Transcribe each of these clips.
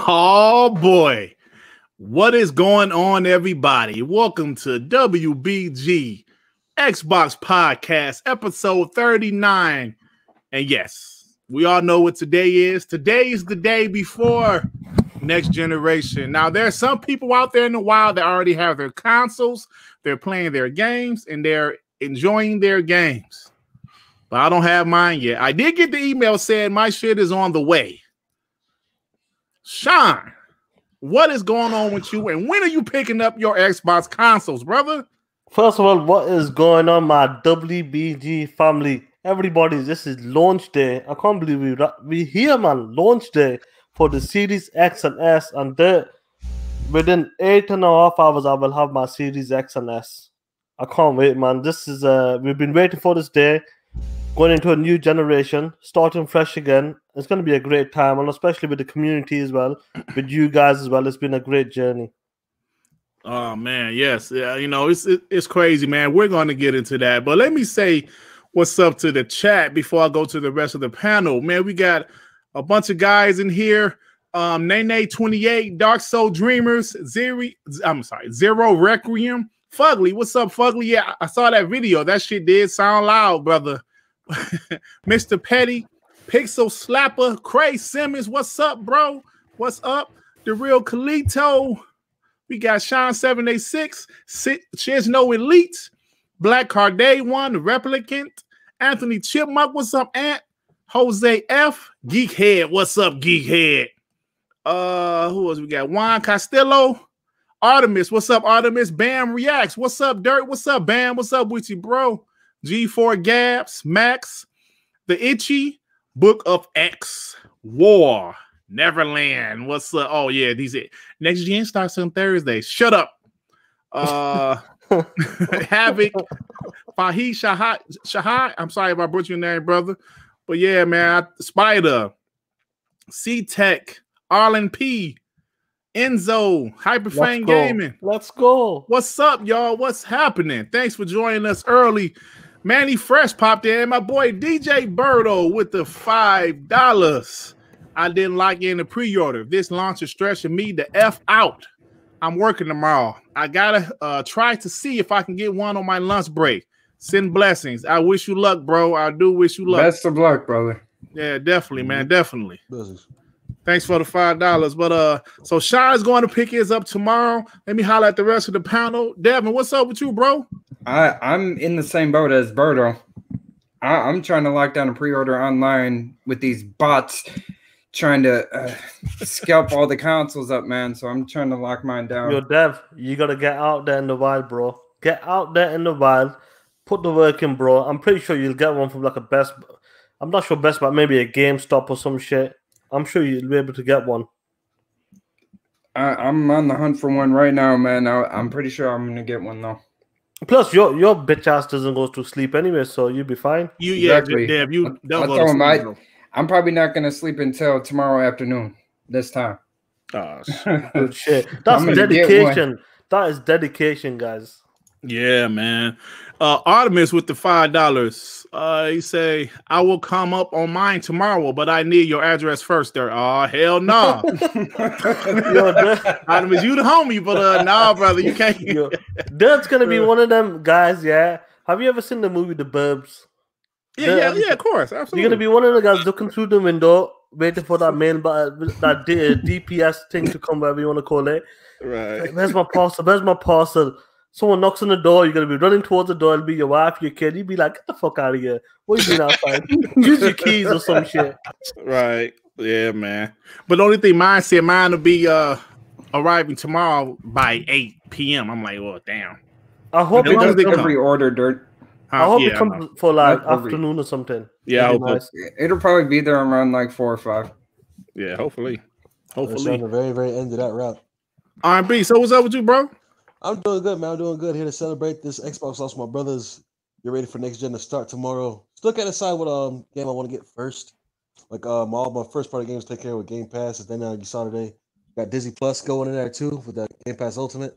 Oh boy, what is going on, everybody? Welcome to WBG Xbox Podcast, episode 39. And yes, we all know what today is. Today is the day before next generation. Now, there are some people out there in the wild that already have their consoles, they're playing their games, and they're enjoying their games. But I don't have mine yet. I did get the email saying my shit is on the way. Sean, what is going on with you, and when are you picking up your Xbox consoles, brother? First of all, what is going on, my WBG family? Everybody, this is launch day. I can't believe we here, man. Launch day for the Series X and S, and within 8.5 hours, I will have my Series X and S. I can't wait, man. This is we've been waiting for this day. Going into a new generation, starting fresh again. It's going to be a great time, and especially with the community as well, with you guys as well. It's been a great journey. Oh man, yes, yeah. You know, it's crazy, man. We're going to get into that, but let me say what's up to the chat before I go to the rest of the panel. Man, we got a bunch of guys in here. Nene28, Dark Soul Dreamers, Zero Requiem, Fugly. What's up, Fugly? Yeah, I saw that video. That shit did sound loud, brother. Mr. Petty, Pixel Slapper, Cray Simmons, what's up, bro? What's up? The Real Kalito. We got Sean 786, Chizno Elite, Black Card Day 1, The Replicant, Anthony Chipmunk, what's up, Ant? Jose F, Geekhead, what's up, Geekhead? Who else we got? Juan Castillo, Artemis, what's up, Artemis? Bam Reacts, what's up, Dirt? What's up, Bam? What's up with you, bro? G4 Gabs, Max, The Itchy, Book of X, War, Neverland. What's up? Oh, yeah, these it. Next gen starts on Thursday. Shut up. Havoc, Fahi Shahad. I'm sorry if I butchered your name, brother. But yeah, man, Spider, C-Tech, Arlen P, Enzo, Hyperfang Gaming. Let's go. What's up, y'all? What's happening? Thanks for joining us early. Manny Fresh popped in. My boy DJ Birdo with the $5. I didn't lock in the pre-order. This launch is stressing me the F out. I'm working tomorrow. I gotta try to see if I can get one on my lunch break. Send blessings. I wish you luck, bro. I do wish you luck. Best of luck, brother. Yeah, definitely, man. Definitely. Thanks for the $5. But so Sean's going to pick his up tomorrow. Let me holler at the rest of the panel. Devin, what's up with you, bro? I'm in the same boat as Berto. I'm trying to lock down a pre-order online with these bots trying to scalp all the consoles up, man. So I'm trying to lock mine down. Yo, Dev, you got to get out there in the wild, bro. Get out there in the wild. Put the work in, bro. I'm pretty sure you'll get one from like a Best. I'm not sure Best, but maybe a GameStop or some shit. I'm sure you'll be able to get one. I'm on the hunt for one right now, man. I'm pretty sure I'm gonna get one though. Plus, your bitch ass doesn't go to sleep anyway, so you'll be fine. Exactly. Dev, you don't go to sleep. I'm probably not gonna sleep until tomorrow afternoon. This time. Oh good shit. That's dedication. That is dedication, guys. Yeah, man. Artemis with the $5. He say, I will come up on mine tomorrow, but I need your address first there. Oh, hell no. Artemis, you the homie, but nah, brother, you can't. That's gonna be one of them guys, yeah. Have you ever seen the movie The Burbs? Yeah, of course. Absolutely. You're gonna be one of the guys looking through the window, waiting for that mail, that DPS thing to come, whatever you want to call it. Right. Where's my parcel? Where's my parcel? Someone knocks on the door, you're going to be running towards the door. It'll be your wife, your kid. You'd be like, get the fuck out of here. What are you doing outside? Use your keys or some shit. Right. Yeah, man. But the only thing mine said, mine will be arriving tomorrow by 8 p.m. I'm like, oh, damn. I hope it does every order, Dirt. I hope it comes for like afternoon or something. Yeah, nice. It'll probably be there around like 4 or 5. Yeah, hopefully. It's on the very, very end of that route. R&B, so what's up with you, bro? I'm doing good, man. I'm doing good. Here to celebrate this Xbox launch with my brothers. Get ready for next gen to start tomorrow. Still can't decide what game I want to get first. Like all my first party games take care of with Game Pass. And then you saw today, got Disney Plus going in there too with that Game Pass Ultimate.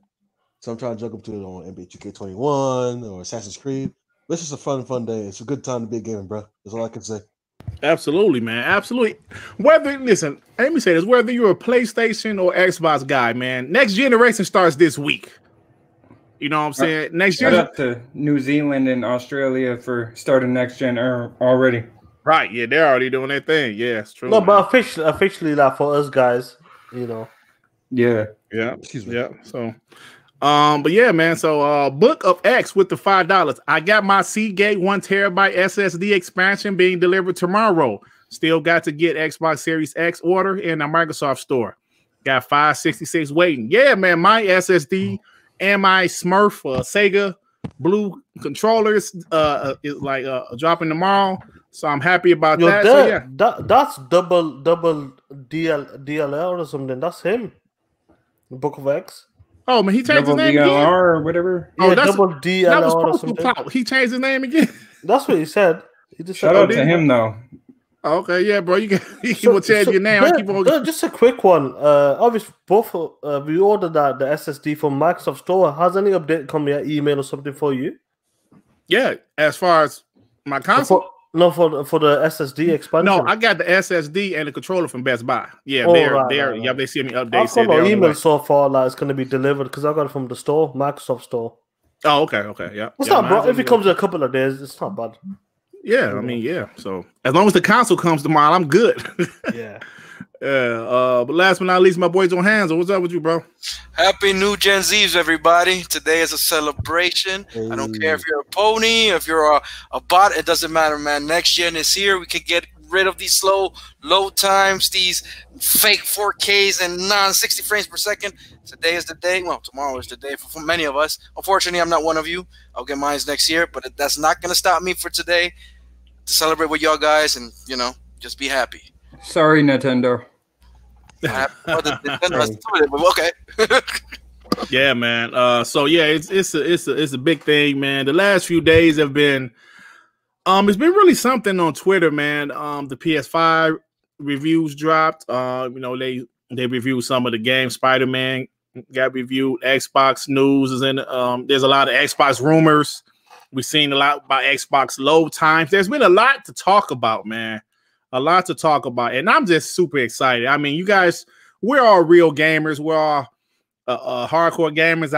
So I'm trying to juggle to it on NBA 2K21 or Assassin's Creed. But it's just a fun day. It's a good time to be a gamer, bro. That's all I can say. Absolutely, man. Absolutely. Listen, let me say this: whether you're a PlayStation or Xbox guy, man, next generation starts this week. You know what I'm saying? Next Shout year. out to New Zealand and Australia for starting next gen already. Right? Yeah, they're already doing their thing. Yeah, it's true. No, man. but officially, like for us guys, you know. Yeah. Yeah. Excuse me. Yeah. So, but yeah, man. So, Book of X with the $5. I got my Seagate 1 terabyte SSD expansion being delivered tomorrow. Still got to get Xbox Series X order in the Microsoft store. Got 566 waiting. Yeah, man. My SSD and my Smurf Sega Blue controllers is like dropping tomorrow. So I'm happy about that. So yeah, that's double DLL or something. That's him. The Book of X. Oh man, he changed his name DLR again or whatever. Yeah, that's double DLL or Postal something. Clout. He changed his name again. That's what he said. He just Shout said, out to him though. Okay, yeah, bro. You will change your name. I keep on. Just a quick one. Obviously, both we ordered the SSD from Microsoft Store. Has any update come via email or something for you? Yeah, as far as my console. For the SSD expansion. No, I got the SSD and the controller from Best Buy. Yeah, Right. Yeah, they sent me I've updates. got no email so far that it's going to be delivered because I got it from the store, Microsoft Store. Oh, okay, yeah. It's yeah, not bad. If it comes in a couple of days, it's not bad. Yeah, I mean, yeah. So as long as the console comes tomorrow, I'm good. Yeah. But last but not least, my boy Joe Hands. What's up with you, bro? Happy New Gen Z's, everybody. Today is a celebration. I don't care if you're a pony, if you're a bot, it doesn't matter, man. Next gen is here. We can get rid of these slow load times, these fake 4Ks and non-60 frames per second. Today is the day. Well, tomorrow is the day for many of us. Unfortunately, I'm not one of you. I'll get mine next year, but that's not going to stop me for today to celebrate with y'all guys and, you know, just be happy. Sorry, Nintendo. Okay. Yeah, man. So yeah, it's a big thing, man. The last few days have been it's been really something on Twitter, man. The PS5 reviews dropped. You know, they reviewed some of the games. Spider-Man got reviewed. Xbox news is in. There's a lot of Xbox rumors. We've seen a lot about Xbox load times. There's been a lot to talk about, man. A lot to talk about, and I'm just super excited. I mean, you guys, we're all real gamers. We're all hardcore gamers.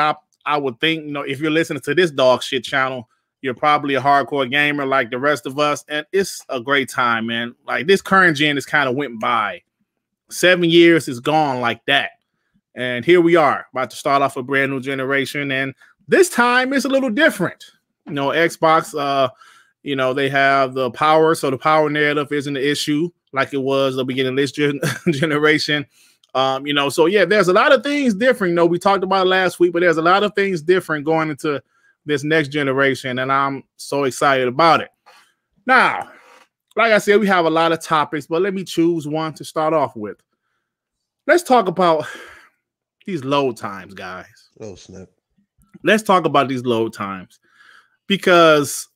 I would think, you know, if you're listening to this dog shit channel, you're probably a hardcore gamer like the rest of us, and it's a great time, man. Like this current gen is kind of went by. 7 years is gone like that, and here we are about to start off a brand new generation, and this time it's a little different. You know, Xbox. You know, they have the power, so the power narrative isn't an issue like it was the beginning of this generation. You know, so yeah, there's a lot of things different. You know, we talked about it last week, but there's a lot of things different going into this next generation, and I'm so excited about it. Now, like I said, we have a lot of topics, but let me choose one to start off with. Let's talk about these load times, guys. Oh, snap. Let's talk about these load times because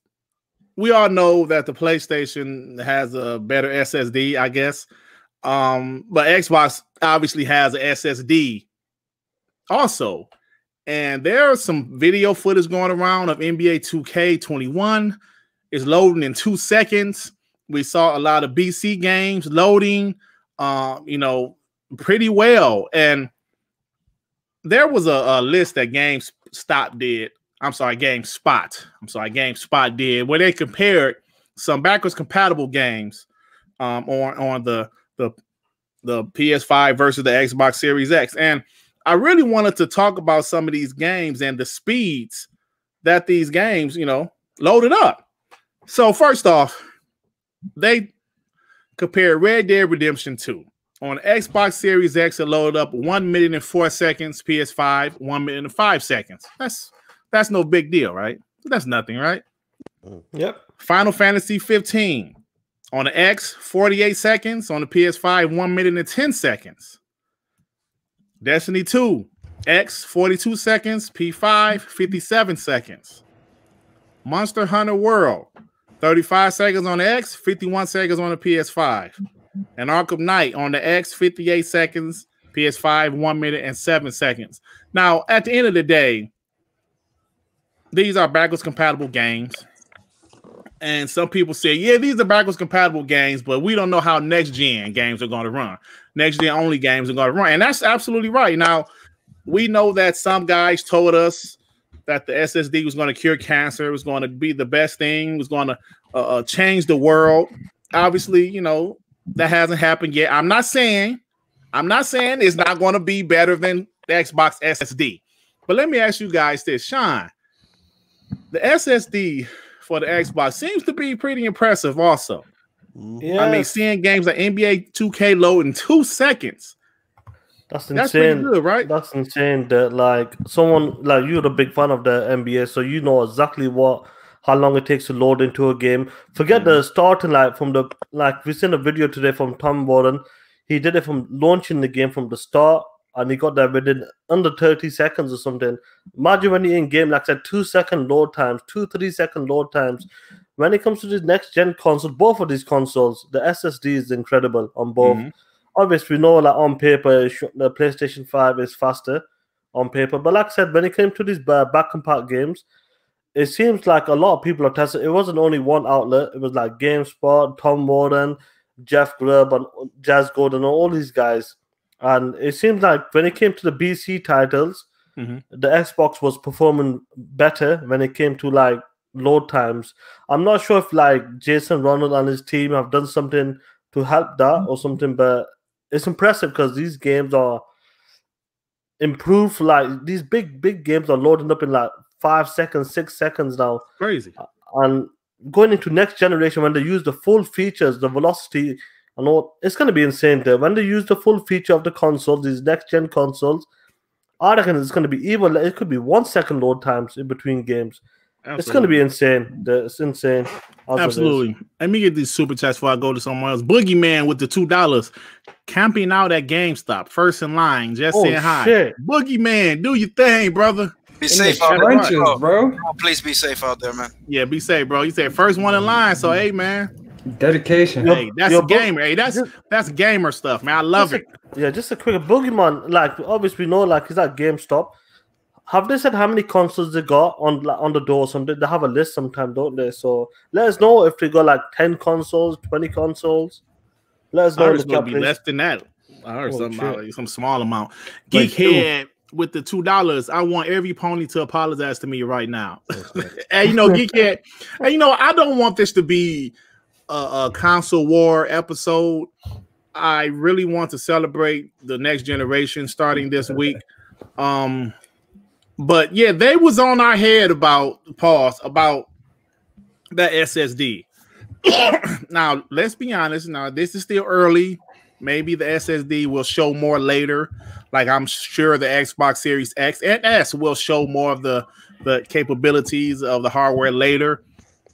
we all know that the PlayStation has a better SSD, I guess. But Xbox obviously has an SSD also. And there's some video footage going around of NBA 2K21. It's loading in 2 seconds. We saw a lot of BC games loading, you know, pretty well. And there was a list that GameSpot did where they compared some backwards compatible games on the PS5 versus the Xbox Series X. And I really wanted to talk about some of these games and the speeds that these games, you know, loaded up. So first off, they compared Red Dead Redemption 2 on Xbox Series X. It loaded up 1 minute and 4 seconds. PS5 1 minute and 5 seconds. That's no big deal, right? That's nothing, right? Yep. Final Fantasy 15 on the X 48 seconds. On the PS5 1 minute and 10 seconds. Destiny 2 X 42 seconds. P5 57 seconds. Monster Hunter World 35 seconds on the X, 51 seconds on the PS5. And Arkham Knight on the X 58 seconds. PS5 1 minute and 7 seconds. Now, at the end of the day, these are backwards compatible games. And some people say, yeah, these are backwards compatible games, but we don't know how next gen games are going to run. Next gen only games are going to run. And that's absolutely right. Now, we know that some guys told us that the SSD was going to cure cancer, was going to be the best thing, was going to change the world. Obviously, you know, that hasn't happened yet. I'm not saying it's not going to be better than the Xbox SSD. But let me ask you guys this, Sean. The SSD for the Xbox seems to be pretty impressive also. Yeah. I mean, seeing games like NBA 2K load in 2 seconds. That's insane. That's pretty good, right? That's insane that like someone like you're a big fan of the NBA, so you know exactly how long it takes to load into a game. Forget the starting we seen a video today from Tom Warren. He did it from launching the game from the start, and he got there within under 30 seconds or something. Imagine when you're in game, like I said, 2 second load times, 3 second load times. When it comes to this next gen console, both of these consoles, the SSD is incredible on both. Obviously, we know like on paper, the PlayStation 5 is faster on paper. But like I said, when it came to these back compact games, it seems like a lot of people are testing. It wasn't only one outlet. It was like GameSpot, Tom Warren, Jeff Grubb, and Jazz Gordon, and all these guys. And it seems like when it came to the BC titles, the Xbox was performing better when it came to like load times. I'm not sure if like Jason Ronald and his team have done something to help that or something, but it's impressive because these games are improved. Like these big games are loading up in like 5 seconds, 6 seconds now. Crazy. And going into next generation, when they use the full features, the velocity and all, it's going to be insane there. When they use the full feature of the console, these next gen consoles, I reckon it's going to be even. It could be 1 second load times in between games. Absolutely. It's going to be insane. It's insane. Absolutely. Let me get these super chats before I go to someone else. Boogeyman with the $2 camping out at GameStop, first in line, just saying hi. Shit. Boogeyman, do your thing, brother. Be safe out there, bro. Oh, please be safe out there, man. Yeah, be safe, bro. You said first one in line, so hey, man. Dedication. Hey, that's a gamer. Hey, that's gamer stuff, man. I love it. Yeah, just a quick Boogeyman. Like obviously, we know like he's at GameStop. Have they said how many consoles they got on the door or something? They have a list sometimes, don't they? So let us know if they got like 10 consoles, 20 consoles. Let us know. It's going to be less than that. I heard some small amount. Geekhead with the $2. I want every pony to apologize to me right now. And Geekhead, and I don't want this to be a console war episode. I really want to celebrate the next generation starting this week. But yeah, they was on our head about that SSD. Now, let's be honest. Now, this is still early. Maybe the SSD will show more later. Like I'm sure the Xbox Series X and S will show more of the capabilities of the hardware later.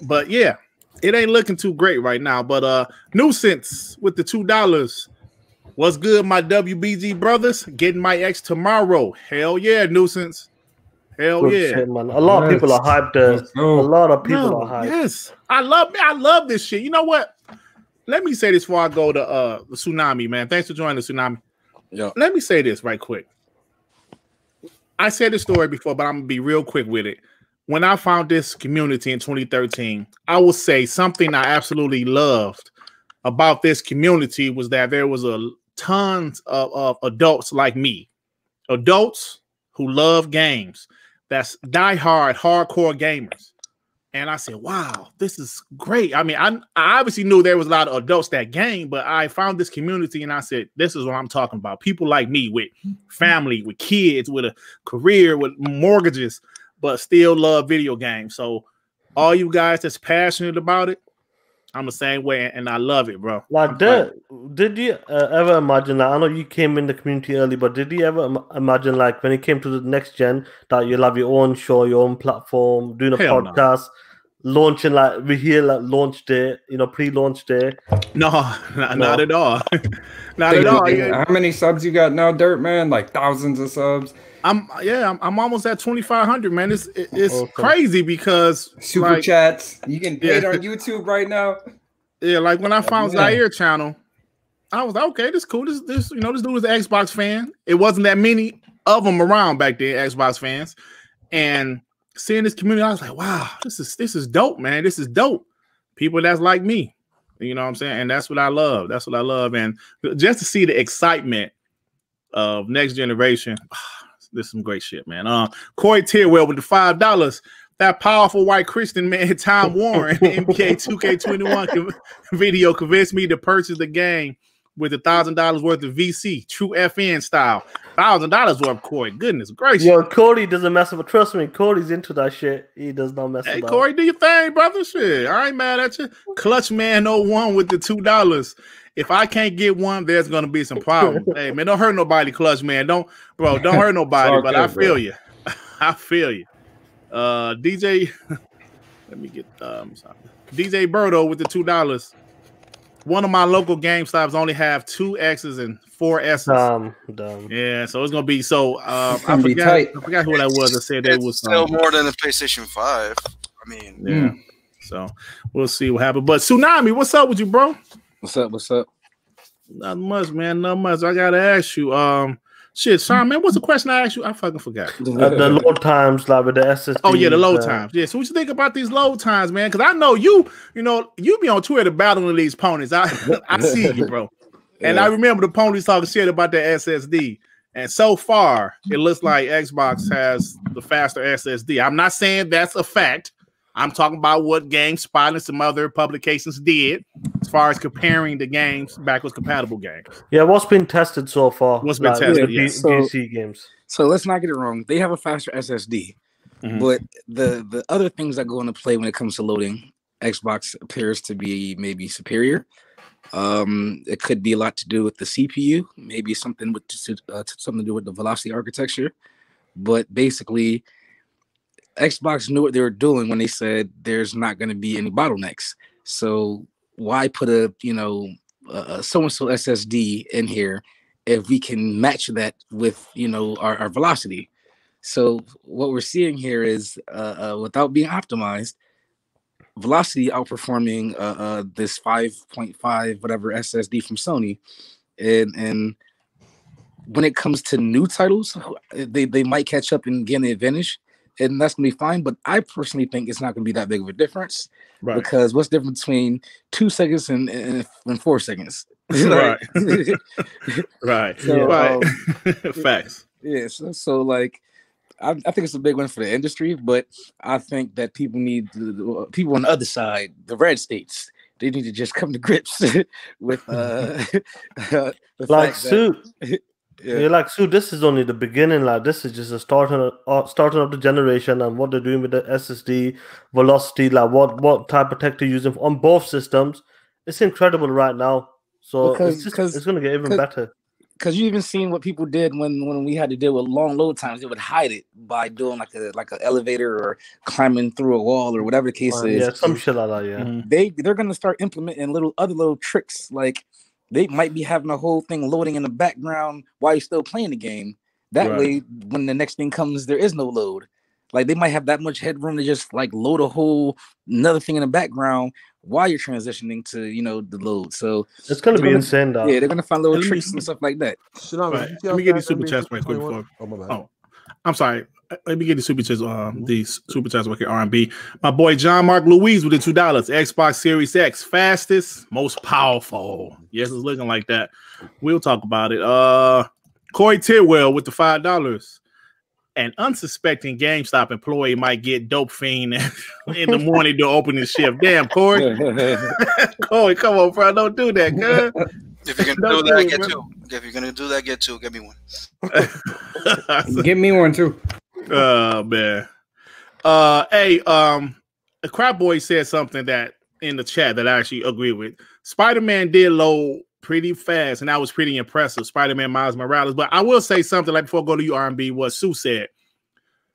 But yeah, it ain't looking too great right now. But Nuisance with the $2. What's good, my WBG brothers? Getting my X tomorrow. Hell yeah, Nuisance. Hell good yeah, shit, man. A lot of people are hyped. A lot of people are hyped. Yes, I love this shit. You know what? Let me say this before I go to the Tsunami, man. Thanks for joining the Tsunami. Yeah. Let me say this right quick. I said this story before, but I'm gonna be real quick with it. When I found this community in 2013, I will say something I absolutely loved about this community was that there was tons of adults like me, adults who love games. That's diehard, hardcore gamers. And I said, wow, this is great. I mean, I obviously knew there was a lot of adults that game, but I found this community and I said, this is what I'm talking about. People like me with family, with kids, with a career, with mortgages, but still love video games. So all you guys that's passionate about it, I'm the same way, and I love it, bro. Like, did you ever imagine that? I know you came in the community early, but did you ever imagine, like, when it came to the next gen, that you'll have your own show, your own platform, doing a podcast, launching, like, we hear, like, launch day, pre-launch day? No, not at all. Not at all. How many subs you got now, Dirt, man? Like, thousands of subs? I'm almost at 2,500, man. It's okay. Crazy because super chats. You can pay it on YouTube right now. Yeah, like when I found Zaire channel, I was like, okay, this is cool. This dude is an Xbox fan. It wasn't that many of them around back then, Xbox fans. And seeing this community, I was like, wow, this is dope, man. This is dope. people that's like me. You know what I'm saying? And that's what I love. That's what I love. And just to see the excitement of next generation, this is some great shit, man. Corey Tierwell with the $5. That powerful white Christian man, Tom Warren, NBA 2K21 video convinced me to purchase the game with $1,000 worth of VC, true FN style. $1,000 worth, Corey. Goodness gracious. Yo, Cody doesn't mess with. Trust me, Cody's into that shit. He does not mess with. Hey, Corey, do your thing, brother. Shit. I ain't mad at you. Clutch Man 01 with the $2. If I can't get one, there's gonna be some problems. Hey, man, don't hurt nobody, Clutch Man. Don't hurt nobody. But I feel you. I feel you. DJ, let me get DJ Birdo with the $2. One of my local GameStops only have 2 X's and 4 S's. Dumb. Yeah, so it's gonna be so. I forgot who that was. I said that was still more than the PlayStation 5. I mean, yeah. So we'll see what happens. But Tsunami, what's up with you, bro? What's up? Not much, man. Not much. I gotta ask you. Shit, Sean, man, what's the question I asked you? I fucking forgot. The load times, like with the SSD. Oh yeah, the load times. Yeah. So what you think about these load times, man? Because I know you be on Twitter battling these ponies. I see you, bro. And I remember the ponies talking shit about the SSD. And so far, it looks like Xbox has the faster SSD. I'm not saying that's a fact. I'm talking about what GameSpot and some other publications did as far as comparing the games backwards compatible games. Yeah, what's been tested so far? What's been tested? Yes. PC games. So let's not get it wrong. They have a faster SSD, but the other things that go into play when it comes to loading, Xbox appears to be maybe superior. It could be a lot to do with the CPU, maybe something with something to do with the velocity architecture, but basically, Xbox knew what they were doing when they said there's not going to be any bottlenecks. So why put a so-and-so SSD in here if we can match that with our velocity? So what we're seeing here is without being optimized, velocity outperforming this 5.5 whatever SSD from Sony, and when it comes to new titles, they might catch up and gain the advantage. And that's gonna be fine, but I personally think it's not gonna be that big of a difference, because what's the difference between 2 seconds and 4 seconds? Right, right, so, facts. Yeah, so like, I think it's a big win for the industry, but I think that people on the other side, the red states, they need to just come to grips with the like suit. Yeah, like so this is only the beginning. Like this is just a starting of the generation, and what they're doing with the SSD velocity, like what type of tech they're using on both systems. It's incredible right now. So it's going to get even better. Because you even seen what people did when we had to deal with long load times. They would hide it by doing like an elevator or climbing through a wall or whatever the case is. Yeah, some shit like that. Yeah, they're going to start implementing other little tricks, like. They might be having a whole thing loading in the background while you're still playing the game. That way, when the next thing comes, there is no load. Like they might have that much headroom to just like load a whole another thing in the background while you're transitioning to the load. So it's gonna be insane, though. Yeah, they're gonna find little tricks and stuff like that. Right. Let me get these super chats right quick before. Oh, I'm sorry. Let me get the super chats. These super chats right here. R&B. My boy John Mark Louise with the $2. Xbox Series X, fastest, most powerful. Yes, it's looking like that. We'll talk about it. Corey Tidwell with the $5. An unsuspecting GameStop employee might get dope fiend in the morning to open his shift. Damn, Corey. Corey, come on, bro. Don't do that, good. If you're gonna do that, get two. If you're gonna do that, get two. Get me one. Get me one too. Oh man. Hey, the Crap Boy said something that in the chat that I actually agree with. Spider-Man did load pretty fast, and that was pretty impressive. Spider-Man Miles Morales. But I will say something like before I go to you, R&B, what Sue said.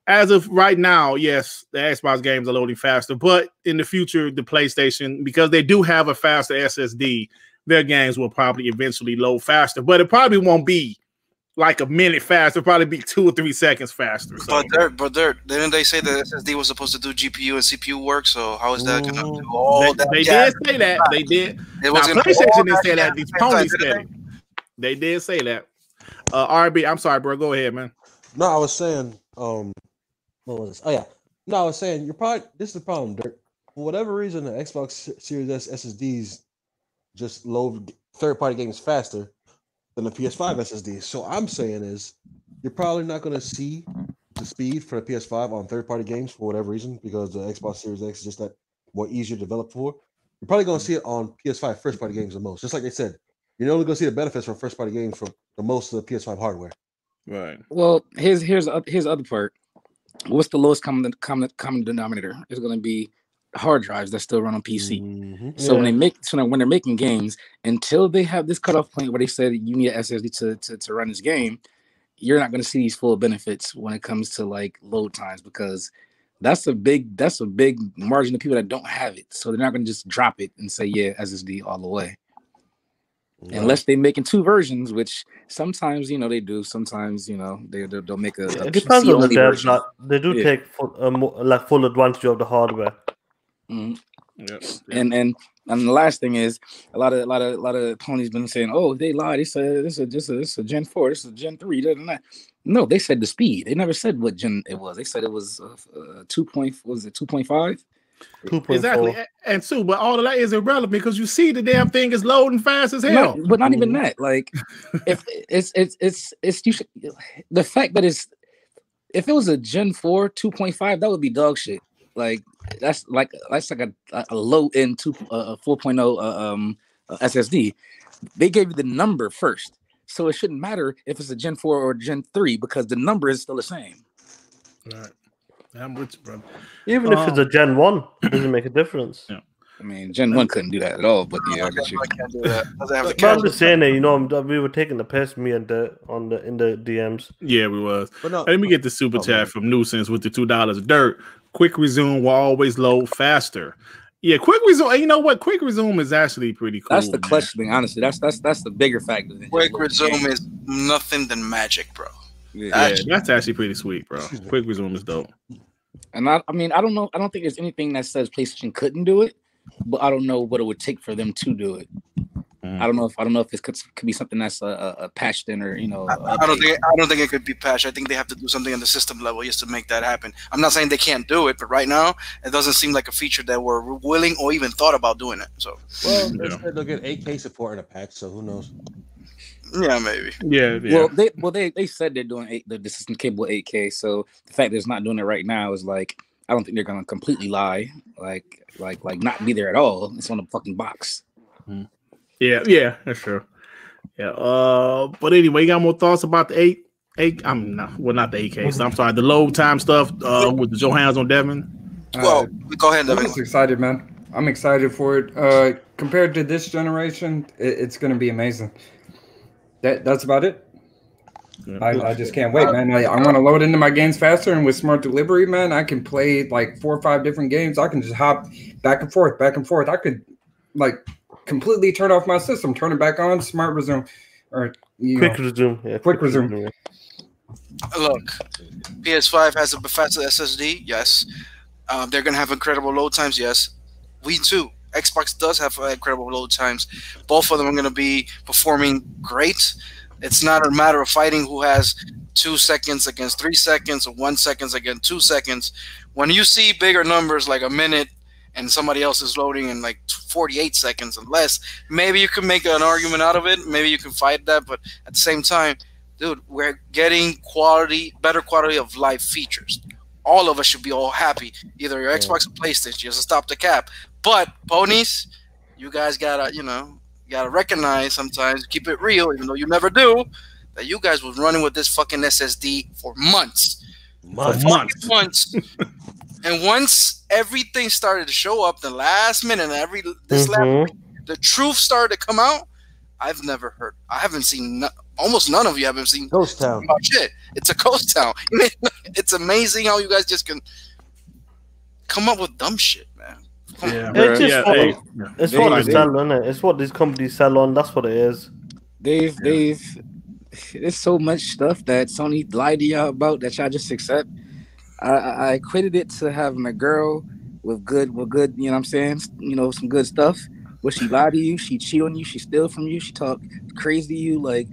As of right now, yes, the Xbox games are loading faster, but in the future, the PlayStation, because they do have a faster SSD, their games will probably eventually load faster, but it probably won't be like a minute faster. It'll probably be 2 or 3 seconds faster. So. But didn't they say the SSD was supposed to do GPU and CPU work? So how is that going to do all that? They did say that. They did. Now, PlayStation didn't say that. These ponies said it. They did say that. RB, I'm sorry, bro. Go ahead, man. No, I was saying, what was this? Oh yeah. No, I was saying this is the problem, Dirt. for whatever reason, the Xbox Series S SSDs just load third-party games faster than the PS5 SSD. So I'm saying is you're probably not going to see the speed for the PS5 on third-party games for whatever reason, because the Xbox Series X is just that more easier to develop for. You're probably going to see it on PS5 first-party games the most. Just like they said, you're only going to see the benefits from first-party games from the most of the PS5 hardware. Right. Well, here's the other part. What's the lowest common denominator? It's going to be hard drives that still run on PC. Mm-hmm. So when they're making games, until they have this cutoff point where they said you need an SSD to run this game, you're not going to see these full benefits when it comes to like load times, because that's a big margin of people that don't have it. So they're not going to just drop it and say SSD all the way. Yeah. Unless they're making two versions, which sometimes they do. Sometimes they'll make a it depends on the devs. They do take full advantage of the hardware. Mm-hmm. Yeah. And the last thing is a lot of ponies been saying, oh, they lied. They said this is a Gen 4, this is a Gen 3. No, they said the speed. They never said what gen it was. They said it was 2.5. Exactly, and Sue, but all of that is irrelevant because you see the damn thing is loading fast as hell. But not even that. Like, if it's you should, the fact that if it was a Gen 4 2.5, that would be dog shit. Like that's like a low end 4.0 SSD. They gave you the number first, so it shouldn't matter if it's a Gen 4 or Gen 3 because the number is still the same. All right. I'm with you, bro. Even if it's a Gen 1, it doesn't make a difference. Yeah. I mean, Gen 1 couldn't do that at all, but yeah, I get you. I can't do that. But I'm just saying that, we were taking the piss, me and in the DMs. Yeah, we was. But no, let me get the super chat from Nuisance with the $2. Dirt. Quick resume will always load faster. Yeah, quick resume. You know what? Quick resume is actually pretty cool. That's the clutch thing, honestly. That's the bigger factor. Quick resume is nothing than magic, bro. Yeah, that's actually pretty sweet, bro. Quick resume is dope. And I mean, I don't know. I don't think there's anything that says PlayStation couldn't do it, but I don't know what it would take for them to do it. I don't know if it could be something that's patched in, or I don't think it could be patched. I think they have to do something on the system level just to make that happen. I'm not saying they can't do it, but right now it doesn't seem like a feature that we're willing or even thought about doing it. So they'll get 8K support in a patch, so who knows? Yeah, maybe. Yeah. They said they're doing the system capable 8K. So the fact that it's not doing it right now is like, I don't think they're gonna completely lie, like not be there at all. It's on the fucking box. Yeah, that's true. Yeah. But anyway, you got more thoughts about the 8? Not the 8K. So I'm sorry, the load time stuff with the Johannes on Devin. Well, go ahead, Devin. I'm just excited, man. I'm excited for it. Compared to this generation, it's gonna be amazing. That's about it. Yeah. I just can't wait, man. I want to load into my games faster, and with smart delivery, man, I can play like 4 or 5 different games. I can just hop back and forth. I could completely turn off my system, turn it back on, smart resume, or quick resume. Yeah, quick resume. Look, PS5 has a Bethesda SSD. Yes, they're gonna have incredible load times. Yes, we too. Xbox does have incredible load times. Both of them are going to be performing great. It's not a matter of fighting who has 2 seconds against 3 seconds or 1 second against 2 seconds. When you see bigger numbers like a minute and somebody else is loading in like 48 seconds and less, maybe you can make an argument out of it. Maybe you can fight that. But at the same time, dude, we're getting better quality of life features. All of us should be all happy. Either your Xbox or PlayStation, just to stop the cap. But ponies, you guys gotta recognize sometimes, keep it real, even though you never do, that you guys was running with this fucking SSD for months. Months. And once everything started to show up the last minute, the truth started to come out. I haven't seen almost none of you haven't seen Ghost Town. About shit. It's a ghost town. It's amazing how you guys just can come up with dumb shit, man. It's what they sell on it. It's what these companies sell on. That's what it is. There's so much stuff that Sony lied to y'all about that y'all just accept. I equated it to having a girl with good, you know what I'm saying? Some good stuff. But she lied to you, she cheat on you, she steal from you, she talk crazy to you, like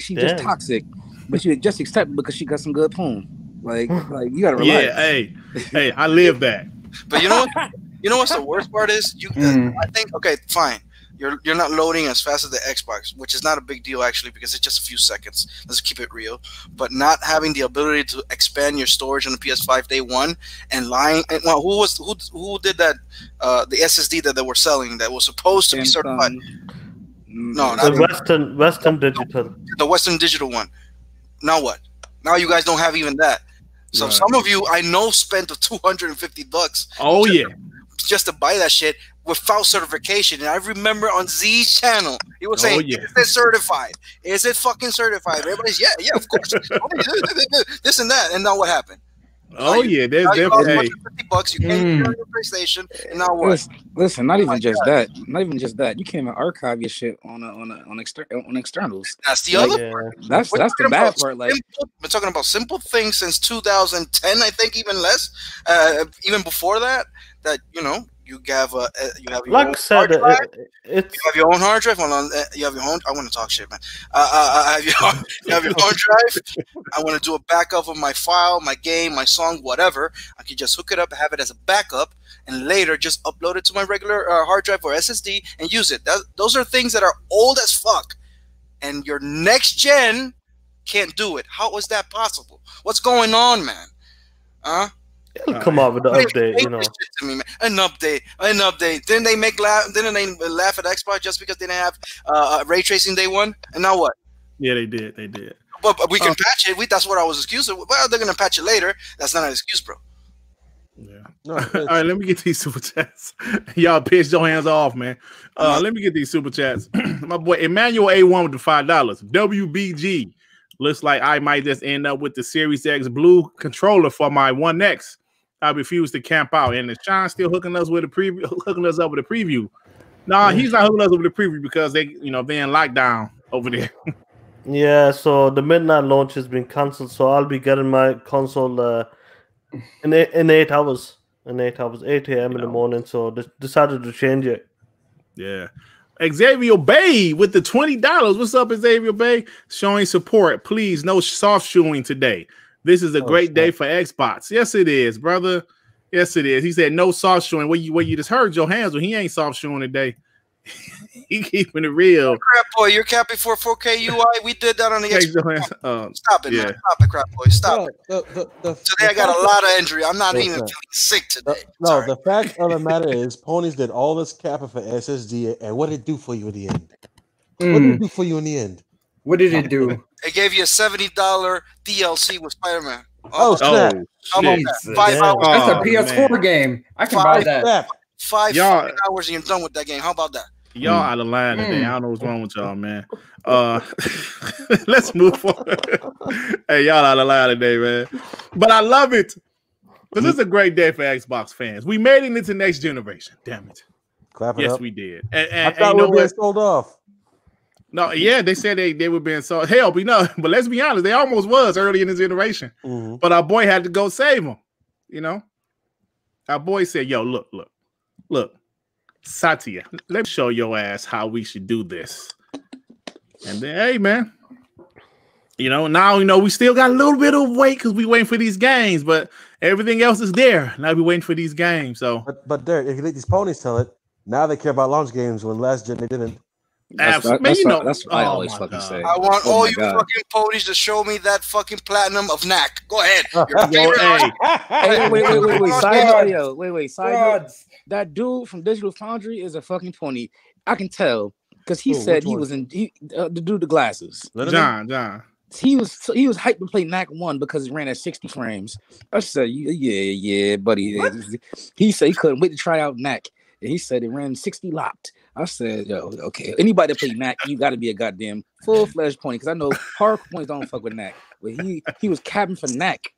she just toxic. But you just accept it because she got some good poem. Like you gotta relax. Yeah, hey, I live that. But you know what? You know what's the worst part is? I think, okay, fine. You're not loading as fast as the Xbox, which is not a big deal actually because it's just a few seconds. Let's keep it real. But not having the ability to expand your storage on the PS5 day one and lying. And, well, who did that? The SSD that they were selling that was supposed to be certified. No, not the Western Digital. The Western Digital one. Now what? Now you guys don't have even that. So some of you I know spent the $250. Oh yeah, just to buy that shit without certification. And I remember on Z's channel, he was saying, "Is it certified? Is it fucking certified?" Everybody's yeah, of course. This and that. And now what happened? Oh yeah, there's definitely $50. You can't get on your PlayStation, and now what? Listen, not even just that. Not even just that. You can't even archive your shit on externals. That's the other part. That's the bad part. Like we're talking about simple things since 2010, I think, even less. Even before that, you know. You have your own hard drive. You have your own hard drive. Hold on, you have your own. I want to talk shit, man. You have your own drive. I want to do a backup of my file, my game, my song, whatever. I can just hook it up, have it as a backup, and later just upload it to my regular hard drive or SSD and use it. Those are things that are old as fuck, and your next gen can't do it. How is that possible? What's going on, man? Huh? It'll come out with the update, you know. To me, man. An update. Didn't they laugh at Xbox just because they didn't have ray tracing day one? And now what? Yeah, they did. But we can patch it. That's what I was excusing. Well, they're gonna patch it later. That's not an excuse, bro. Yeah. All right, let me get these super chats. Y'all pissed your hands off, man. Let me get these super chats. My boy Emmanuel A1 with the $5. WBG. Looks like I might just end up with the Series X blue controller for my One X. I refuse to camp out. And is Sean still hooking us up with a preview? Nah, he's not hooking us up with a preview because they in lockdown over there. Yeah, so the midnight launch has been cancelled. So I'll be getting my console in 8 hours. 8 a.m. in the morning. So decided to change it. Yeah. Xavier Bay with the $20. What's up, Xavier Bay? Showing support. Please, no soft shoeing today. This is a great day for Xbox. Yes, it is, brother. Yes, it is. He said no soft shoeing. What you just heard your hands, but he ain't soft shoeing today. He keeping it real. Crap boy, you're capping for 4K UI. We did that on the Xbox. Stop it, man. Stop it, crap boy. Stop it. Today I got a lot of injury. I'm not even feeling sick today. The fact of the matter is, Ponies did all this capping for SSD, and what did it do for you in the end? What did it do for you in the end? What did it do? It gave you a $70 DLC with Spider-Man. Oh, snap. How about that? 5 hours. That's a PS4 game. I can buy that. 5 hours and you're done with that game. How about that? Y'all out of line today. I don't know what's wrong with y'all, man. Let's move forward. Hey, y'all out of line today, man. But I love it. Because this is a great day for Xbox fans. We made it into next generation. Damn it. Clap it yes, up. we did. I thought we were being sold off. No, yeah, they said they were being sold. Hell, but let's be honest, they almost was early in this generation. But our boy had to go save them. You know? Our boy said, yo, look. Satya, let me show your ass how we should do this. And then, hey, man, now we still got a little bit of wait because we waiting for these games, but everything else is there. Now we waiting for these games. So, but Derek, if you let these Ponies tell it, now they care about launch games when last gen they didn't. That's what I always fucking say. I want all you fucking ponies to show me that fucking platinum of NAC. Go ahead. Wait. Side note. That dude from Digital Foundry is a fucking pony. I can tell because he said he was in the dude with the glasses. John. He was hyped to play NAC 1 because it ran at 60 frames. I said, yeah, buddy. What? He said he couldn't wait to try out NAC. And he said it ran 60 locked. I said, yo, okay. Anybody that play NAC, you got to be a goddamn full-fledged pony because I know hardcore ponies don't fuck with NAC. But he was capping for NAC.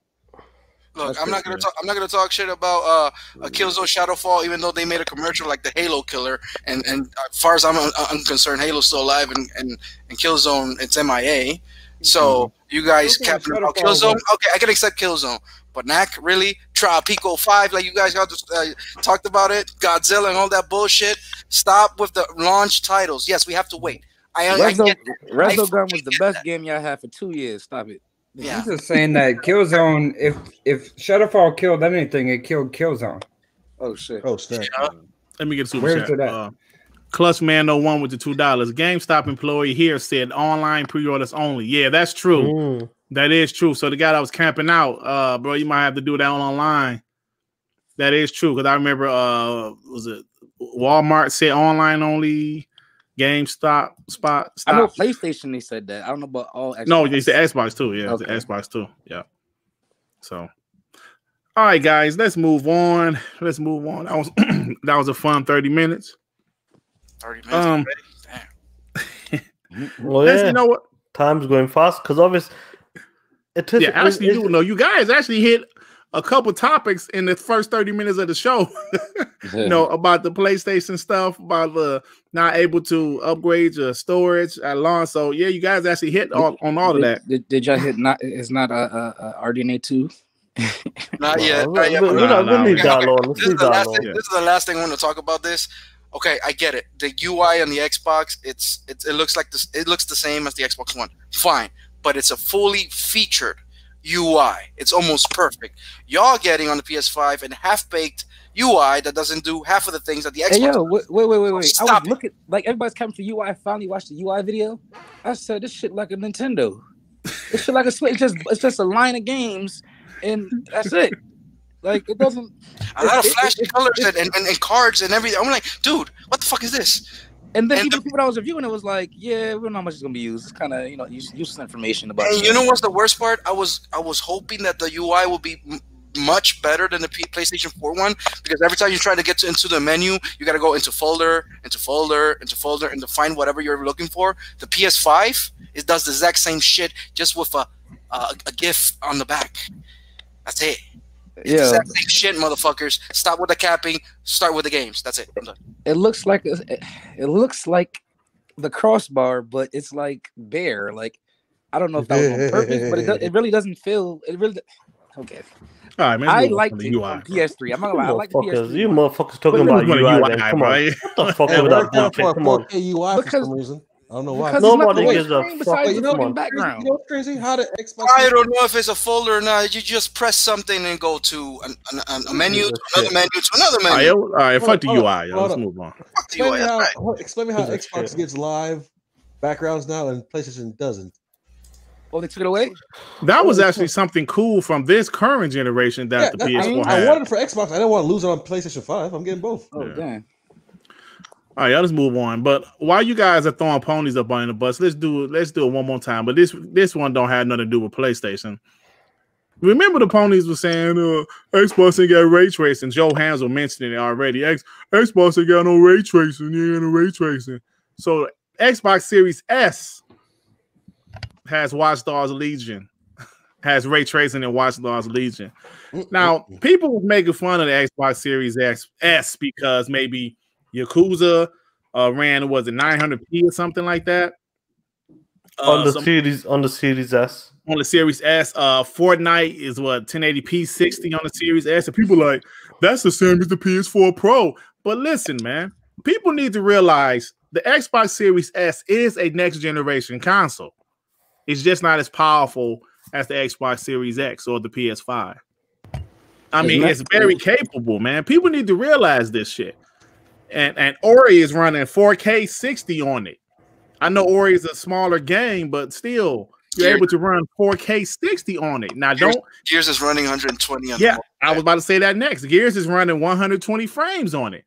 Look, I'm not gonna talk shit about a Killzone Shadowfall, even though they made a commercial like the Halo killer. And as far as I'm concerned, Halo's still alive, and Killzone it's MIA. So you guys capping about Killzone? Okay, I can accept Killzone, but NAC really? Pico 5, like you guys talked about it, Godzilla and all that bullshit. Stop with the launch titles. Yes, we have to wait. Resogun was the best game y'all had for 2 years. Stop it. Yeah. He's just saying that Killzone, if Shadowfall killed anything, it killed Killzone. Oh shit. Oh snap. Yeah. Let me get a super Where's chat. it at? Clutchman01 with the $2. GameStop employee here said online pre-orders only. Yeah, that's true. That is true. So the guy that was camping out, bro, you might have to do that online. That is true because I remember, was it Walmart said online only? GameStop spot. I know PlayStation. They said that. I don't know about all. Xbox. No, they said Xbox too. Yeah, okay. the Xbox too. Yeah. So, all right, guys, let's move on. Let's move on. That was that was a fun 30 minutes. 30 minutes already? Damn. Well, yeah. You know what? Time's going fast because obviously it is. Yeah, actually, you guys actually hit a couple topics in the first 30 minutes of the show. You know, about the PlayStation stuff, about the not able to upgrade your storage at launch. So yeah, you guys actually hit on all of that. Did y'all hit? It's not a RDNA 2. Not yet. This is the last thing I want to talk about this. Okay, I get it. The UI on the Xbox, it looks like this. It looks the same as the Xbox One. Fine, but it's a fully featured UI. It's almost perfect. Y'all getting on the PS5 and half-baked UI that doesn't do half of the things that the Xbox. Hey, yo, wait. Stop I was looking like everybody's coming for UI. I finally watched the UI video. I said this shit like a Nintendo. This shit like a Switch. It's just a line of games, and that's it. Like it doesn't. A lot of flashy colors and cards and everything. I'm like, dude, what the fuck is this? And then even people that I was reviewing, it was like, yeah, we don't know how much it's gonna be used. It's kind of useless information about. And you know what's the worst part? I was hoping that the UI will be much better than the PlayStation 4 one, because every time you try to get into the menu, you got to go into folder, and to find whatever you're looking for. The PS5 does the exact same shit, just with a GIF on the back. That's it. It's the exact same shit, motherfuckers. Stop with the capping. Start with the games. That's it. I'm done. It looks like the crossbar, but it's like bare. Like I don't know if that was on purpose, but it really doesn't feel. It really okay. All right, man, I liked it on PS3. I'm not gonna lie. I like the PS3. You motherfuckers talking about UI. Come on. What the fuck is that bullshit? Come on. 4K UI for some reason. I don't know why. Nobody gives a fuck. You know what's crazy? How the Xbox? I don't know if it's a folder or not. You just press something and go to a menu, to another menu, to another menu. All right, fuck the UI. Let's move on. Explain me how Xbox gets live backgrounds now and PlayStation doesn't. Oh, they took it away? That was actually something cool from this current generation that the PS4 had. I wanted it for Xbox. I didn't want to lose it on PlayStation 5. I'm getting both. Oh, damn. All right, let's move on. But while you guys are throwing ponies up on the bus, let's do it one more time. But this one don't have nothing to do with PlayStation. Remember the ponies were saying Xbox ain't got ray tracing. Joe Hansel mentioned it already. Xbox ain't got no ray tracing. You ain't no ray tracing. So Xbox Series S has Watch Dogs Legion, has ray tracing and Watch Dogs Legion. Now, people were making fun of the Xbox Series S because maybe Yakuza ran, was it 900p or something like that? On the Series S. On the Series S, Fortnite is what, 1080p 60 on the Series S. And people like, that's the same as the PS4 Pro. But listen, man, people need to realize the Xbox Series S is a next generation console. It's just not as powerful as the Xbox Series X or the PS5. I mean, it's very capable, man. People need to realize this shit. And Ori is running 4K 60 on it. I know Ori is a smaller game, but still, you're able to run 4K 60 on it. Now, Gears is running 120 on yeah, I was about to say that next. Gears is running 120 frames on it.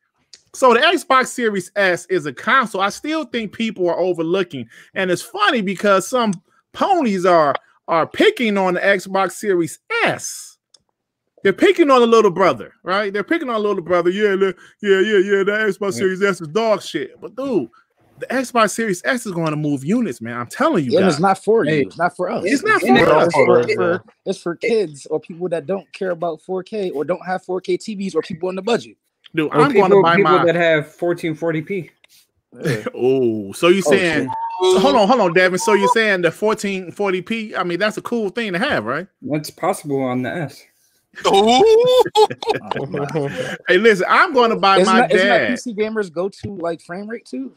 So the Xbox Series S is a console I still think people are overlooking. And it's funny because some ponies are picking on the Xbox Series S. They're picking on the little brother, right? They're picking on the little brother. Yeah. The Xbox Series S is dog shit. But dude, the Xbox Series S is going to move units, man. I'm telling you. And it's not for you. It's not for us. It's not for us. It's for kids or people that don't care about 4K or don't have 4K TVs or people on the budget. Dude, I'm going to buy people that have 1440p. Oh, so you're saying? So hold on, Devin. So you're saying the 1440p? I mean, that's a cool thing to have, right? That's possible on the S. Hey, listen, I'm going to buy my dad. Isn't that PC gamers go to like frame rate too?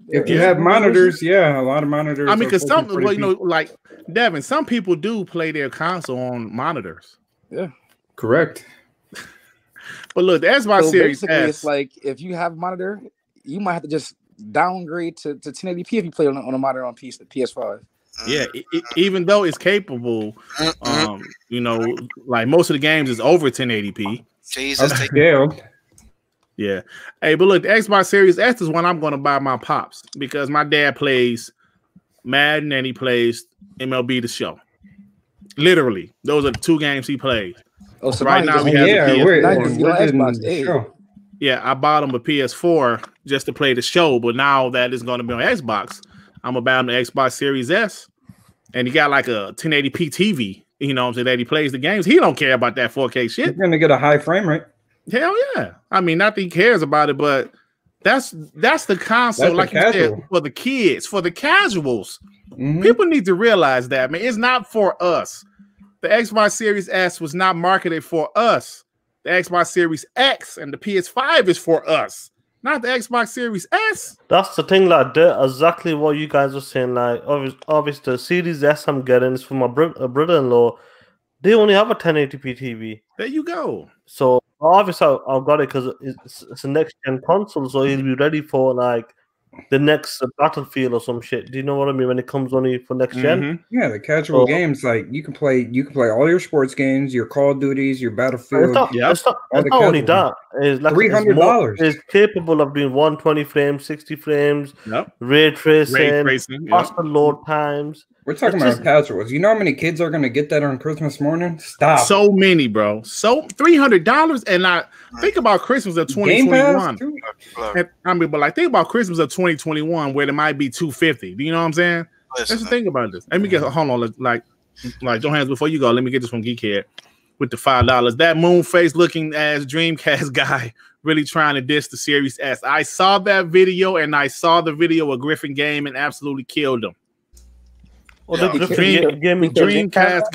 If you have monitors, yeah, a lot of monitors. I mean, because some, like Devin, some people do play their console on monitors. Yeah, correct. But look, the Xbox So Series basically, S. it's like if you have a monitor, you might have to just downgrade to 1080p if you play on a monitor on PS5. Yeah, even though it's capable, you know, like most of the games is over 1080p. Jesus, take Yeah. Hey, but look, the Xbox Series S is one I'm going to buy my pops because my dad plays Madden and he plays MLB The Show. Literally, those are the two games he plays. Oh, so right now he has a PS4. Xbox. Yeah, I bought him a PS4 just to play the show, but now that it's going to be on Xbox, I'm about the Xbox Series S, and he got like a 1080p TV. You know what I'm saying? That he plays the games. He don't care about that 4K shit. You're gonna get a high frame rate. Hell yeah. I mean, not that he cares about it, but that's the console, That's like you said, for the kids, for the casuals. People need to realize that, man. It's not for us. The Xbox Series S was not marketed for us. The Xbox Series X and the PS5 is for us, not the Xbox Series S. That's the thing, like exactly what you guys are saying. Like, obviously, the Series S I'm getting is for my brother-in-law. They only have a 1080p TV. There you go. So obviously, I've got it because it's a next-gen console, so he'll be ready for like the next Battlefield or some shit. Do you know what I mean? When it comes only for next gen? Yeah, the casual games, like you can play all your sports games, your Call of Duties, your Battlefield. It's not only that. It's like $300. It's capable of doing 120 frames, 60 frames, ray tracing, faster load times. We're talking about casuals. You know how many kids are going to get that on Christmas morning? Stop. So many, bro. So $300, and I think about Christmas of 2021. I mean, but like think about Christmas of 2021, where it might be $250. Do you know what I'm saying? Let's think about this. Let me get hold on, like Johannes, before you go, let me get this from Geekhead with the $5. That moon face looking as Dreamcast guy really trying to diss the Series S. I saw that video, and I saw the video of Griffin Game and absolutely killed him. Dreamcast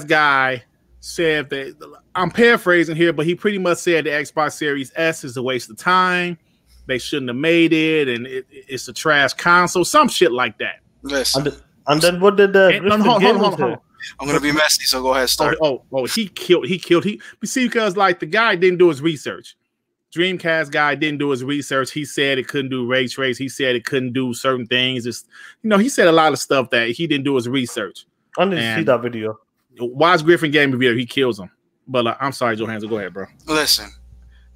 guy said that, I'm paraphrasing here, but he pretty much said the Xbox Series S is a waste of time. They shouldn't have made it, and it's a trash console, some shit like that. Listen. And then what did the hold on. I'm gonna be messy, so go ahead, start. He killed. You see, because like the guy didn't do his research. Dreamcast guy didn't do his research. He said it couldn't do ray trace. He said it couldn't do certain things. It's, he said a lot of stuff that he didn't do his research. I didn't see that video. Watch Griffin Game Review. He kills him. But I'm sorry, Johansson. Go ahead, bro. Listen,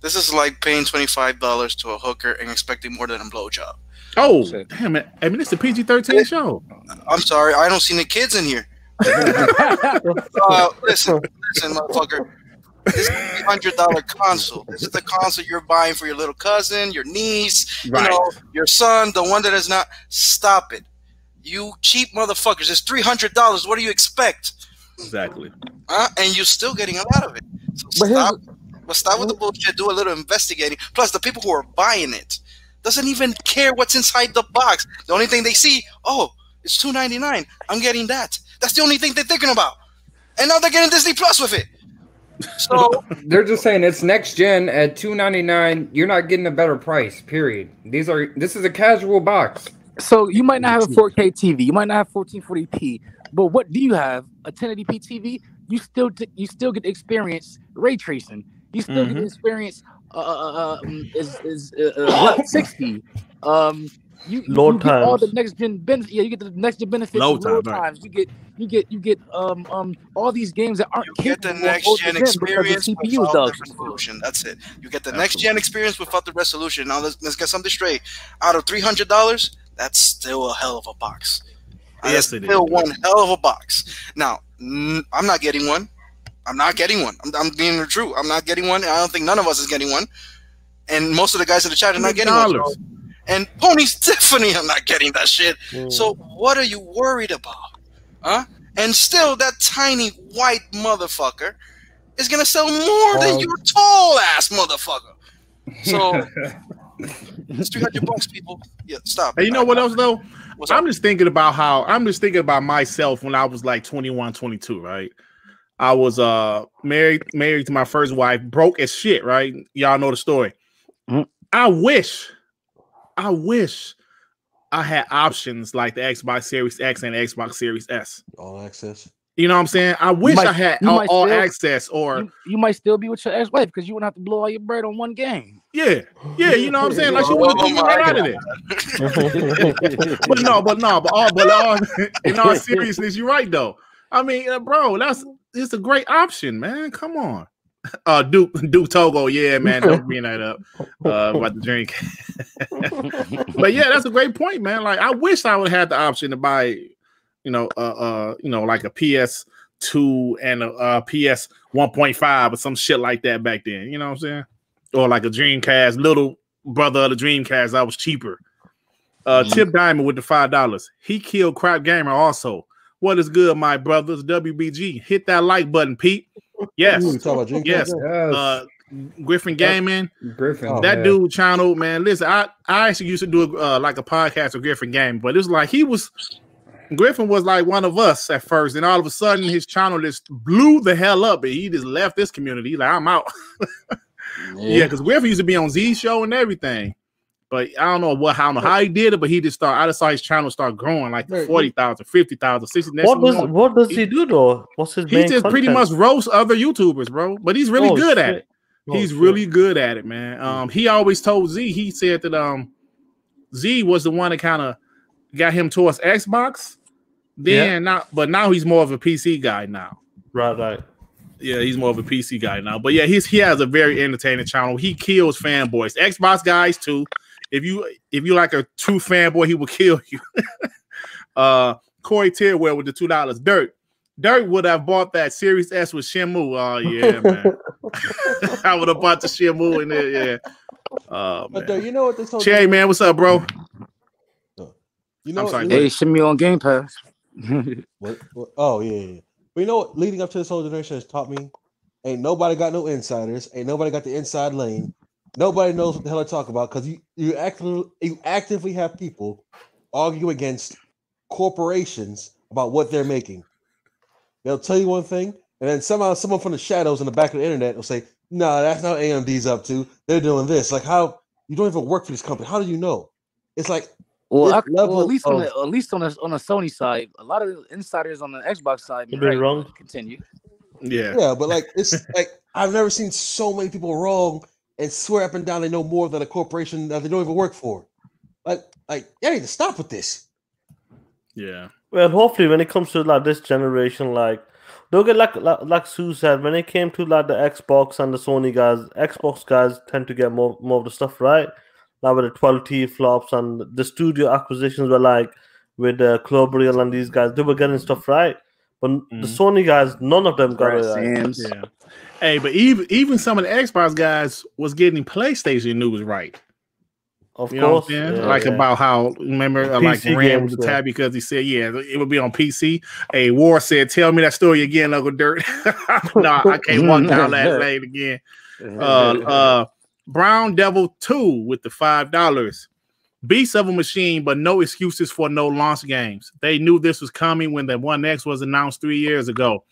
this is like paying $25 to a hooker and expecting more than a blowjob. Oh, damn it. I mean, it's a PG-13 show. I'm sorry. I don't see the kids in here. Listen, motherfucker. This is a $300 console. This is the console you're buying for your little cousin, your niece, your son, the one that is not. Stop it. You cheap motherfuckers. It's $300. What do you expect? Exactly. And you're still getting a lot of it. So stop with the bullshit. Do a little investigating. Plus, the people who are buying it doesn't even care what's inside the box. The only thing they see, it's $299. I'm getting that. That's the only thing they're thinking about. And now they're getting Disney Plus with it. So they're just saying it's next gen at $299. You're not getting a better price. Period. This is a casual box. So you might not have a 4K TV. You might not have 1440p. But what do you have? A 1080p TV? You still get to experience ray tracing. You still get to experience 60. You load get times. all the next gen benefits. Yeah, you get the next gen benefits. Load times. You get all these games that aren't. You get the next gen experience without the resolution. That's it. You get the next gen experience without the resolution. Now let's get something straight. Out of $300, that's still a hell of a box. Yes, it is. Still one hell of a box. Now I'm not getting one. I'm being true. I'm not getting one. I don't think none of us is getting one. And most of the guys in the chat are not getting one. And Pony's definitely not getting that shit. So what are you worried about? And still, that tiny white motherfucker is going to sell more than your tall ass motherfucker. So it's $300, people. Yeah, stop. Hey, you know what else, though? I'm just thinking about myself when I was like 21, 22, right? I was married to my first wife, broke as shit, right? Y'all know the story. I wish I had options like the Xbox Series X and the Xbox Series S. All access. You know what I'm saying? I wish I had all access, or you might still be with your ex-wife because you wouldn't have to blow all your bread on one game. Yeah, you know what I'm saying? Like she would have been right out of there. but all in all seriousness, you're right though. I mean, bro, it's a great option, man. Come on. Duke Togo, yeah, man, don't bring that up about the drink. But yeah, that's a great point, man. Like, I wish I would have had the option to buy, like a PS2 and a PS 1.5 or some shit like that back then. You know what I'm saying? Or like a Dreamcast, little brother of the Dreamcast. I was cheaper. Chip Diamond with the $5. He killed Crap Gamer also. What is good, my brothers? WBG, hit that like button, Pete. Yes, yes. Griffin Gaming, that dude channel, man. Listen, I actually used to do like a podcast with Griffin Gaming, but it was like Griffin was like one of us at first, and all of a sudden his channel just blew the hell up, and he just left this community. Like, I'm out. Yeah, because Griffin used to be on Z Show and everything. But I don't know how he did it, but he just started. I just saw his channel start growing like 40,000, 50,000, 60,000. What does he do though? What's his main just content? Pretty much roast other YouTubers, bro. But he's really good at it. He's really good at it, man. He always told Z. He said that Z was the one that kind of got him towards Xbox. Now he's more of a PC guy now. Right. Yeah, he's more of a PC guy now. But yeah, he has a very entertaining channel. He kills fanboys, Xbox guys too. If you like a true fanboy, he will kill you. Corey Tierwell with the $2. Dirt would have bought that Series S with Shenmue. Oh yeah, man. I would have bought the Shenmue in there. Yeah. But Dirt, you know what this whole Cherry man, what's up, bro? You know, hey, Shenmue on Game Pass. what? Oh yeah. But you know what? Leading up to this whole generation has taught me: ain't nobody got no insiders. Ain't nobody got the inside lane. Nobody knows what the hell I talk about because you actively have people argue against corporations about what they're making. They'll tell you one thing, and then somehow someone from the shadows in the back of the internet will say, "No, that's not what AMD's up to. They're doing this." Like, how you don't even work for this company? How do you know? It's like, well, at least on the Sony side, a lot of insiders on the Xbox side you've been wrong. Continue. Yeah, but like it's like I've never seen so many people wrong and swear up and down they know more than a corporation that they don't even work for. Like, you need to stop with this. Yeah. Well, hopefully, when it comes to like this generation, like they'll get like Sue said, when it came to like the Xbox and the Sony guys, Xbox guys tend to get more of the stuff right. Like with the 12T flops and the studio acquisitions were like with Club Real and these guys, they were getting stuff right. But the Sony guys, none of them got it right. Yeah. Hey, but even some of the Xbox guys was getting PlayStation news right. Of you course. Know what I'm saying? About how, remember, like ran with the tab because he said, it would be on PC. Hey, War said, tell me that story again, Uncle Dirt. No, I can't walk down that lane again. Brown Devil 2 with the $5. Beast of a machine, but no excuses for no launch games. They knew this was coming when the One X was announced 3 years ago.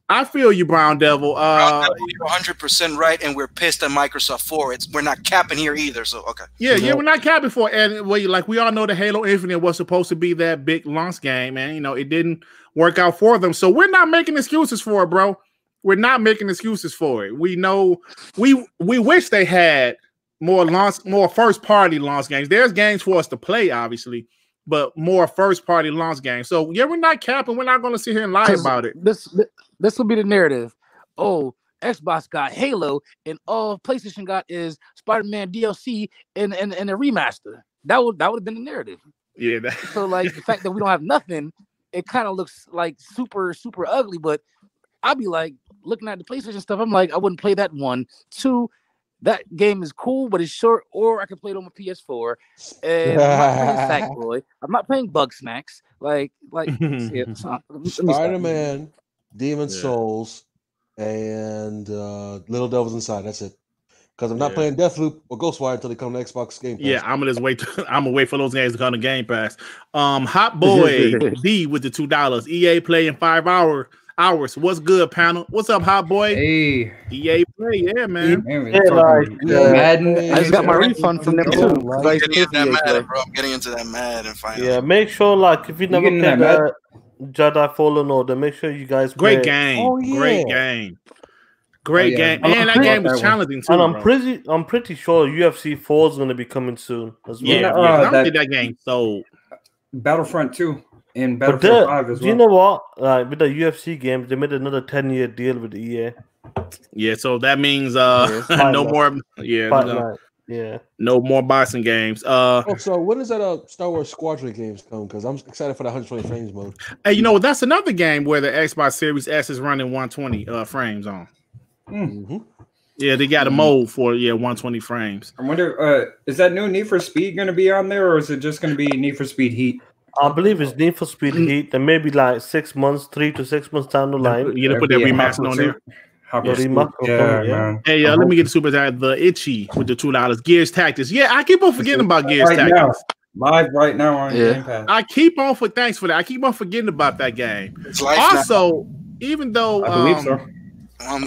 I feel you, Brown Devil. Brown Devil, you're 100% right, and we're pissed at Microsoft for it. We're not capping here either, so okay. Yeah, we're not capping for it. And we all know the Halo Infinite was supposed to be that big launch game, and it didn't work out for them. So we're not making excuses for it, bro. We're not making excuses for it. We know we wish they had more first party launch games. There's games for us to play, obviously, but more first party launch games. So yeah, we're not capping. We're not going to sit here and lie about it. This will be the narrative. Oh, Xbox got Halo, and all PlayStation got is Spider-Man DLC and a remaster. That would have been the narrative. Yeah. So like the fact that we don't have nothing, it kind of looks like super super ugly. But I'll be like looking at the PlayStation stuff. I'm like, I wouldn't play that one. 2, that game is cool, but it's short. Or I can play it on my PS4. And I'm not playing Sackboy. I'm not playing Bug Snacks. Spider-Man, Demon Souls, and Little Devils Inside. That's it. Because I'm not playing Deathloop or Ghostwire until they come to Xbox Game Pass. Yeah, I'm gonna just wait. I'm gonna wait for those games to come to Game Pass. Hot Boy D with the $2. EA Play in 5 hours. What's good, panel? What's up, Hot Boy? Hey, EA Play, yeah, man. Madden. I just got my refund from them too. I'm getting into that Madden, bro. I'm getting into that Madden finally. Yeah, make sure if you never played Jedi Fallen Order. Make sure you guys play. Great game. Oh, yeah. Great game. Great game. And And that game was challenging too. And I'm bro. pretty sure UFC 4 is going to be coming soon as well. Yeah, I don't think that game sold. Battlefront 2 and Battlefront 5 as well. Do you know what? With the UFC games, they made another 10-year deal with EA. Yeah, so that means no more. Yeah, no more boxing games. So when does that Star Wars Squadron games come? Because I'm excited for the 120 frames mode. Hey, you know what? That's another game where the Xbox Series S is running 120 frames on. Mm-hmm. Yeah, they got a mode for 120 frames. I wonder, is that new Need for Speed going to be on there, or is it just going to be Need for Speed Heat? I believe it's Need for Speed Heat, and maybe like 6 months, 3 to 6 months down the line. You gonna put that remaster on there? Hey, let me get the super chat. The Itchy with the $2. Gears Tactics. Yeah, I keep on forgetting about Gears Tactics. Live right now on Game Pass. I keep on thanks for that. I keep on forgetting about that game. Also, even though I believe so.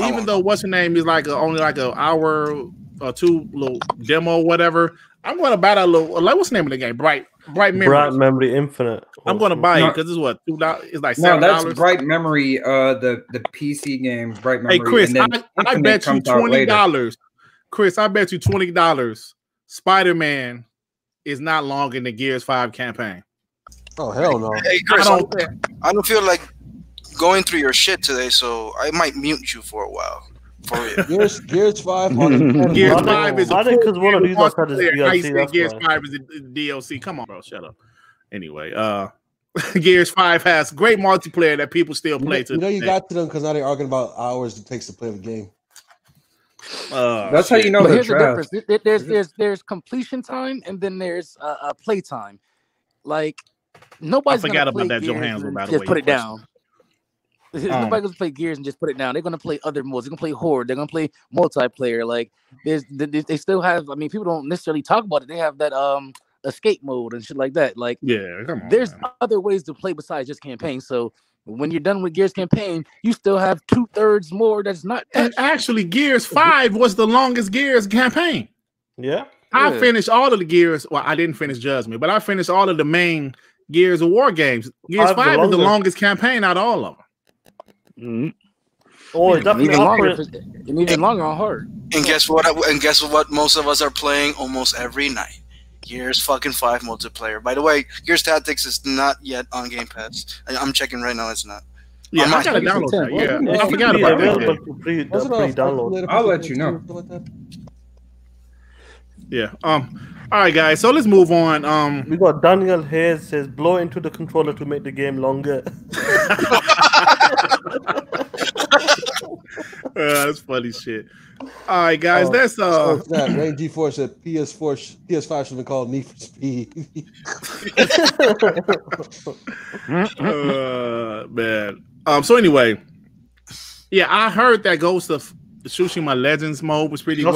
Even though what's her name is like only like an hour or two little demo, whatever. I'm going to buy that little. Like, what's the name of the game? Bright Memory. Bright Memory Infinite. I'm going to buy it because it's what $2. It's like $7. No, that's Bright Memory. The PC game. Bright Memory. Hey Chris, I bet you $20. Chris, I bet you $20. Spider-Man is not long in the Gears 5 campaign. Oh hell no! Hey Chris, I don't feel like going through your shit today, so I might mute you for a while. For real. Gears 5. Gears 5 is. I think because one of these guys had this DLC. Gears 5 is a DLC. Come on, bro, shut up. Anyway, Gears 5 has great multiplayer that people still play. You know you got to them because now they're arguing about hours it takes to play the game. That's how you know here's the difference. There's completion time and then there's play time. Like nobody's I forgot gonna about that. Gears Johansson, by the just way, put it down. Nobody's gonna play Gears and just put it down. They're gonna play other modes. They're gonna play Horde. They're gonna play multiplayer. Like they still have. I mean, people don't necessarily talk about it. They have that escape mode and shit like that. Like come on, there's other ways to play besides just campaign. So when you're done with Gears campaign, you still have 2/3 more. That's not. And actually, Gears 5 was the longest Gears campaign. Yeah. I finished all of the Gears. Well, I didn't finish Judgment, but I finished all of the main Gears of War games. Gears 5 is the longest campaign out of all of them. Mm-hmm. Oh, it's even longer on hard. And guess what? And guess what? Most of us are playing almost every night. Gears fucking 5 multiplayer. By the way, Gears Tactics is not yet on Game Pass. I'm checking right now. It's not. Yeah, I gotta download that. Yeah, I forgot about that. I'll let you know. Yeah. All right, guys. So let's move on. We got Daniel Hayes says blow into the controller to make the game longer. That's funny shit. All right, guys. That's Ray G4 said PS5 should have been called Need for Speed. Man. So anyway, yeah, I heard that Ghost of Tsushima Legends mode was pretty good.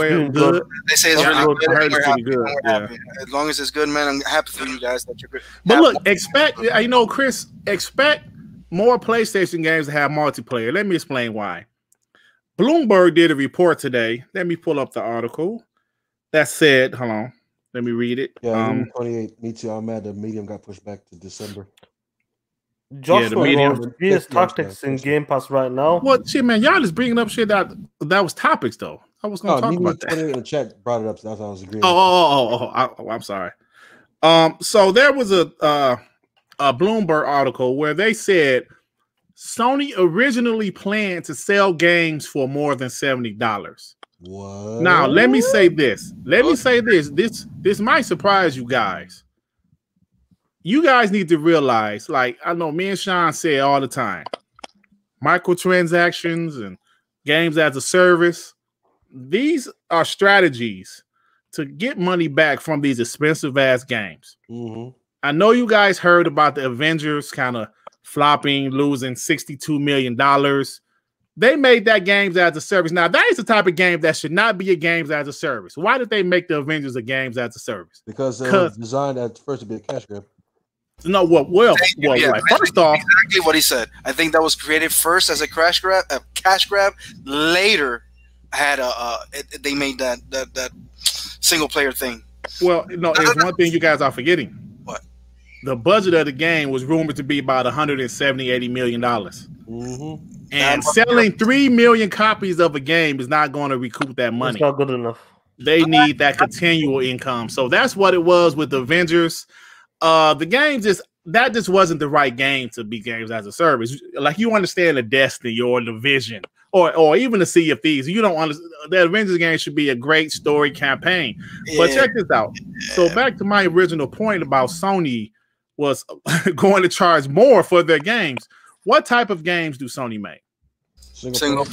They say it's really good. I heard it's pretty good. Yeah. As long as it's good, man, I'm happy for you guys that you're good. But look, Chris, expect more PlayStation games to have multiplayer. Let me explain why. Bloomberg did a report today. Let me pull up the article that said, hold on, let me read it. Yeah, 28. Me too. I'm mad the Medium got pushed back to December. Joshua PS Tactics in Game Pass right now. Well, shit, man, y'all just bringing up shit that was topics though. I was going to talk about that. In the chat brought it up, so that's what I was agreeing. I'm sorry. So there was a Bloomberg article where they said Sony originally planned to sell games for more than $70. What? Now, let me say this. This might surprise you guys. You guys need to realize, like I know me and Sean say all the time, microtransactions and games as a service, these are strategies to get money back from these expensive ass games. Mm-hmm. I know you guys heard about the Avengers kind of flopping, losing $62 million. They made that games as a service. Now, that is the type of game that should not be a games as a service. Why did they make the Avengers a games as a service? Because it was designed at first to be a cash grab. No, first off, exactly what he said. I think that was created first as a cash grab. Later, had they made that single player thing. Well, no, there's one thing you guys are forgetting. What? the budget of the game was rumored to be about $170-80 million. And selling 3 million copies of a game is not going to recoup that money. It's not good enough. They need that continual income. So that's what it was with Avengers. The game just wasn't the right game to be games as a service. Like, you understand the Destiny or the Vision or even the Sea of Thieves. You don't understand the Avengers game should be a great story campaign. Yeah. But check this out. So back to my original point about Sony was going to charge more for their games. What type of games do Sony make? Single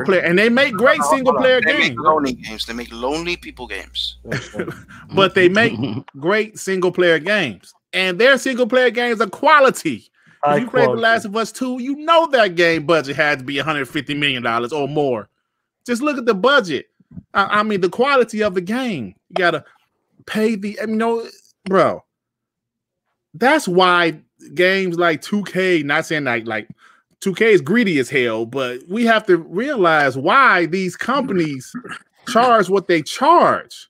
player. And they make great single player games. Make lonely games. They make lonely people games. But they make great single player games. And their single player games are quality. If you played The Last of Us 2, you know that game budget had to be $150 million or more. Just look at the budget. I mean, the quality of the game. You gotta pay bro. That's why games like 2K, not saying like 2K is greedy as hell, but we have to realize why these companies charge what they charge.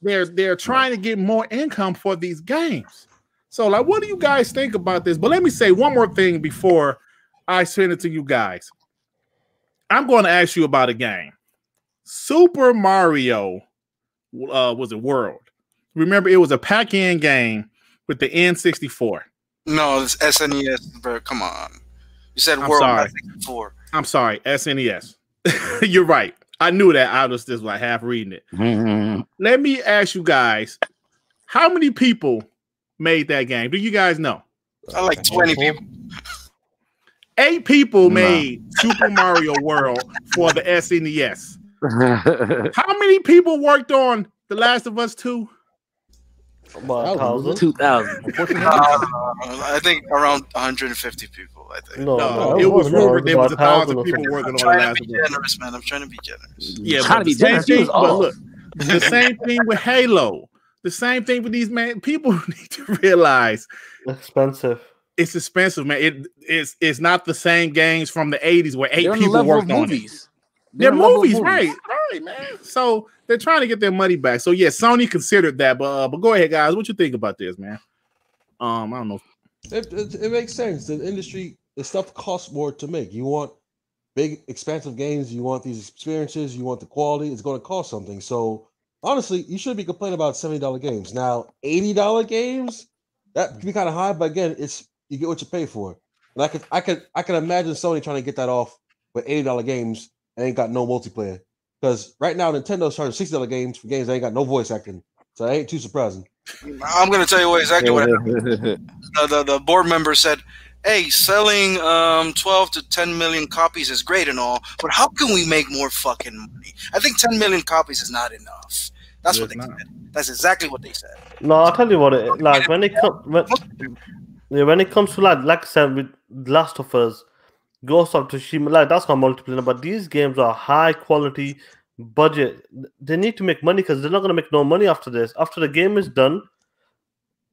They're trying to get more income for these games. So, like, what do you guys think about this? But let me say one more thing before I send it to you guys. I'm going to ask you about a game. Super Mario was a World. Remember, it was a pack-in game with the N64. No, it's SNES, bro. Come on. You said World, not 64. I'm sorry, SNES. You're right. I knew that. I was just like half reading it. Let me ask you guys, how many people made that game? Do you guys know? I like 20 people. 8 people made Super Mario World for the SNES. How many people worked on The Last of Us 2? About 1,000. 2,000. I think around 150 people. I think. No, it was rumored there was 1,000 people working on The Last of Us. Generous, man. I'm trying to be generous. Yeah, but the same thing. But look, the same thing with Halo. The same thing with these people need to realize expensive. It's expensive, man. It's not the same games from the 80s where 8 people worked on it. They're movies, right, man. So they're trying to get their money back. So yeah, Sony considered that, but go ahead, guys. What you think about this, man? I don't know. It makes sense. The industry, the stuff costs more to make. You want big, expansive games. You want these experiences. You want the quality. It's going to cost something. So honestly, you shouldn't be complaining about $70 games. Now, $80 games, that can be kind of high, but again, it's you get what you pay for. And I can imagine Sony trying to get that off with $80 games and ain't got no multiplayer. Because right now Nintendo's charging $60 games for games that ain't got no voice acting. So that ain't too surprising. I'm gonna tell you exactly what happened. The board member said, hey, selling 12 to 10 million copies is great and all, but how can we make more fucking money? I think 10 million copies is not enough. That's what they said. That's exactly what they said. No, I'll tell you what it like when it comes to like I said with Last of Us, Ghost of Tsushima, like that's not multiplayer, but these games are high quality budget. They need to make money because they're not gonna make no money after this. After the game is done,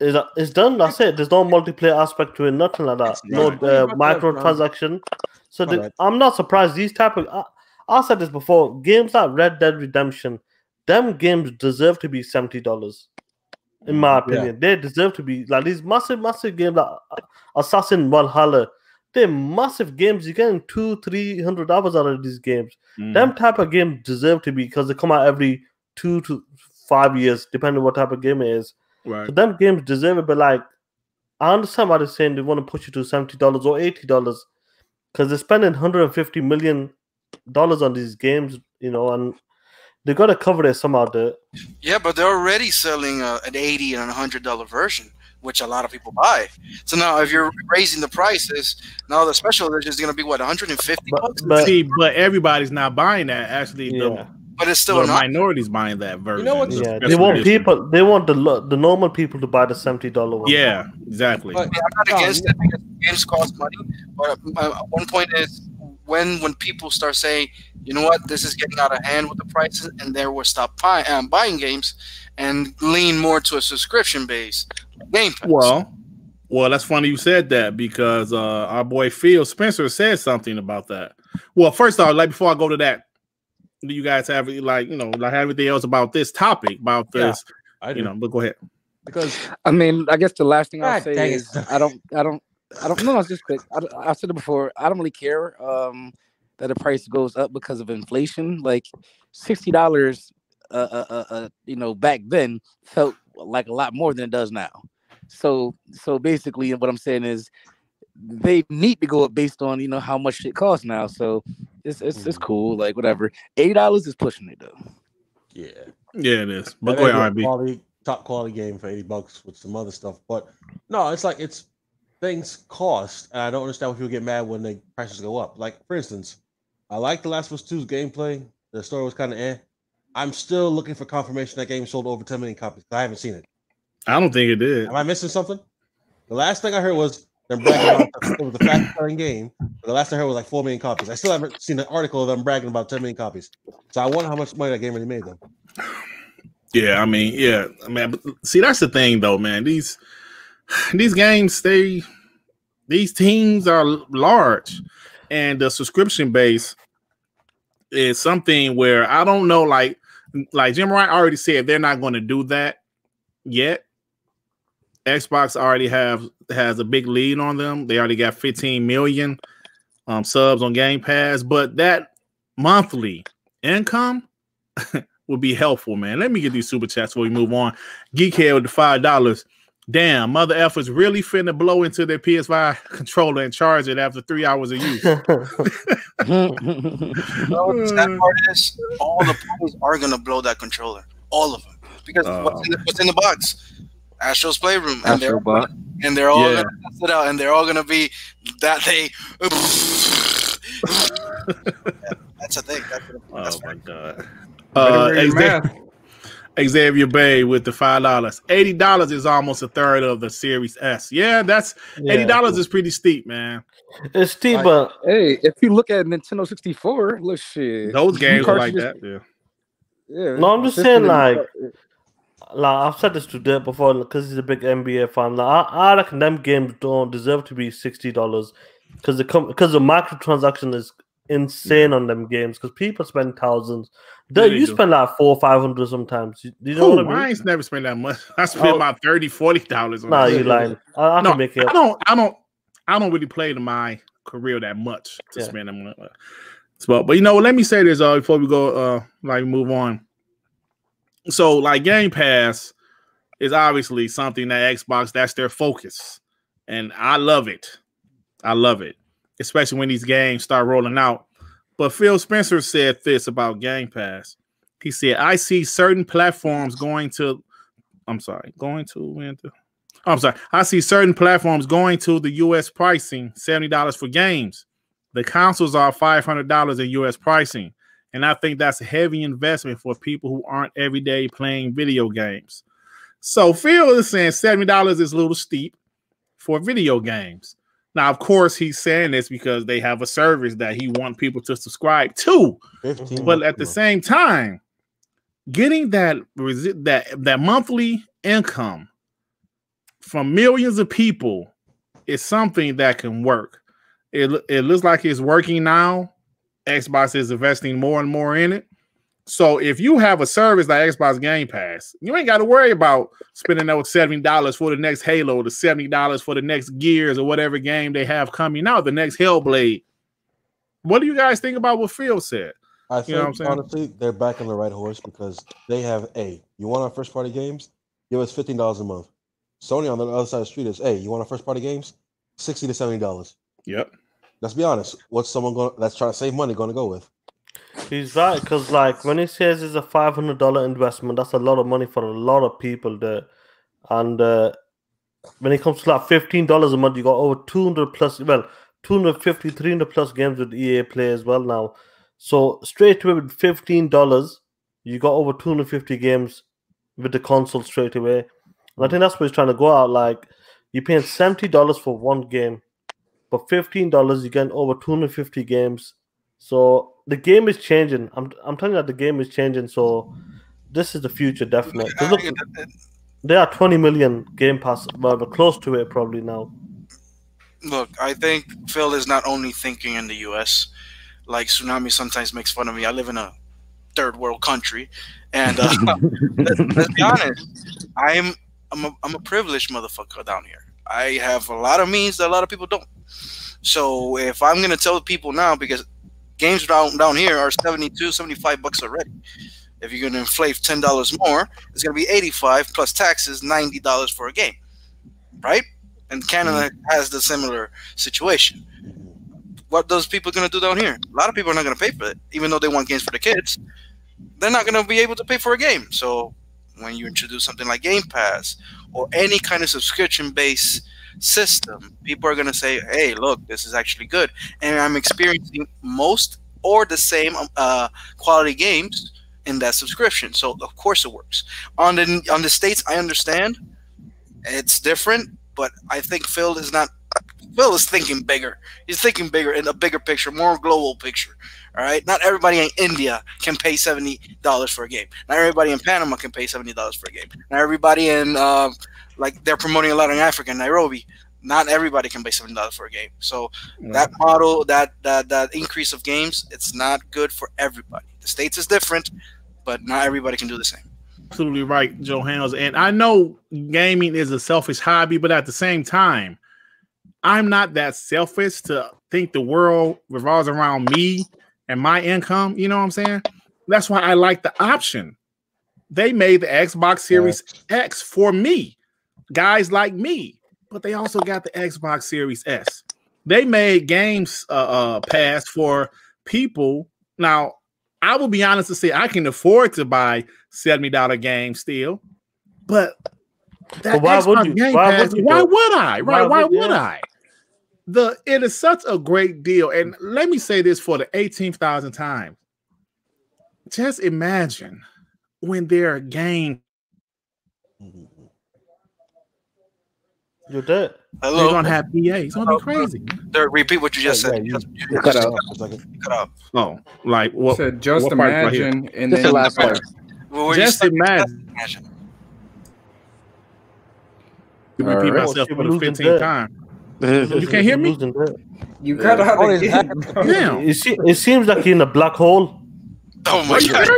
it's done. That's it. There's no multiplayer aspect to it, nothing like that. No microtransaction. So I'm not surprised. These type of I said this before. Games like Red Dead Redemption, them games deserve to be $70. In my opinion, they deserve to be like these massive games like Assassin Valhalla. They're massive games. You're getting 200-300 hours out of these games. Them type of games deserve to be because they come out every 2 to 5 years, depending on what type of game it is. Right. So them games deserve it. But like, I understand why they're saying they want to push you to $70 or $80 because they're spending $150 million on these games, you know, and they got to cover it somehow. Yeah, but they're already selling an $80 and $100 version, which a lot of people buy. So now, if you're raising the prices, now the special edition is going to be what, 150 bucks? But everybody's not buying that. Actually, but it's still the minorities buying that version. You know what? They want people. They want the normal people to buy the $70 one. Yeah, exactly. I'm not against it because games cost money. But one point is when people start saying, you know what, this is getting out of hand with the prices, and they will stop buying games and lean more to a subscription base. Game Pass. Well, that's funny you said that because our boy PhilSpencer said something about that. Well, first off, like before I go to that, do you guys have have anything else about this topic? About this, I do. But go ahead. Because I mean, I guess the last thing I'll God say dang is it. I don't. No, it's just quick. I said it before. I don't really care that the price goes up because of inflation. Like $60, back then felt like a lot more than it does now. So basically, what I'm saying is they need to go up based on how much shit costs now. So it's cool. Like whatever. $80 is pushing it though. Yeah, it is. But that go ahead, may be a RB. top quality game for $80 with some other stuff. But no, it's like things cost, and I don't understand why people get mad when the prices go up. Like for instance, I like The Last of Us 2's gameplay. The story was kind of eh. I'm still looking for confirmation that game sold over 10 million copies. I haven't seen it. I don't think it did. Am I missing something? The last thing I heard was them bragging about it was the fastest selling game. But the last I heard was like 4 million copies. I still haven't seen an article of them bragging about 10 million copies. So I wonder how much money that game really made them. Yeah, I mean, see, that's the thing though, man. These games, these teams are large, and the subscription base is something where I don't know, like JimRyan already said, they're not going to do that yet. Xbox already has a big lead on them. They already got 15 million subs on Game Pass, but that monthly income would be helpful, man. Let me get these super chats before we move on. Geekhead with the $5. Damn, mother efforts really finna blow into their PS5 controller and charge it after 3 hours of use. The sad part is all the players are gonna blow that controller, all of them, because what's in the box? Astro's Playroom, and they're all gonna test it out, and they're all gonna be that they. That's a thing. That's my god. Xavier Bay with the $5. $80 is almost a third of the Series S. Yeah, that's $80 is pretty steep, man. It's steep, but hey, if you look at Nintendo 64, look shit. Those games are like that. Yeah. No, I'm just saying, like I've said this to Dirt before, because he's a big NBA fan. Like, I reckon them games don't deserve to be $60 because the microtransaction is insane on them games, because people spend thousands. You spend like $400 or $500 sometimes. Do you know what I mean? I ain't never spent that much. I spent about $30-$40 on Nah, you lying. I can make it. I don't really play in my career that much to spend them on. But let me say this before we go move on. So like Game Pass is obviously something that Xbox, that's their focus. And I love it. Especially when these games start rolling out. But PhilSpencer said this about Game Pass. He said, I see certain platforms I see certain platforms going to the US pricing, $70 for games. The consoles are $500 in US pricing. And I think that's a heavy investment for people who aren't every day playing video games. So Phil is saying $70 is a little steep for video games. Now, of course, he's saying this because they have a service that he wants people to subscribe to. But at the same time, getting that monthly income from millions of people is something that can work. It looks like it's working now. Xbox is investing more and more in it. So if you have a service like Xbox Game Pass, you ain't got to worry about spending those $70 for the next Halo, the $70 for the next Gears or whatever game they have coming out, the next Hellblade. What do you guys think about what Phil said? I think, honestly, they're back on the right horse because they have, you want our first-party games? Give us $15 a month. Sony on the other side of the street is, you want our first-party games? $60 to $70. Yep. Let's be honest. What's someone that's trying to save money going to go with? He's right, because when he says it's a $500 investment, that's a lot of money for a lot of people there. And when it comes to like $15 a month, you got over 200 plus, 250, 300 plus games with EA Play as well now. So straight away with $15, you got over 250 games with the console straight away. And I think that's what he's trying to go out. Like, you're paying $70 for one game, but $15 you get over 250 games. So the game is changing. I'm telling you that the game is changing. So this is the future, definitely. Look, there are 20 million Game Pass, but close to it probably now. Look, I think Phil is not only thinking in the U.S. Like Tsunami sometimes makes fun of me. I live in a third world country, and let's be honest. I'm a privileged motherfucker down here. I have a lot of means that a lot of people don't. So if I'm gonna tell people now, because games down here are $75 already. If you're gonna inflate $10 more, it's gonna be $85 plus taxes, $90 for a game, right? And Canada has the similar situation. What those people gonna do down here? A lot of people are not gonna pay for it, even though they want games for the kids. They're not gonna be able to pay for a game. So when you introduce something like Game Pass or any kind of subscription-based system, people are gonna say, "Hey, look, this is actually good," and I'm experiencing most or the same quality games in that subscription. So of course it works. On the States, I understand it's different, but I think Phil is thinking bigger. He's thinking bigger in a bigger picture, more global picture. All right, not everybody in India can pay $70 for a game. Not everybody in Panama can pay $70 for a game. Not everybody in like they're promoting a lot in Africa, in Nairobi. Not everybody can pay $70 for a game. So that model, that increase of games, it's not good for everybody. The States is different, but not everybody can do the same. Absolutely right, Johannes. And I know gaming is a selfish hobby, but at the same time, I'm not that selfish to think the world revolves around me and my income. You know what I'm saying? That's why I like the option. They made the Xbox Series X for me, guys like me, but they also got the Xbox Series S. They made games pass for people. Now, I will be honest to say I can afford to buy $70 games still, but that why Xbox would you? Game Why Pass, would you why though? would I? Right? Why would yeah. I? It is such a great deal. And let me say this for the 18,000th time. Just imagine when there are games. You're dead. Hello. They're gonna have EA. It's gonna be crazy. Repeat what you just said. You Cut out. cut out. Oh, like what? So just what part right here? imagine, and This is then the last part. Just imagine. You repeat All right. myself for the Losing 15th dead. time. You can't hear me? you cut out Oh, again. Damn. It seems like you're in a black hole. Oh my god.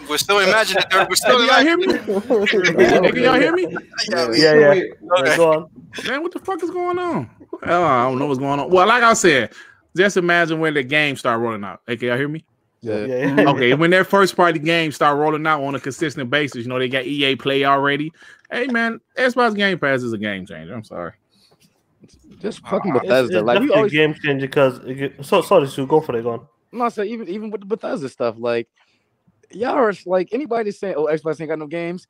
We're still imagining. We're still Can y'all hear me? imagining. Can y'all hear me? Yeah. Okay. Go on. Man, what the fuck is going on? Oh, I don't know what's going on. Well, like I said, just imagine when the games start rolling out. Hey, can y'all hear me? Yeah. Okay, when their first party games start rolling out on a consistent basis, you know, they got EA Play already. Hey, man, Xbox Game Pass is a game changer. I'm sorry. Just fucking Bethesda. It's Like we definitely always a game changer because sorry, Sue, go for it. Go on. no, so even with the Bethesda stuff, like y'all are like anybody saying, "Oh, Xbox ain't got no games."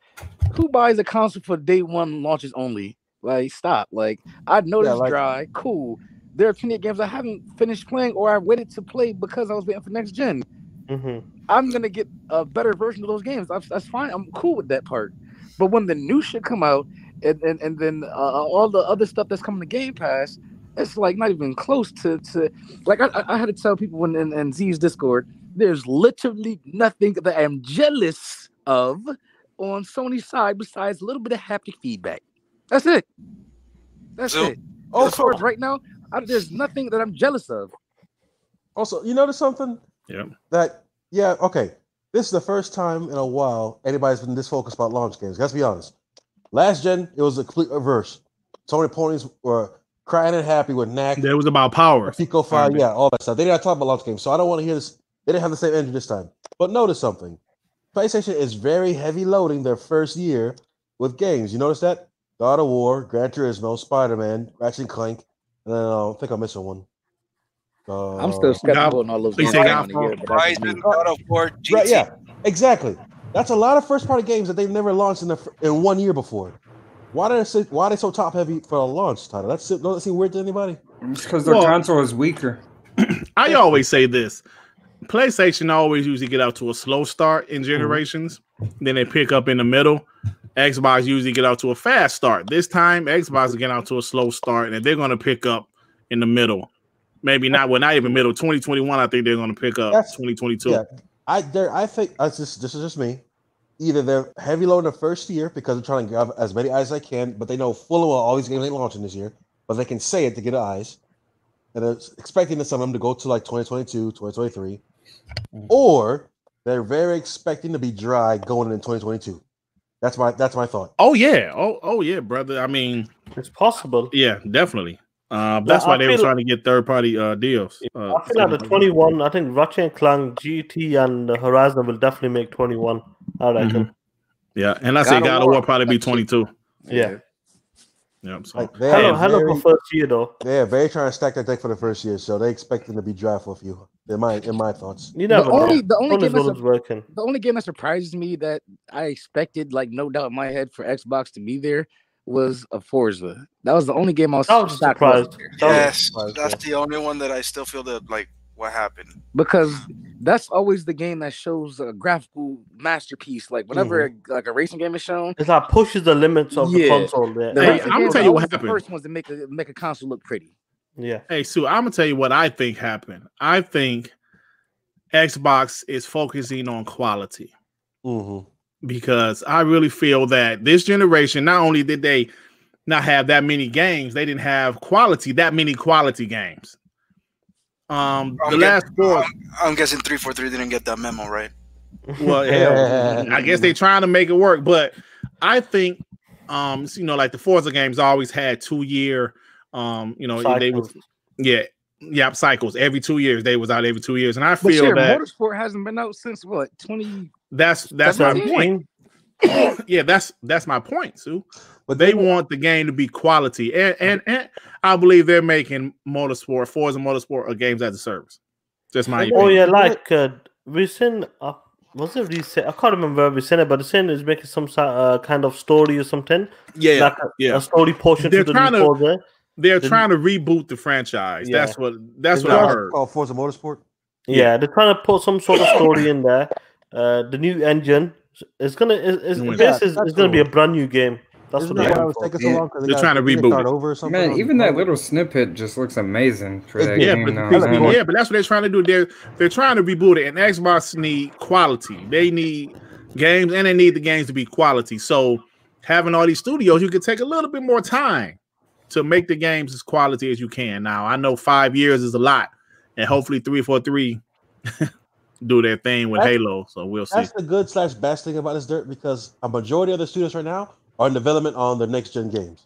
Who buys a console for day one launches only? Like, stop. Like, I know this is dry. Cool. There are plenty of games I haven't finished playing or I waited to play because I was waiting for next gen. I'm gonna get a better version of those games. That's fine. I'm cool with that part. But when the new shit come out and then all the other stuff that's coming to Game Pass, it's like not even close to like I had to tell people in Z's Discord, there's literally nothing that I am jealous of on Sony's side besides a little bit of haptic feedback. That's it. That's it. As far as right now, there's nothing that I'm jealous of. Also, you notice something? Yeah. Okay. This is the first time in a while anybody's been this focused about launch games. Let's be honest. Last gen, it was a complete reverse. Sony ponies were crying and happy with Knack. It was about power. Pico 5, yeah, all that stuff. They didn't talk about launch games, so I don't want to hear this. They didn't have the same engine this time. But notice something. PlayStation is very heavy loading their first year with games. You notice that? God of War, Gran Turismo, Spider-Man, Ratchet & Clank, and then I think I'm missing one. I'm still skeptical on all those games. Horizon, God of War, GT. Right, yeah, exactly. That's a lot of first-party games that they've never launched in 1 year before. Why are they so top-heavy for a launch title? Don't that seem weird to anybody? It's because their console is weaker. I always say this. PlayStation always usually get out to a slow start in generations. Then they pick up in the middle. Xbox usually get out to a fast start. This time, Xbox is getting out to a slow start, and they're going to pick up in the middle. Maybe not even middle. 2021, I think they're going to pick up. 2022. Yeah, I think this is just me. Either they're heavy loading the first year because they're trying to grab as many eyes as they can, but they know full well all these games ain't launching this year, but they can say it to get eyes. And they're expecting some of them to go to like 2022, 2023. Or they're very expecting to be dry going in 2022. That's my thought. Oh yeah, oh yeah, brother. I mean, it's possible. Yeah, definitely. That's why they were trying to get third-party deals. I feel like the 21. I think Ratchet and Clank, GT, and Horizon will definitely make 21. I reckon. Yeah, and I say God of War probably be 22. Yeah. Yeah, so Like, hello for first year though. They're very trying to stack their deck for the first year, so they expect them to be dry for a few. In my thoughts. You never know. The only game that surprises me that I expected, like no doubt in my head, for Xbox to be there was a Forza. That was the only game I was surprised. Yes, that's the only one that I still feel that like what happened, because that's always the game that shows a graphical masterpiece. Like whenever like a racing game is shown, it's like pushes the limits of the console. Yeah. Hey, I'm gonna tell you what happened. The first ones to make a console look pretty. Yeah. Hey, Sue, I'm gonna tell you what I think happened. I think Xbox is focusing on quality because I really feel that this generation, not only did they not have that many games, they didn't have that many quality games. I'm guessing 343 didn't get that memo, right? Well, I guess they're trying to make it work, but I think, like the Forza games always had 2-year, cycles. cycles. Every 2 years, they was out every 2 years, and I feel that Motorsport hasn't been out since what 20. That's my point. Yeah, that's my point, Sue. But they want the game to be quality, and I believe they're making Forza Motorsport games as a service. Just my opinion. Oh yeah, like we seen. Was it recent? I can't remember where we seen it, but the same is making some kind of story or something. Yeah, like a story portion. They're trying to reboot the franchise. Yeah. That's what I heard. Called Forza Motorsport. Yeah, they're trying to put some sort of story in there. The new engine is gonna be a brand new game. That's what I was taking so long. They're trying to reboot it over or something. Man, even that little snippet just looks amazing for that game. But that's what they're trying to do. They're trying to reboot it, and Xbox need quality. They need games, and they need the games to be quality. So having all these studios, you can take a little bit more time to make the games as quality as you can. Now, I know 5 years is a lot, and hopefully 343 do their thing with Halo. So we'll see. That's the good/best thing about this Dirt, because a majority of the studios right now are in development on the next gen games.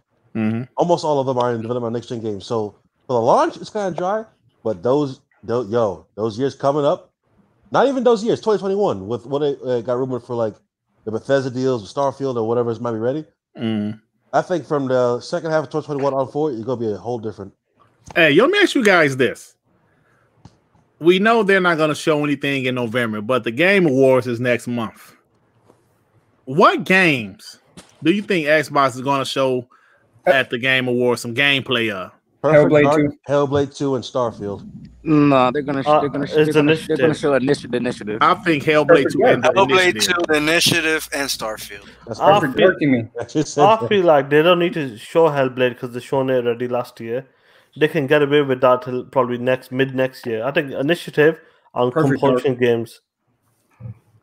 Almost all of them are in development on next gen games. So for the launch, it's kind of dry, but those years coming up, not even those years, 2021, with what it got rumored for, like the Bethesda deals with Starfield or whatever might be ready. I think from the second half of 2021 on forward, it's gonna be a whole different. Hey, let me ask you guys this. We know they're not gonna show anything in November, but the Game Awards is next month. What games do you think Xbox is going to show at the Game Awards? Some gameplay of Hellblade 2 and Starfield. No, they're gonna show Initiative. I think Hellblade 2 and Hellblade 2, the Initiative, and Starfield. I feel like they don't need to show Hellblade because they've shown it already last year. They can get away with that till probably mid next year. I think Initiative and Compulsion games.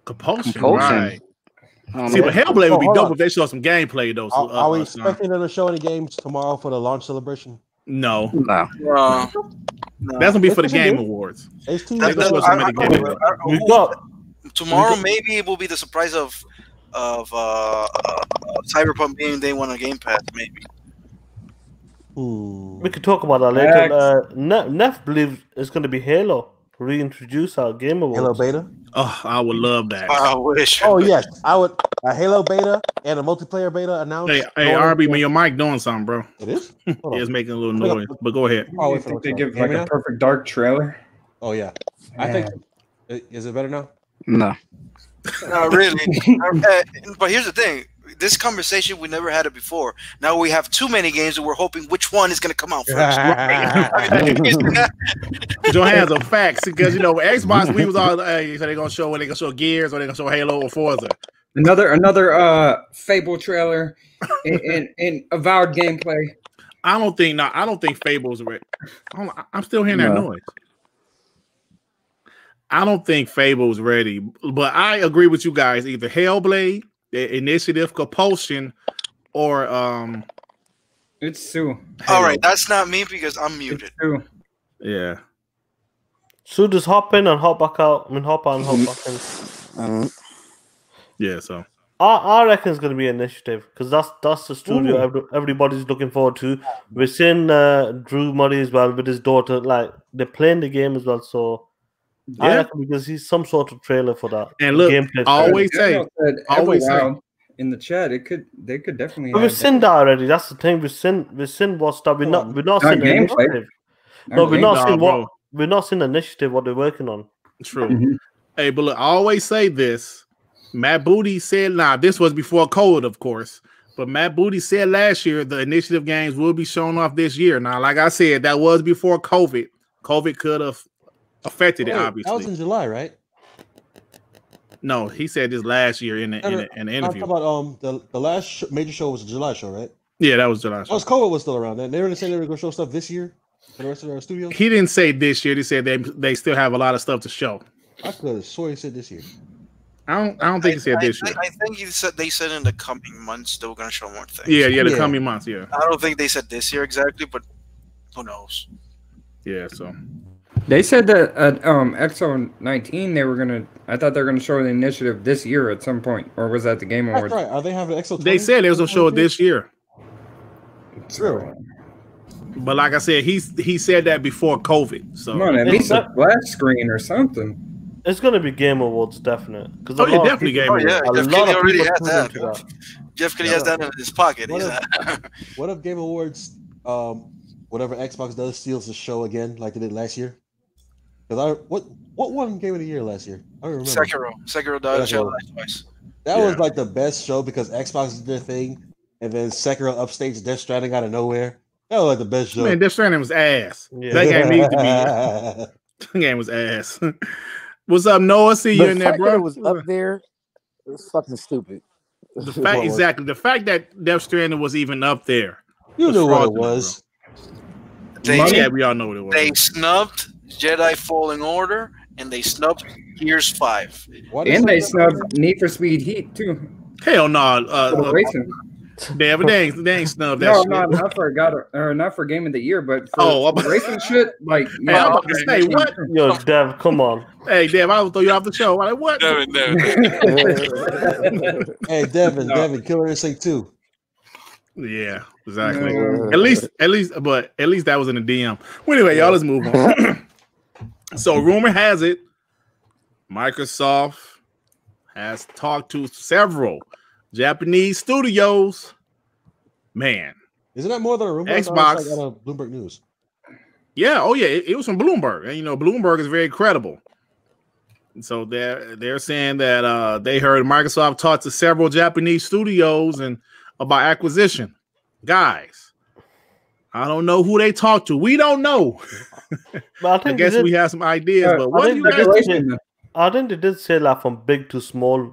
Compulsion, right? See, but Hellblade would be dope if they show some gameplay, though. So, are we expecting them to show any games tomorrow for the launch celebration? No. That's gonna be for the Game Awards. Tomorrow, maybe it will be the surprise of Cyberpunk being day one on Game Pass. Maybe. We could talk about that later. Neff believes it's going to be Halo. Reintroduce our Game Awards. Halo beta. Oh, I would love that. I wish. Oh yes, I would. A Halo beta and a multiplayer beta announced. Hey, RB, man, your mic doing something, bro. It is. It's making a little noise, but go ahead. Oh, I think they give like a perfect dark trailer. Oh yeah, I think. Is it better now? No. Not really. But here's the thing. This conversation, we never had it before. Now we have too many games, and we're hoping which one is going to come out first. Johannes are facts because Xbox, we was all so they're gonna show Gears or they're gonna show Halo or Forza. Another Fable trailer in avowed gameplay. I don't think Fable's ready. I'm still hearing that noise. I don't think Fable's ready, but I agree with you guys. Either Hellblade, Initiative, Compulsion, or it's Sue. All right, that's not me because I'm muted. Sue. Yeah. Sue just hop in and hop back out. I mean, hop on, hop back in. Yeah. So I reckon it's going to be Initiative because that's the studio everybody's looking forward to. We're seeing Drew Murray as well with his daughter. Like they're playing the game as well, so I reckon because he's some sort of trailer for that. And look, I always say in the chat, they could definitely. But we've seen that already. That's the thing. We've seen what's that. We're not seeing Initiative. No, we're not seeing Initiative. What they're working on. True. Mm-hmm. Hey, but look, I always say this. Matt Booty said, this was before COVID, of course, but Matt Booty said last year the Initiative games will be shown off this year. Now, like I said, that was before COVID. COVID could have affected it, obviously. That was in July, right? No, he said this last year in the interview. How about the last major show was a July show, right? Yeah, that was July. COVID was still around. And they were saying they were going to show stuff this year for the rest of our studios. He didn't say this year. He said they still have a lot of stuff to show. I could have sworn he said this year. I don't think he said this year. I think they said in the coming months they were going to show more things. Yeah, the coming months. Yeah. I don't think they said this year exactly, but who knows? Yeah. So they said that at XO19 they were gonna. I thought they were gonna show the Initiative this year at some point, or was that the Game Awards? That's right. Are they having XO20? They said they was gonna show it this year. True. But like I said, he said that before COVID. So come on, at least a flat screen or something. It's gonna be Game Awards, definite. Oh, yeah, definitely Game Awards. Yeah, Jeff Kelly already has that. Jeff Kelly has that in his pocket. What if Game Awards, whatever Xbox does, steals the show again like they did last year? Because what won Game of the Year last year? I don't remember. Sekiro died show twice. That was like the best show because Xbox did their thing, and then Sekiro upstaged Death Stranding out of nowhere. That was like the best show. Man, Death Stranding was ass. Yeah. That game needs to be. That game was ass. What's up, Noah? See you in there, bro. It was up there. It was fucking stupid. The fact that Death Stranding was even up there. You know what it was. We all know what it was. They snubbed Jedi Fallen Order and they snubbed Gears 5. And they snubbed Need for Speed Heat too. Hell no. They ain't snubbed that shit. No, not for Game of the Year, but for racing shit. Like, hey, I'm about to say what? Yo, Dev, come on. Hey, Dev, I will throw you off the show. I'm like, what? Devin. Hey, Devin, Killer Instinct 2. Yeah, exactly. At least that was in the DM. Well, anyway, y'all, let's move on. So, rumor has it, Microsoft has talked to several Japanese studios. Man, isn't that more than a rumor? Xbox like on Bloomberg News. Yeah, it was from Bloomberg, and Bloomberg is very credible. So they're saying that they heard Microsoft talk to several Japanese studios and about acquisition. Guys, I don't know who they talked to. We don't know. But I guess we have some ideas. But what do you guys think? I think they did say like from big to small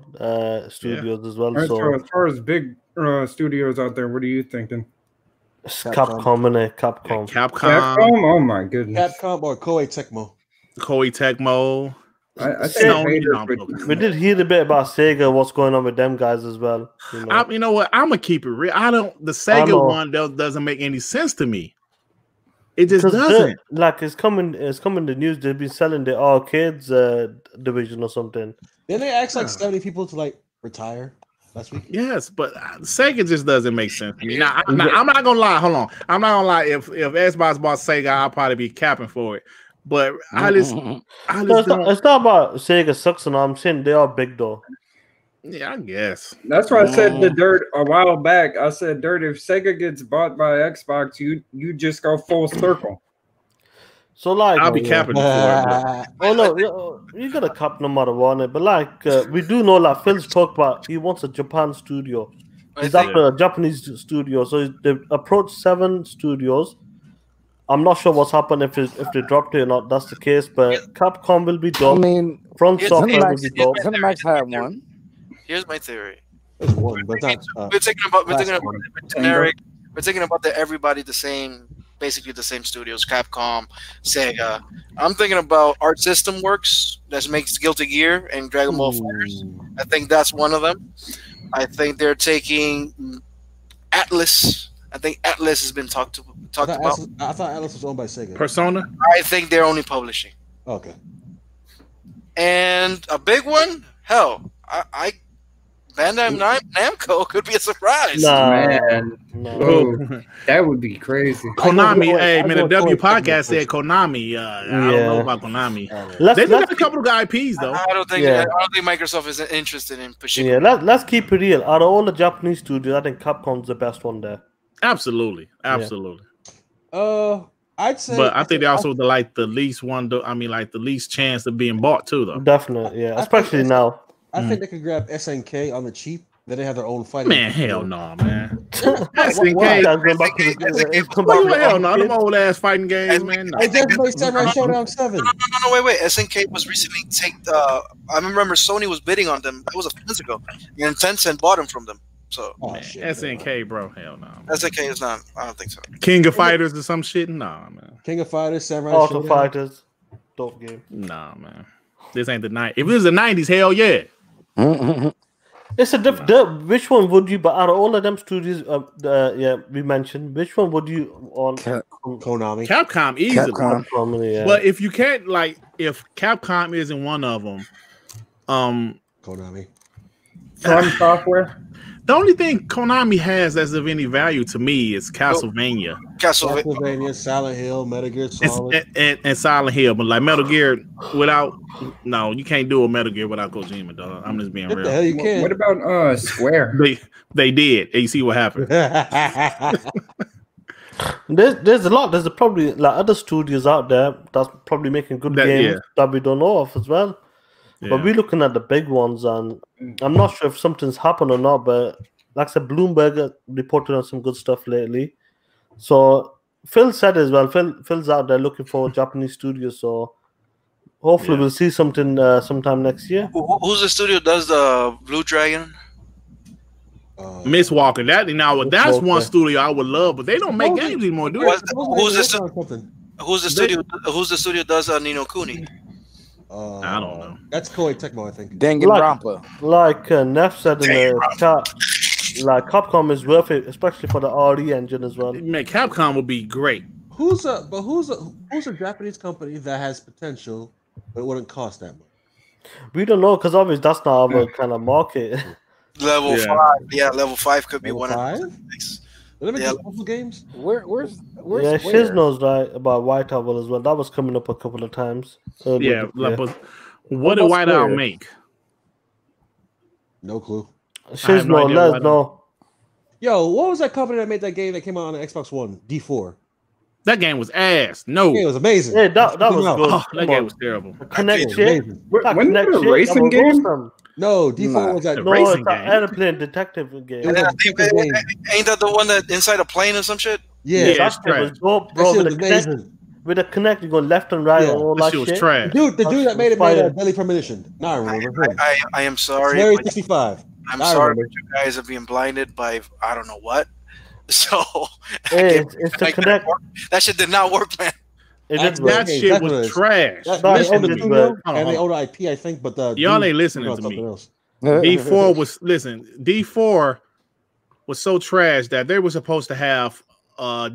studios as well. Right, so as far as big studios out there, what are you thinking? Capcom. Capcom. Oh my goodness. Capcom or Koei Tecmo. Koei Tecmo. I think we did hear a bit about Sega, what's going on with them guys as well. You know what? I'm gonna keep it real. The Sega one doesn't make any sense to me. It just doesn't. Like it's coming the news. They've been selling the arcades division or something. Didn't they ask like 70 people to like retire last week? Yes, but Sega just doesn't make sense to me. Now, I'm not gonna lie. Hold on. I'm not gonna lie. If Xbox bought Sega, I'll probably be capping for it. But it's not about Sega sucks, and I'm saying they are big though. Yeah, I guess. That's why I said to Dirt a while back. I said, Dirt, if Sega gets bought by Xbox, you just go full circle. So like I'll be capping for it. Oh no, you gotta cap no matter what. But like we do know, like Phil's talked about, he wants a Japan studio. He's after a Japanese studio, so they've approached 7 studios. I'm not sure what's happened if they dropped it or not. That's the case, but Capcom will be dope. I mean, Front Software will be dope. Cinemax had one. Here's my theory. There's one, but not, we're thinking about generic. We're thinking about everybody the same, basically the same studios: Capcom, Sega. I'm thinking about Art System Works that makes Guilty Gear and Dragon Ball Fighters. I think that's one of them. I think they're taking Atlas. I think Atlas has been talked about. I thought Atlas was owned by Sega. Persona? I think they're only publishing. Okay. And a big one? Hell, I Bandai Namco could be a surprise. Man, no. oh, that would be crazy. Konami, hey man, the W podcast said Konami. I don't know about Konami. They got a couple of IPs though. I don't think Microsoft is interested in pushing. Yeah, let's keep it real. Out of all the Japanese studios, I think Capcom's the best one there. Absolutely. I'd say, but I think they also the least one. Like the least chance of being bought too, though. Definitely, yeah. Especially now. I think they could grab SNK on the cheap. Then they have their own fighting. Man, hell no, man. SNK. Hell no, them old ass fighting games, man. No. Hey, Death Race Samurai Showdown 7. No, wait. SNK was recently I remember Sony was bidding on them. That was a few months ago. And Tencent bought them from them. So SNK, bro, hell no. SNK is not. I don't think so. King of Fighters or some shit? Nah, man. King of Fighters, Samurai Auto Showdown. Fighters. Dope game. Nah, man. This ain't the 90s. If it was the 90s, hell yeah. It's a different. Which one would you? But out of all of them studios, we mentioned. Which one would you on? Konami. Capcom easily. Capcom, yeah. But if you can't, like, if Capcom isn't one of them, Konami. From software. the only thing Konami has as of any value to me is Castlevania. Castlevania, Silent Hill, Metal Gear Solid. And Silent Hill. But like Metal Gear no, you can't do a Metal Gear without Kojima, dog. I'm just being real. The hell you can. What about Square? They did. And you see what happened. There's a lot. There's probably like other studios out there that's probably making good games that we don't know of as well. Yeah. But we're looking at the big ones, and I'm not sure if something's happened or not. But like I said, Bloomberg reported on some good stuff lately. So Phil said as well. Phil's out there looking for Japanese studios. So hopefully we'll see something sometime next year. Who's the studio does the Blue Dragon? Miss Walker. That's one studio I would love, but they don't make games anymore, do they? Who's the studio does Ni no Kuni? I don't know. That's Koei Tecmo, I think. Danganronpa. Like Neff said in the chat, like Capcom is worth it, especially for the RE engine as well. Man, Capcom would be great. Who's a Japanese company that has potential but it wouldn't cost that much? We don't know because obviously that's not our kind of market. Level 5, level 5 could be level one 5? of those. They make awful games. Where's Shiz knows right about White Owl as well. That was coming up a couple of times. But what did White Owl make? No clue. Shiz knows. Let us know. Yo, what was that company that made that game that came out on the Xbox One? D4. That game was ass. No, it was amazing. Yeah, that was good. Oh, that game was terrible. Connect shit. When did a racing game? No, D4 was that racing game. Airplane detective game. Ain't that the one that inside a plane or some shit? Yeah, that was dope, bro. With the Connect, you go left and right and all that shit. Was trash. Dude, the dude that made it made a Deadly Premonition. Now I remember him. I am sorry. Mary 65. I'm sorry, but you guys are being blinded by I don't know what. So it's the Connect. That shit did not work, man. That shit was trash. Listen to me, and they own the IP, I think, but y'all ain't listening to me. D4 was so trash that they were supposed to have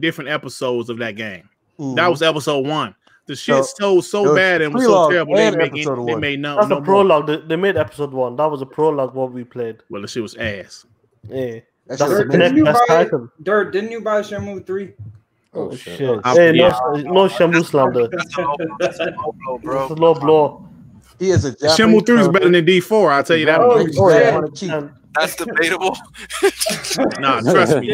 different episodes of that game. That was episode 1. The shit sold so bad and was so terrible. They made no. That's a prologue. They made episode 1. That was a prologue. What we played. Well, the shit was ass. Yeah. Didn't you buy Shenmue 3? Oh shit! Hey, no Shenmue slander. That's a low blow, bro. It's a low blow. He is a Shenmue 3 is better than D4. I'll tell you that. That's debatable. Nah, trust me.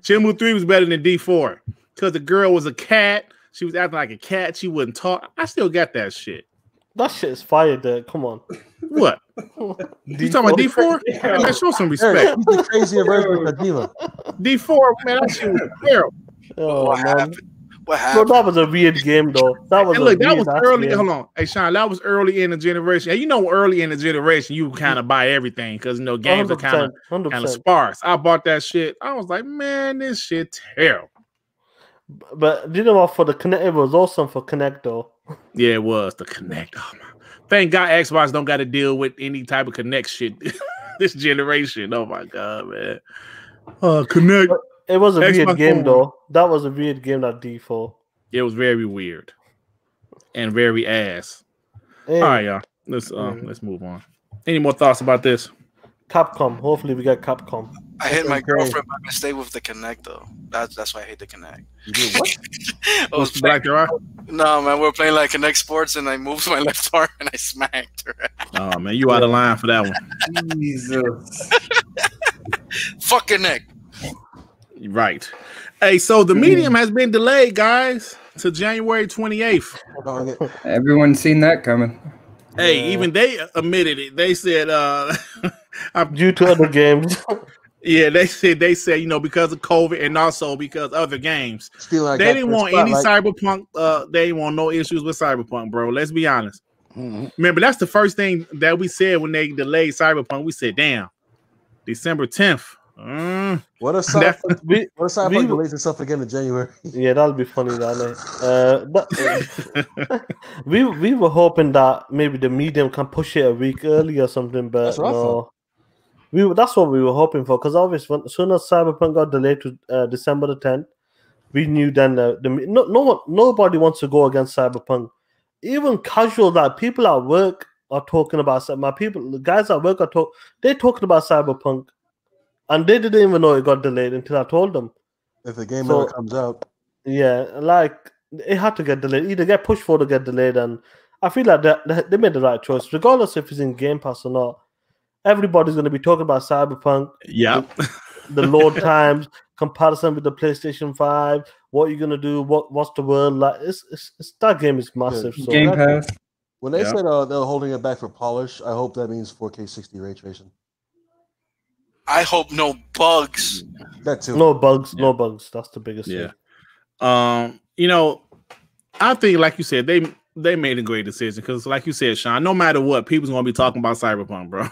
Shenmue 3 was better than D4 because the girl was a cat. She was acting like a cat. She wouldn't talk. I still got that shit. That shit is fire, dude. Come on. What? You talking about D4? Yeah. Man, show some respect. He's the crazier version of Kojima. D4, man, that shit was terrible. Oh, What man. happened? What happened? Bro, that was a weird game, though. That was early. Game. Hold on. Hey, Sean, that was early in the generation. And early in the generation, you kind of buy everything because, games are kind of sparse. I bought that shit. I was like, man, this shit terrible. But you know what? For the Connect, it was awesome for Connect, though. Yeah, it was the Connect. Oh, my. Thank God Xbox don't got to deal with any type of Connect shit this generation. Oh, my God, man. Connect. But it was a weird game, though. That was a weird game, that D4. It was very weird and very ass. Hey. All right, y'all. Let's move on. Any more thoughts about this? Capcom. Hopefully, we get Capcom. I hit my girlfriend by mistake with the Kinect though. That's why I hate the Kinect. You did what? I was playing, no man, we're playing like Kinect Sports, and I moved my left arm and I smacked her. Oh man, you out of line for that one. Jesus. Fuck Kinect. Right. Hey, so the medium has been delayed, guys, to January 28th. Everyone's seen that coming. Hey, even they admitted it. They said Due to other games. yeah, they said because of COVID and also because other games. They didn't want any Cyberpunk. They didn't want no issues with Cyberpunk, bro. Let's be honest. Remember, that's the first thing that we said when they delayed Cyberpunk. We said, damn, December 10th. What if Cyberpunk delays itself again in January? Yeah, that'll be funny, we were hoping that maybe the medium can push it a week early or something, but no. That's what we were hoping for, because obviously as soon as Cyberpunk got delayed to December the 10th, we knew then nobody wants to go against Cyberpunk. Even casual, that people at work are talking about the guys at work they're talking about Cyberpunk. And they didn't even know it got delayed until I told them. If the game ever comes out. Yeah, like, it had to get delayed. Either get pushed forward or get delayed. And I feel like they made the right choice. Regardless if it's in Game Pass or not, everybody's going to be talking about Cyberpunk. Yeah. The load times, comparison with the PlayStation 5, what you're going to do, what's the world like. It's that game is massive. So Game Pass. When they said they're holding it back for polish, I hope that means 4K 60 ray tracing. I hope no bugs. That too. No bugs. That's the biggest thing. I think, like you said, they made a great decision because, like you said, Sean, no matter what, people's gonna be talking about Cyberpunk, bro.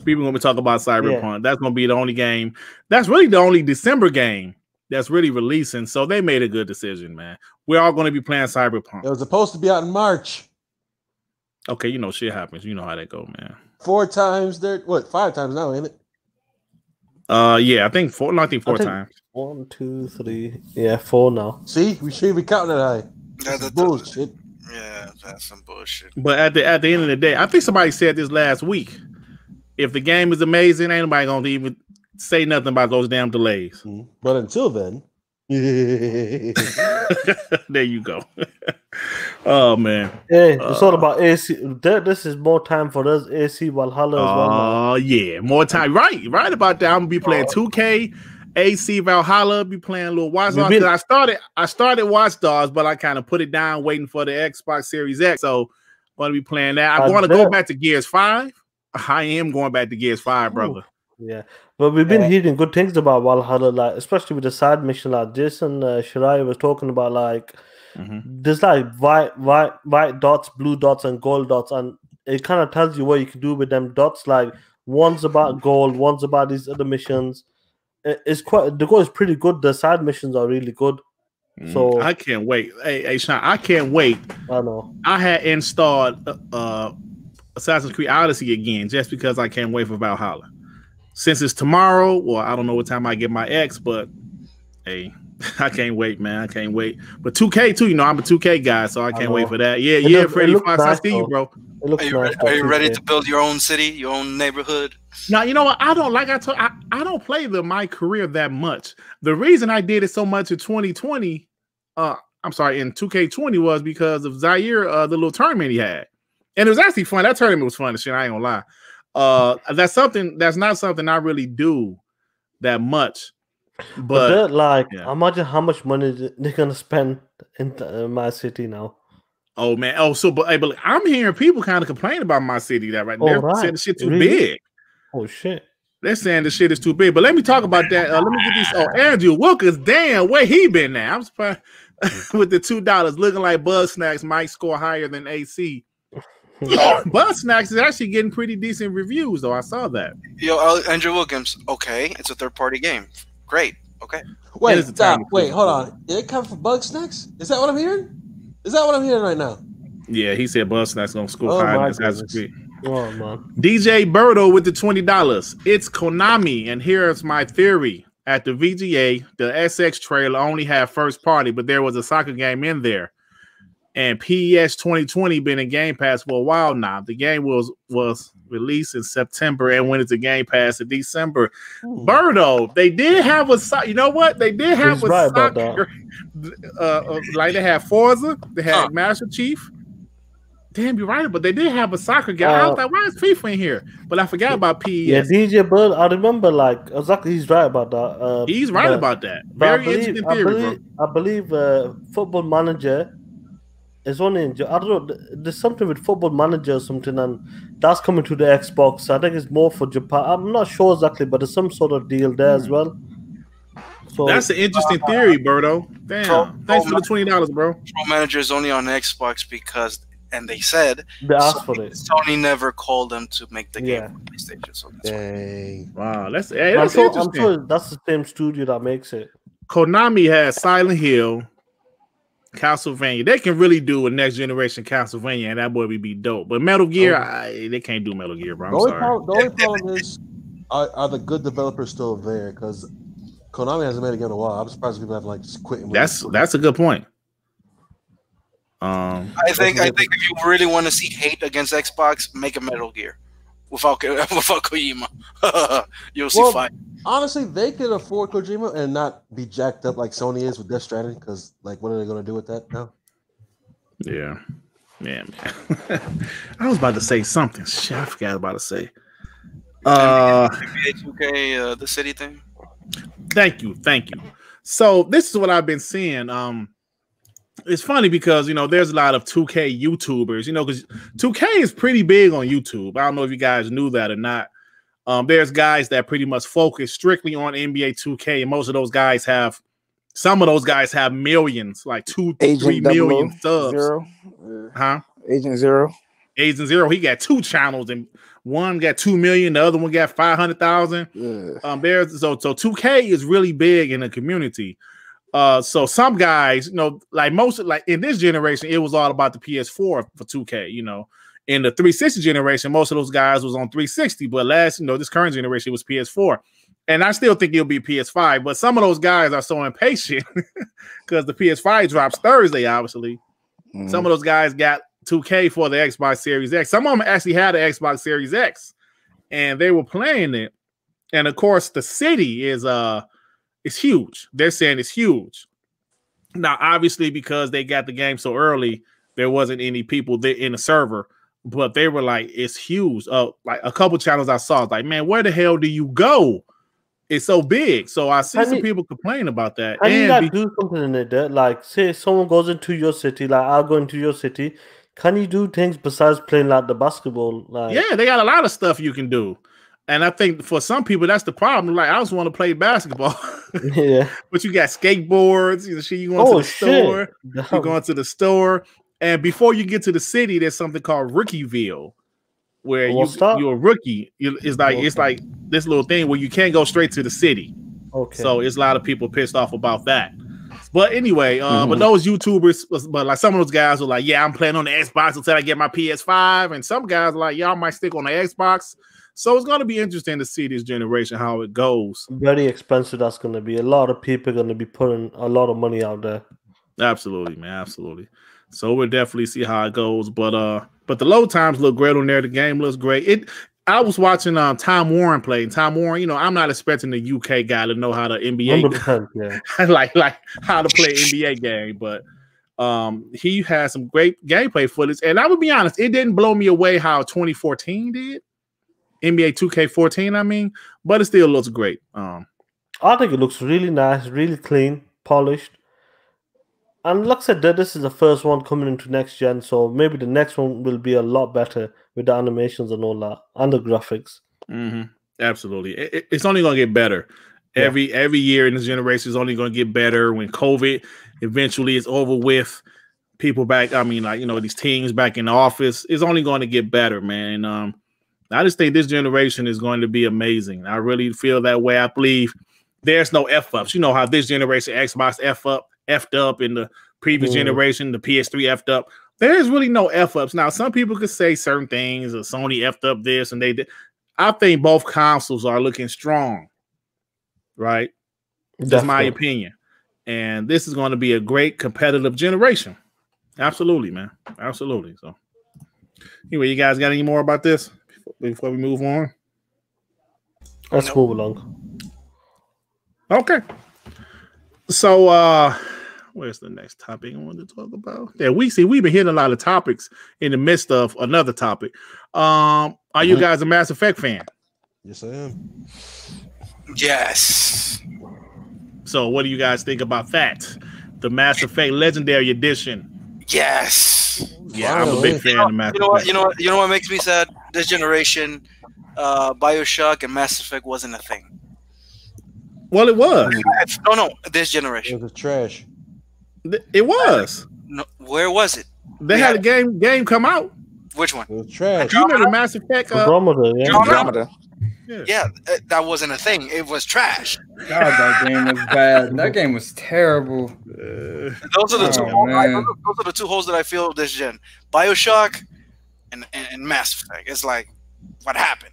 People gonna be talking about Cyberpunk. Yeah. That's gonna be the only game. That's really the only December game that's really releasing. So they made a good decision, man. We're all gonna be playing Cyberpunk. It was supposed to be out in March. Okay, shit happens. You know how that go, man. 4 times there. What? 5 times now, ain't it? Yeah, I think 4. No, I think 4 times. 1, 2, 3. Yeah, 4 now. See, we should be counting it high. That's bullshit. Yeah, that's some bullshit. But at the end of the day, I think somebody said this last week. If the game is amazing, ain't nobody gonna even say nothing about those damn delays. But until then, there you go. Oh man. Hey, it's all about AC. This is more time for us. AC Valhalla as well. Oh yeah, more time. Right about that. I'm gonna be playing 2K, AC Valhalla. Be playing a little Watch Dogs. I started Watch Dogs, but I kind of put it down, waiting for the Xbox Series X. So I'm gonna be playing that. I'm gonna go back to Gears 5. I am going back to Gears 5, brother. Yeah, but we've been hearing good things about Valhalla, like especially with the side mission. Like Jason Shirai was talking about, like there's like white dots, blue dots, and gold dots, and it kind of tells you what you can do with them dots. Like one's about gold, one's about these other missions. The goal is pretty good. The side missions are really good. So I can't wait. Hey, Sean, I can't wait. I know. I had installed Assassin's Creed Odyssey again just because I can't wait for Valhalla. Since it's tomorrow, well, I don't know what time I get my X, but hey, I can't wait, man. I can't wait. But 2K too, I'm a 2K guy, so I can't wait for that. Yeah, Freddy Fox, I see you, bro. Are you ready to build your own city, your own neighborhood? Now, you know what? I don't play My Career that much. The reason I did it so much in 2020, in 2K20 was because of Zaire, the little tournament he had. And it was actually fun. That tournament was fun as shit. I ain't gonna lie. That's not something I really do that much. But imagine how much money they're gonna spend in my city now. Oh man! But I'm hearing people kind of complain about my city they're saying the shit too big. Oh shit! They're saying the shit is too big. But let me talk about that. Let me get these. Andrew Wilkins, damn, where he been now? I'm surprised with the $2 looking like Bug Snacks might score higher than AC. Bug Snacks is actually getting pretty decent reviews, though. I saw that. Yo, Andrew Wilkins. Okay, it's a third-party game. Great. Okay. Wait, stop. Wait, hold on. Did it come from Bug Snacks? Is that what I'm hearing? Is that what I'm hearing right now? Yeah, he said Bug Snacks gonna score higher than Assassin's Creed. Oh man. DJ Birdo with the $20. It's Konami, and here's my theory. At the VGA, the SX trailer only had first party, but there was a soccer game in there. And PES 2020 been in Game Pass for a while now. The game was released in September and went into Game Pass in December. Birdo, they did have a you know what? They did have a soccer. Like they had Forza, they had Master Chief. Damn, you're right, but they did have a soccer game. I was like, why is FIFA in here? But I forgot about PES. Yeah, DJ Bird, I remember like exactly. He's right about that. He's right about that. Very interesting theory, I believe Football Manager is only in. I don't know. There's something with Football Manager or something, and that's coming to the Xbox. I think it's more for Japan. I'm not sure exactly, but there's some sort of deal there as well. So that's an interesting theory, Birdo. Damn, thanks for the $20, bro. Football Manager is only on Xbox because. And they said they asked for it. Sony never called them to make the game for PlayStation. So that's wow, that's interesting. I'm sure that's the same studio that makes it. Konami has Silent Hill, Castlevania. They can really do a next generation Castlevania, and that boy would be dope. But Metal Gear, they can't do Metal Gear, bro. I'm sorry. The only problem is, are the good developers still there? Because Konami hasn't made a game in a while. I'm surprised people have like just quit. That's a good point. I think if you really want to see hate against Xbox, make a Metal Gear without Kojima. You'll see fight. Honestly, they could afford Kojima and not be jacked up like Sony is with Death Stranding. Because like, what are they going to do with that now? Yeah, man. I was about to say something. Shit, I forgot about to say. NBA 2K, the city thing. Thank you. So this is what I've been seeing. It's funny because, you know, there's a lot of 2K YouTubers, you know, because 2K is pretty big on YouTube. I don't know if you guys knew that or not. There's guys that pretty much focus strictly on NBA 2K, and most of those guys have, some of those guys have millions, like 2-3 million subs. Agent Zero. Agent Zero, he got 2 channels, and one got 2 million, the other one got 500,000. So 2K is really big in the community. So some guys, you know, like in this generation, it was all about the PS4 for 2K, you know. In the 360 generation, most of those guys was on 360, but this current generation was PS4. And I still think it'll be PS5, but some of those guys are so impatient because the PS5 drops Thursday, obviously. Some of those guys got 2K for the Xbox Series X. Some of them actually had an Xbox Series X, and they were playing it. And of course, the city is it's huge. They're saying it's huge. Now, obviously, because they got the game so early, there wasn't any people there in the server, but they were like, it's huge. Like a couple channels I saw, like, man, where the hell do you go? It's so big. So I see some people complain about that. Can you not do something in it? Like, say someone goes into your city, like I'll go into your city. Can you do things besides playing like the basketball? Like, yeah, they got a lot of stuff you can do. And I think for some people, that's the problem. Like, I just want to play basketball. Yeah. But you got skateboards. You going to the store. You're going to the store. And before you get to the city, there's something called Rookieville, where you're a rookie. It's like this little thing where you can't go straight to the city. Okay. So it's a lot of people pissed off about that. But anyway, but those YouTubers, but like some of those guys are like, yeah, I'm playing on the Xbox until I get my PS5. And some guys are like, yeah, I might stick on the Xbox. So it's going to be interesting to see this generation, how it goes. Very expensive that's going to be. A lot of people are going to be putting a lot of money out there. Absolutely, man. Absolutely. So we'll definitely see how it goes. But the load times look great on there. The game looks great. I was watching Tom Warren play. And Tom Warren, you know, I'm not expecting the UK guy to know how to NBA, yeah. like how to play NBA game, but he has some great gameplay footage. And I would be honest, it didn't blow me away how 2014 did. NBA 2K14, I mean, but it still looks great. I think it looks really nice, really clean, polished. And like I said, this is the first one coming into next gen, so maybe the next one will be a lot better with the animations and all that, and the graphics. Absolutely. It's only going to get better. Yeah. Every year in this generation is only going to get better. When COVID eventually is over with, people back, I mean, like, you know, these teams back in the office, it's only going to get better, man. I just think this generation is going to be amazing. I really feel that way. I believe there's no F-ups. You know how this generation Xbox F'd up in the previous generation, the PS3 F'd up. There's really no F-ups. Now, some people could say certain things, or Sony F'd up this, and they did. I think both consoles are looking strong, right? That's my opinion. And this is going to be a great competitive generation. Absolutely, man. Absolutely. So, anyway, you guys got any more about this before we move on? Let's move along. Okay. So, where's the next topic I wanted to talk about? Yeah, we've been hitting a lot of topics in the midst of another topic. Are you guys a Mass Effect fan? Yes, I am. Yes. So, what do you guys think about that? The Mass Effect Legendary Edition. Yes. Yeah, I'm a big fan of Mass Effect. You know what makes me sad? This generation, BioShock and Mass Effect wasn't a thing. Well, it was. No, this generation. It was trash. It was. No, where was it? They had a game come out. Which one? It was trash. Do you remember Mass Effect? Andromeda, yeah. Andromeda. Yeah, that wasn't a thing. It was trash. God, that game was bad. That game was terrible. Those are the two. man. Those are the two holes that I feel this gen: BioShock and Mass Effect. It's like, what happened?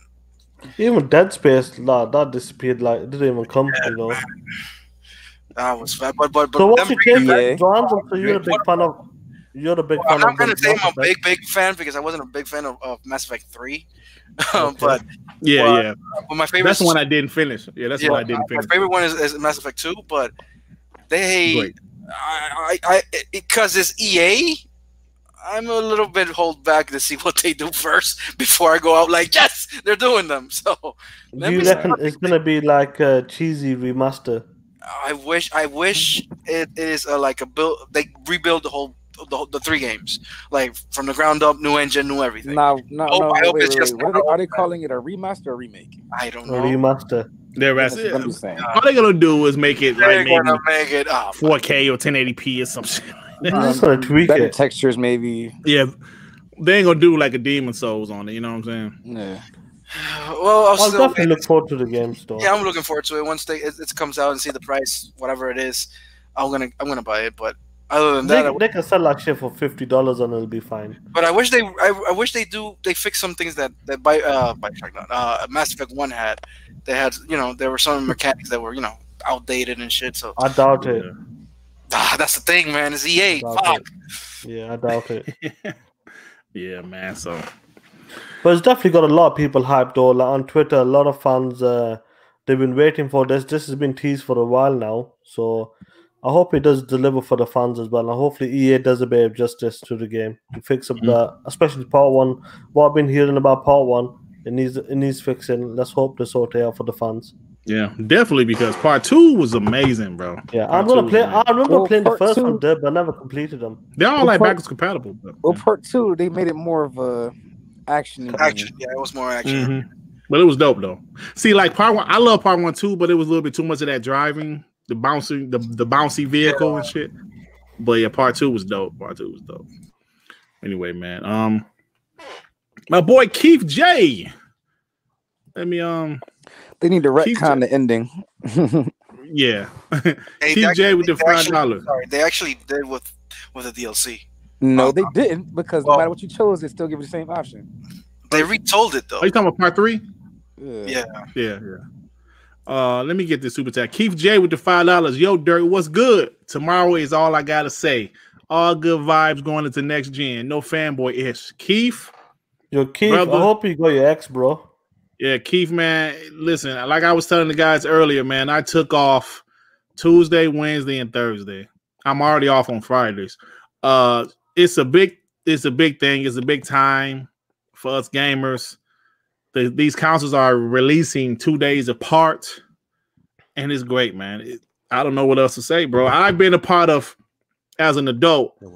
Even Dead Space, that disappeared. Like, it didn't even come. You know. That was bad. But So what's your take, Yeah. Johnson? So you're a big fan of. You're a big fan I'm not of. gonna say I'm a Mass Effect. big fan because I wasn't a big fan of Mass Effect 3. But Yeah. but my favorite. That's the one I didn't finish. Yeah, that's the one I didn't finish. My favorite one is Mass Effect 2, but they Great. because it's EA. I'm a little bit hold back to see what they do first before I go out like, yes, they're doing them. So Do you reckon it's gonna be like a cheesy remaster? I wish it is like a build. They rebuild the 3 games, like from the ground up, new engine, new everything. No. I hope it's just- What are they calling it? A remaster or a remake? I don't A know. remaster. That's what I'm saying. All they're gonna do is make it They're like maybe gonna make it 4K or 1080p or some shit. They're just gonna tweak Better it. textures, maybe. Yeah, they ain't gonna do like a Demon Souls on it. You know what I'm saying? Yeah. Well, I'll definitely look forward to the game store. Yeah, I'm looking forward to it. Once it comes out and see the price, whatever it is, I'm gonna buy it. But other than that, They can sell that shit for $50 and it'll be fine. but I wish they fix some things that Mass Effect 1 had. They had, there were some mechanics that were, outdated and shit. So I doubt it. that's the thing, man. It's EA. Doubt Fuck. it. Yeah, I doubt it. Yeah, man. So But it's definitely got a lot of people hyped though. Like on Twitter, a lot of fans they've been waiting for this. This has been teased for a while now. So I hope it does deliver for the fans as well. And hopefully EA does a bit of justice to the game to fix up especially part 1. What I've been hearing about part 1, it needs fixing. Let's hope they sort it out for the fans. yeah, definitely because part 2 was amazing, bro. Yeah, Part I'm gonna 2 was play. amazing. I remember Well, playing the part first 2 one, but I never completed them. They're all Well, like part- backwards compatible. But, Well, part 2, they made it more of a action. Action. Yeah, it was more action. Mhm. But it was dope though. See, like part 1, I love part 1 too, but it was a little bit too much of that driving, the bouncy vehicle and shit. But yeah, part 2 was dope. Part 2 was dope. Anyway, man. My boy Keith J. Let me They need to Keith retcon the ending. yeah. Hey, Keith J with the they actually- $5. Sorry, they actually did with the DLC. No, they didn't, because no Well- matter what you chose, they still give you the same option. They retold it though. Are you talking about part 3? Yeah. Yeah. Let me get this super chat. Keith J with the $5. Yo, Dirt, what's good? Tomorrow is all I gotta say. All good vibes going into next gen. No fanboy-ish. Keith. Yo, Keith, Brother. I hope you got your ex, bro. Yeah, Keith, man. Listen, like I was telling the guys earlier, man, I took off Tuesday, Wednesday, and Thursday. I'm already off on Fridays. It's a big thing. It's a big time for us gamers. These consoles are releasing 2 days apart, and it's great, man. I don't know what else to say, bro. I've been a part of, as an adult, the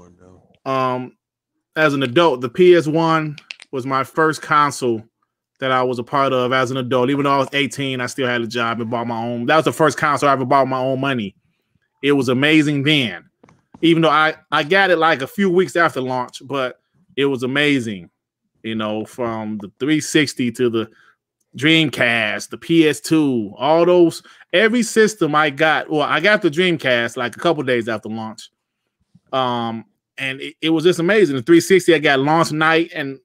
PS1 was my first console that I was a part of as an adult. Even though I was 18, I still had a job and bought my own. That was the first console I ever bought with my own money. It was amazing then. Even though I got it like a few weeks after launch, but it was amazing. From the 360 to the Dreamcast, the PS2, all those, every system I got. Well, I got the Dreamcast like a couple days after launch. And it was just amazing. The 360, I got launch night, and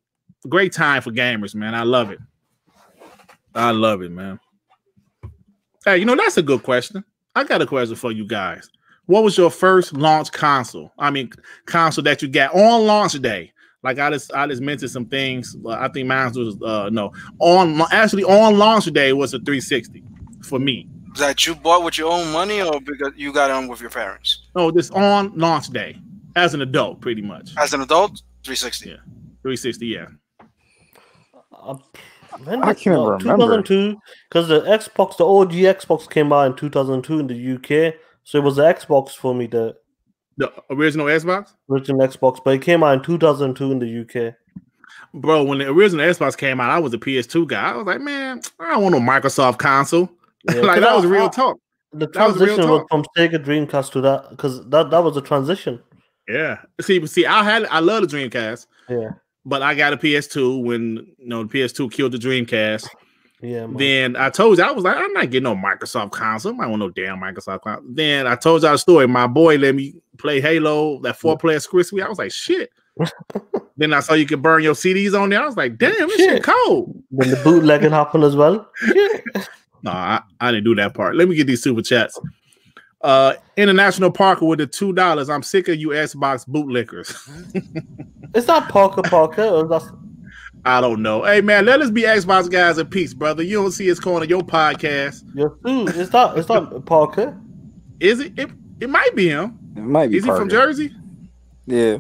great time for gamers, man. I love it. I love it, man. Hey, that's a good question. I got a question for you guys. what was your first launch console? I mean, console that you got on launch day. Like I just mentioned some things. I think mine was on launch day was a 360 for me. That you bought with your own money, or because you got it on with your parents? No, this on launch day as an adult, pretty much. As an adult, 360. Yeah, 360. Yeah. I can't remember. 2002, because the OG Xbox came out in 2002 in the UK, so it was the Xbox for me. The original Xbox? Original Xbox, but it came out in 2002 in the UK. Bro, when the original Xbox came out, I was a PS2 guy. I was like, man, I don't want no Microsoft console. Yeah, like that was real talk. The transition was from Sega Dreamcast to that, because that was a transition. Yeah. See, I love the Dreamcast. Yeah. But I got a PS2 when the PS2 killed the Dreamcast. Yeah. Man. Then I told you, I was like, I'm not getting no Microsoft console. I don't want no damn Microsoft console. Then I told you the story. My boy let me play Halo, that 4-player Squid Suite. I was like, shit. Then I saw you could burn your CDs on there. I was like, damn, this shit cold. Then the bootlegging happened as well. No, I didn't do that part. Let me get these super chats. International Parker with the $2. I'm sick of you Xbox bootlickers. Is that Parker? Or that's... I don't know. Hey man, let us be Xbox guys in peace, brother. You don't see us calling your podcast. Is that Parker? Is it? It might be him. It might be. Is Parker. He from Jersey? Yeah.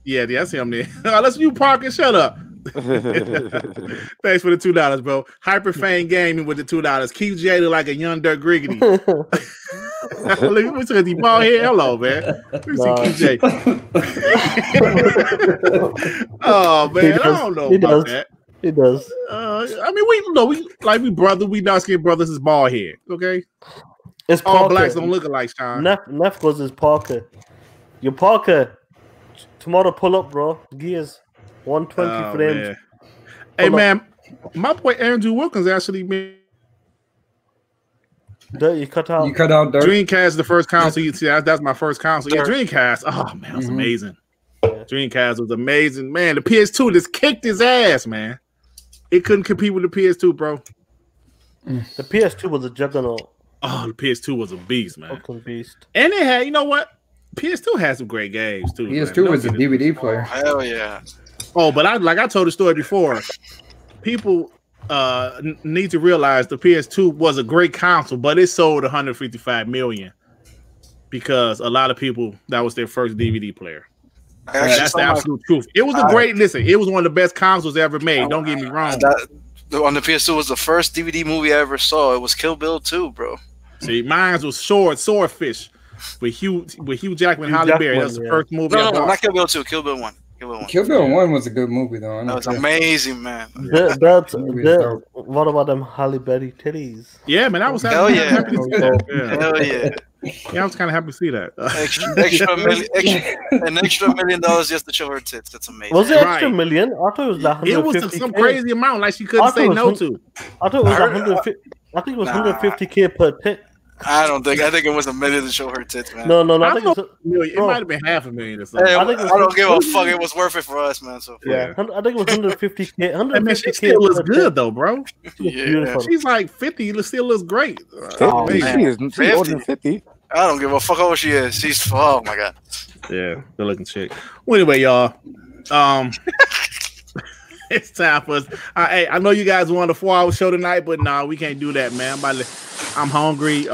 Yeah, that's him there. Let's you Parker. Shut up. Thanks for the $2, bro. Hyperfane Gaming with the $2. Keep Jada like a young DirtGriggity. Let me see the ball here. Hello, man. Let me see QJ. Oh man, I don't know about that. It does. I mean, we brother. We dark skinned brothers is bald head. Okay. It's all Parker. blacks don't look alike, Sean. Neff goes is Parker. Your Parker. Tomorrow pull up, bro. Gears. 120 frames. Man. Hey man, my boy Andrew Wilkins actually made. You cut out. Dirt. Dreamcast is the first console. You see, that's my first console. Yeah, Dreamcast. Oh man, that's amazing. Yeah. Dreamcast was amazing, man. The PS2 just kicked his ass, man. It couldn't compete with the PS2, bro. The PS2 was a juggernaut. Oh, the PS2 was a beast, man. Fucking beast. And it had, you know what? PS2 had some great games too. PS2 was a DVD player. Hell yeah. Oh, but I told the story before. People need to realize the PS2 was a great console, but it sold 155 million because a lot of people, that was their first DVD player. That's the absolute truth. It was a great, listen, it was one of the best consoles ever made. Don't get me wrong. On the PS2 was the first DVD movie I ever saw. It was Kill Bill 2, bro. See, mine was Swordfish with Hugh Jackman and Halle Berry. That's the first movie. No, not Kill Bill 2, Kill Bill 1. Kill Bill 1 was a good movie, though. That was amazing, man. What about them Halle Berry titties? Yeah, man, I was happy to see that. Yeah. Hell yeah. Yeah, I was kind of happy to see that. An extra $1 million just to show her tits. That's amazing. Was it extra million? I thought it was like it was some crazy amount, like she couldn't say no to. I thought it was 150. I think it was 150K per tit. I think it was $1 million to show her tits, man. No. I think it might have been $500,000 or something. Hey, I don't give a fuck. It was worth it for us, man. So yeah, I think it was 150K. 150K. Man, she still looks good though, bro. Yeah. She's like 50. It still looks great. Oh, she's older than 50. I don't give a fuck how old she is. She's oh my god. Yeah, good looking chick. Well, anyway, y'all. It's time for us. Hey, I know you guys want a 4-hour show tonight, but nah, we can't do that, man. I'm hungry.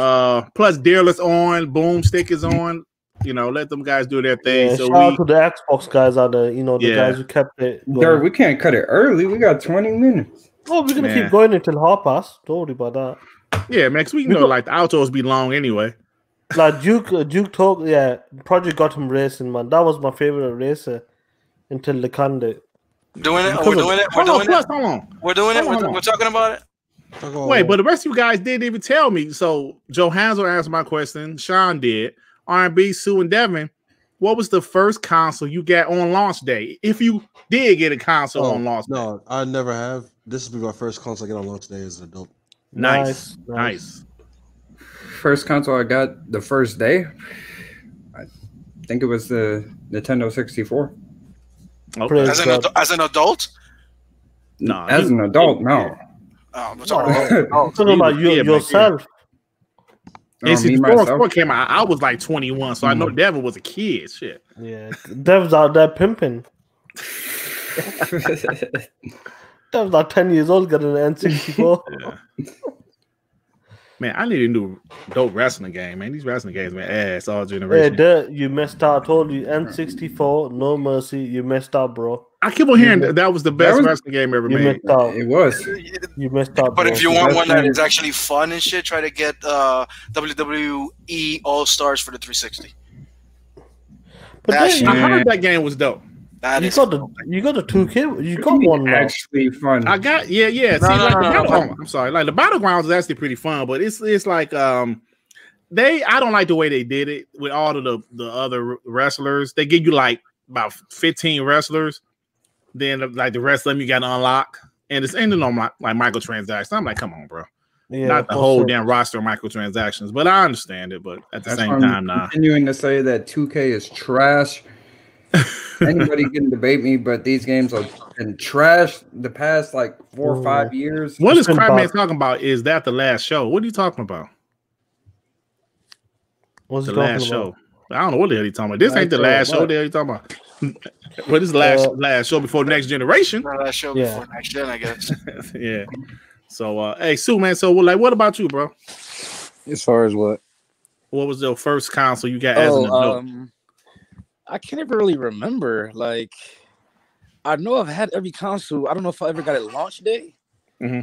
Plus, Dearless on, Boomstick is on. You know, let them guys do their thing. Yeah, so shout out to the Xbox guys out there. You know, the guys who kept it. Dirt, we can't cut it early. We got 20 minutes. Oh, we're gonna keep going until 12:30. Don't worry about that. Yeah, Max. We know like the outros be long anyway. Like Duke talk. Yeah, Project got him racing, man. That was my favorite racer until the candidate. Doing it. We're doing it. We're doing it. Hold on. We're doing it. We're talking about it. Wait, but the rest of you guys didn't even tell me. So Joe Hansel answered my question. Sean did. R&B, Sue, and Devin. What was the first console you got on launch day? If you did get a console on launch day. No, I never have. This will be my first console I get on launch day as an adult. Nice. First console I got the first day, I think it was the Nintendo 64. Okay. As an adult? No. As an adult, no. We're talking about yourself. N64 came out. I was like 21, so I know Devin was a kid. Shit. Yeah, Devin's out there pimping. Devin's like 10 years old, getting an N64. Yeah. Man, I need a new dope wrestling game, man. These wrestling games, man, ass all generation. Hey, Dirt, you messed up. I told you, N64, no mercy. You messed up, bro. I keep on hearing that was the best wrestling game ever made. Messed up. It was. You messed up. But bro. if you want one that is actually fun and shit, try to get WWE All Stars for the 360. But I heard that game was dope. You got the 2K. You got one now. Actually fun. I got I'm sorry. Like the Battlegrounds is actually pretty fun, but it's like I don't like the way they did it with all of the other wrestlers. They give you like about 15 wrestlers, then like the rest of them you got to unlock, and it's ending on like microtransactions. I'm like, come on, bro. Yeah, not the whole damn roster of microtransactions, but I understand it. But at the same time, nah. Continuing to say that 2K is trash. Anybody can debate me, but these games have been trash the past like 4 or 5 years. What is Crabman talking about? Is that the last show? What are you talking about? What's the last show? I don't know what the hell he's talking about. This ain't the last show. The hell you talking about? What is last show before Next Generation? Last show before Next Gen, I guess. Yeah. So, hey, Sue, man. So, like, what about you, bro? As far as what? What was your first console you got as an adult? I can't ever really remember. Like, I know I've had every console. I don't know if I ever got it launch day. Mm-hmm.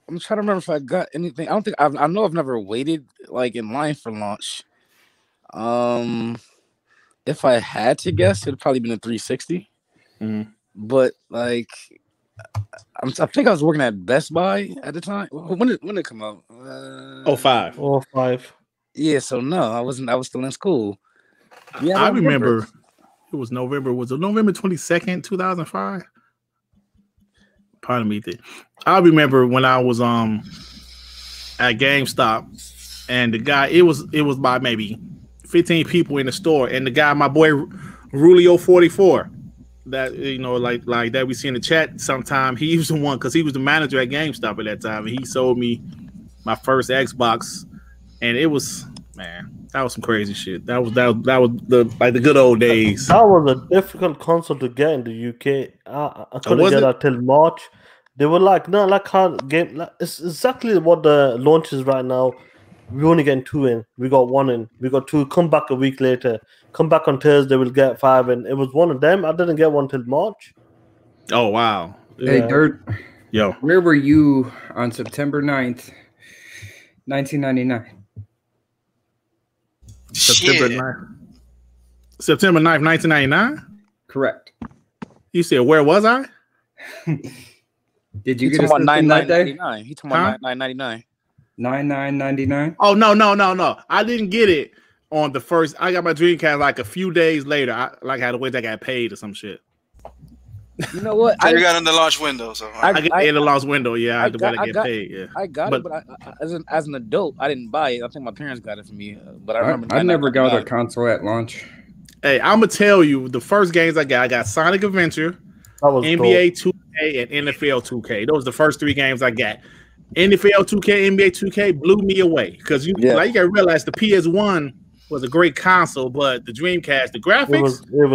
I'm trying to remember if I got anything. I don't think I know I've never waited like in line for launch. If I had to guess, it'd probably been a 360. Mm-hmm. But like, I think I was working at Best Buy at the time. When did it come out? 05. Yeah. So no, I wasn't. I was still in school. Yeah, I remember it was November. Was it November 22nd, 2005? Pardon me. I remember when I was at GameStop, and the guy it was by maybe 15 people in the store, and the guy, my boy Rulio 44, that like that we see in the chat sometime. He was the one because he was the manager at GameStop at that time, and he sold me my first Xbox, and it was that was some crazy shit. That was the good old days. That was a difficult console to get in the UK. I couldn't get that till March. They were like, no, like can't game. Like, it's exactly what the launch is right now. We only getting 2 in. We got 1 in. We got 2. Come back a week later. Come back on Thursday. We'll get 5 in. It was one of them. I didn't get one till March. Oh wow. Hey, Dirt. Yo. Where were you on September 9th, 1999? September 9th, 1999? Correct. You said, where was I? Did you get a system that day? He told me 999. 99.99. Oh no! I didn't get it on the first. I got my Dreamcast like a few days later. I had to wait. I got paid or some shit. You know what? So you got in the launch window. So I got in the launch window. Yeah, I had to get paid. Yeah, I got it, but as an adult, I didn't buy it. I think my parents got it for me. But I remember I never got a console at launch. Hey, I'm gonna tell you the first games I got Sonic Adventure, NBA 2K, and NFL 2K. Those are the first 3 games I got. NFL 2K, NBA 2K blew me away because you gotta realize the PS1 was a great console, but the Dreamcast, the graphics, there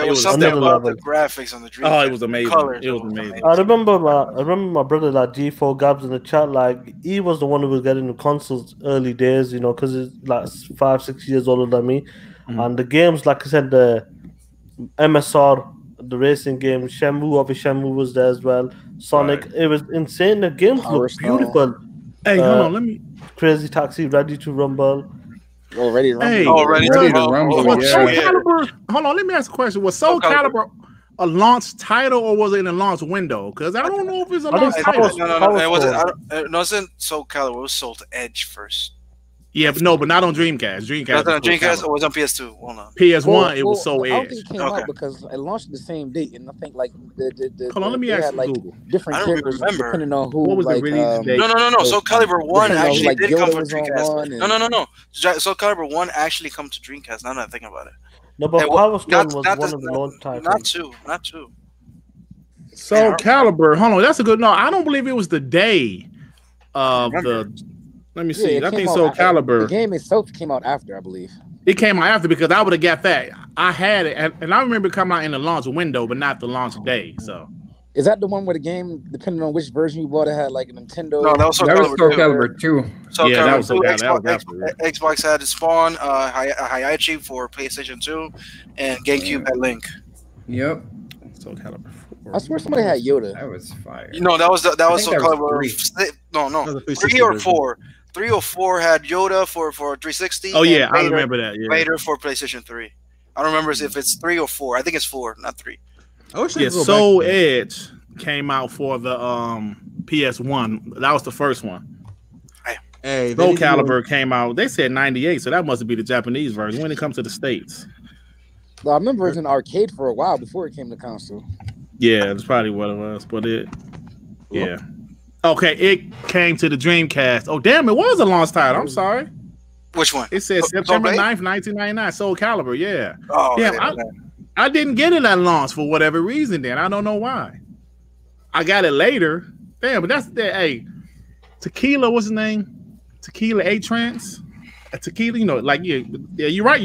was something about the graphics on the Dreamcast. Oh, it was amazing. It was amazing. I remember my brother, like G4 Gabs in the chat, like he was the one who was getting the consoles early days, because he's like 5-6 years older than me, and the games, like I said, the MSR. The racing game, Shenmue was there as well. Sonic, It was insane. The games look beautiful. Hey, hold on, let me. Crazy Taxi, Ready to Rumble. Ready to Rumble. Hey, Ready to Rumble. Soul Calibur. Hold on, let me ask a question. Was Soul Calibur a launch title or was it in a launch window? Because I don't know if it's a launch title. No, it wasn't. It wasn't Soul Calibur. It was Soul to Edge first. Yeah, but not on Dreamcast. Not on Dreamcast, or was on PS2? Hold on. PS1, it was Soul Edge. I don't think it came out because it launched the same date, and I think like hold on, let me ask Google. Different characters depending on who. What was the release date? No. Soul Calibur 1 actually did come from Dreamcast. No. Soul Calibur 1 actually come to Dreamcast. Now that I'm thinking about it. No, but Power Stone was one of the launch titles. Not two. Soul Calibur. Hold on, that's a good. No, I don't believe it was the day of the. Let me see. Yeah, I think Soul Calibur. The game itself came out after, I believe. It came out after because I would have got that. I had it, and I remember it coming out in the launch window, but not the launch day. So, is that the one where the game, depending on which version you bought, it had like a Nintendo? No, that was Soul Calibur 2. So yeah, that was Xbox had Spawn, Hayachi for PlayStation 2, and GameCube had Link. Yep. Soul Calibur 4. I swear somebody had Yoda. That was fire. No, that was Soul Calibur. No, 3 or 4. 3 or 4 had Yoda for 360. Oh yeah, I remember that. Yeah. Vader for PlayStation 3. I don't remember if it's 3 or 4. I think it's 4, not 3. Yeah, Soul Edge came out for the PS1. That was the first one. Hey, Soul Calibur came out. They said 98, so that must be the Japanese version when it comes to the States. Well, I remember it was in arcade for a while before it came to console. Yeah, that's probably what it was. But yeah. Okay, it came to the Dreamcast. Oh, damn, it was a launch title. I'm sorry. Which one? It said September 9th, 1999, Soul Calibur, yeah. Oh, damn, I didn't get it at launch for whatever reason then. I don't know why. I got it later. Damn, but that's that. Hey, Tequila, what's his name? Tequila A-Trance? Tequila, you know, like, yeah, you're right.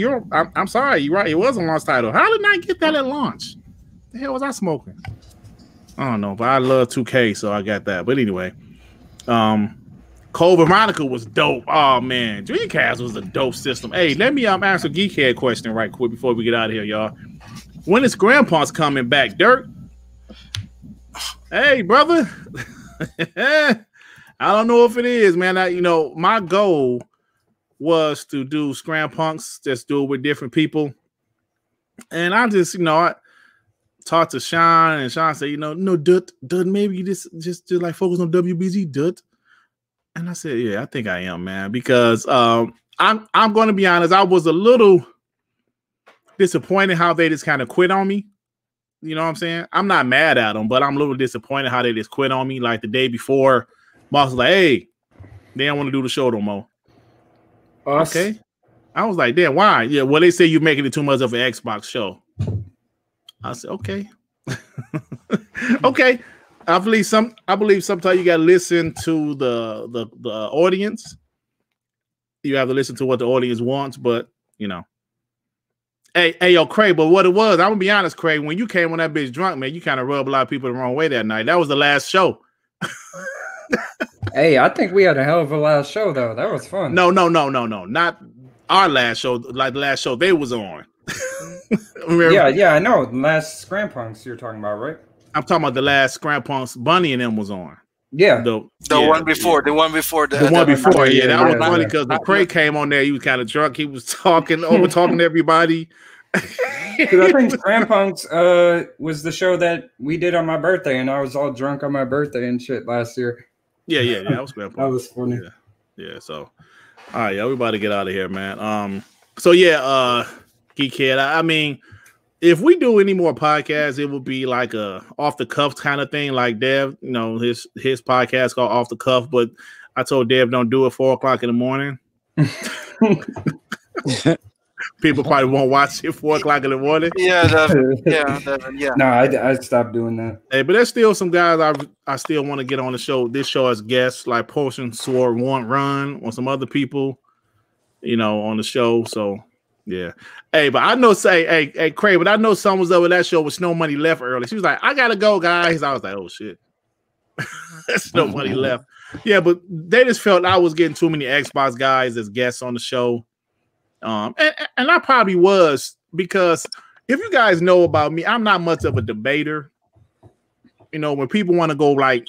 I'm sorry, you're right. It was a launch title. How did I get that at launch? The hell was I smoking? I don't know, but I love 2K, so I got that. But anyway, Code Veronica was dope. Oh man, Dreamcast was a dope system. Hey, let me answer a Geekhead question right quick before we get out of here, y'all. When is Grandpa's coming back, Dirt? Hey, brother. I don't know if it is, man. My goal was to do Scrampunks, just do it with different people, and I just, I talked to Sean, and Sean said, no, Dut, maybe you just like focus on WBG, Dut. And I said, yeah, I think I am, man, because I'm going to be honest, I was a little disappointed how they just kind of quit on me. You know what I'm saying? I'm not mad at them, but I'm a little disappointed how they just quit on me. Like the day before, boss was like, hey, they don't want to do the show no more. Okay. I was like, damn, why? Yeah, well, they say you're making it too much of an Xbox show. I said, okay. Okay. I believe sometimes you gotta listen to the audience. You have to listen to what the audience wants, but Hey, yo, Craig, but what it was, I'm gonna be honest, Craig, when you came on that bitch drunk, man, you kind of rubbed a lot of people the wrong way that night. That was the last show. Hey, I think we had a hell of a last show though. That was fun. No. Not our last show, like the last show they was on. Yeah, I know. The last Scrampunks you're talking about, right? I'm talking about the last Scrampunks Bunny and them was on. Yeah. The one before. The one before. Yeah, that was funny because when Craig came on there, he was kind of drunk. He was talking, over-talking to everybody. Because I think Scrampunks was the show that we did on my birthday, and I was all drunk on my birthday and shit last year. Yeah, that was Scrampunks. That was funny. Yeah, so all right, we about to get out of here, man. So yeah, Geekhead, I mean, if we do any more podcasts, it will be like a off the cuff kind of thing, like Dev, his podcast called Off the Cuff. But I told Dev don't do it 4:00 in the morning. People probably won't watch it 4:00 in the morning. Yeah. No, I stopped doing that. Hey, but there's still some guys I still want to get on the show. This show as guests, like Potion Sword Won't Run, or some other people, on the show. So. Yeah. Hey, but I know hey, Craig, but I know someone was over that show with Snow Money left early. She was like, I gotta go, guys. I was like, oh shit. Snow Money left. Yeah, but they just felt I was getting too many Xbox guys as guests on the show. And I probably was, because if you guys know about me, I'm not much of a debater. When people want to go like,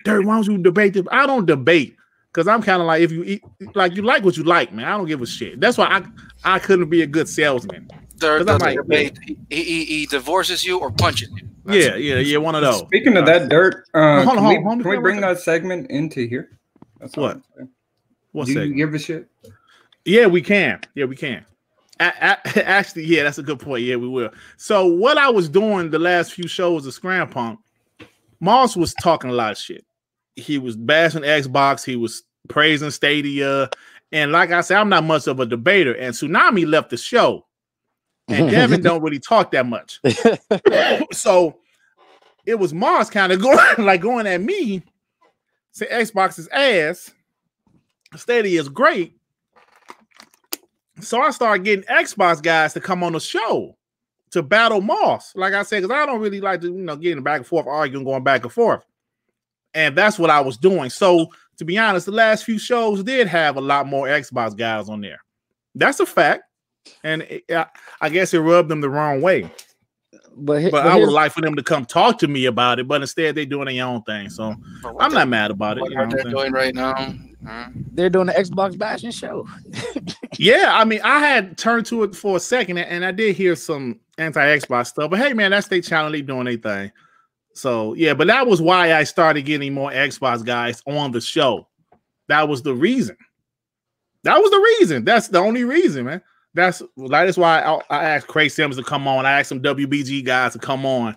Dirt, why don't you debate this? I don't debate. Because I'm kind of like, if you eat, like, you like what you like, man. I don't give a shit. That's why I couldn't be a good salesman. He divorces you or punches you. Yeah, one of those. Speaking of that, Dirt, can we bring that segment into here? That's what? What Do segment? You give a shit? Yeah, we can. Actually, yeah, that's a good point. Yeah, we will. So what I was doing the last few shows of Scrampunk, Moss was talking a lot of shit. He was bashing Xbox. He was praising Stadia. And like I said, I'm not much of a debater. And Tsunami left the show. And Devin don't really talk that much. So it was Moss kind of going at me, say Xbox is ass. Stadia is great. So I started getting Xbox guys to come on the show to battle Moss. Like I said, because I don't really like to, getting back and forth, arguing, going back and forth. And that's what I was doing. So to be honest, the last few shows did have a lot more Xbox guys on there. That's a fact. And I guess it rubbed them the wrong way. But I would like for them to come talk to me about it, but instead they're doing their own thing. So I'm not mad about it. What they're doing right now? They're doing the Xbox bashing show. Yeah, I mean, I had turned to it for a second, and I did hear some anti-Xbox stuff. But hey, man, that's their channel. They doing their thing. So yeah, but that was why I started getting more Xbox guys on the show. That was the reason. That was the reason. That's the only reason, man. That's why I asked Craig Sims to come on. I asked some WBG guys to come on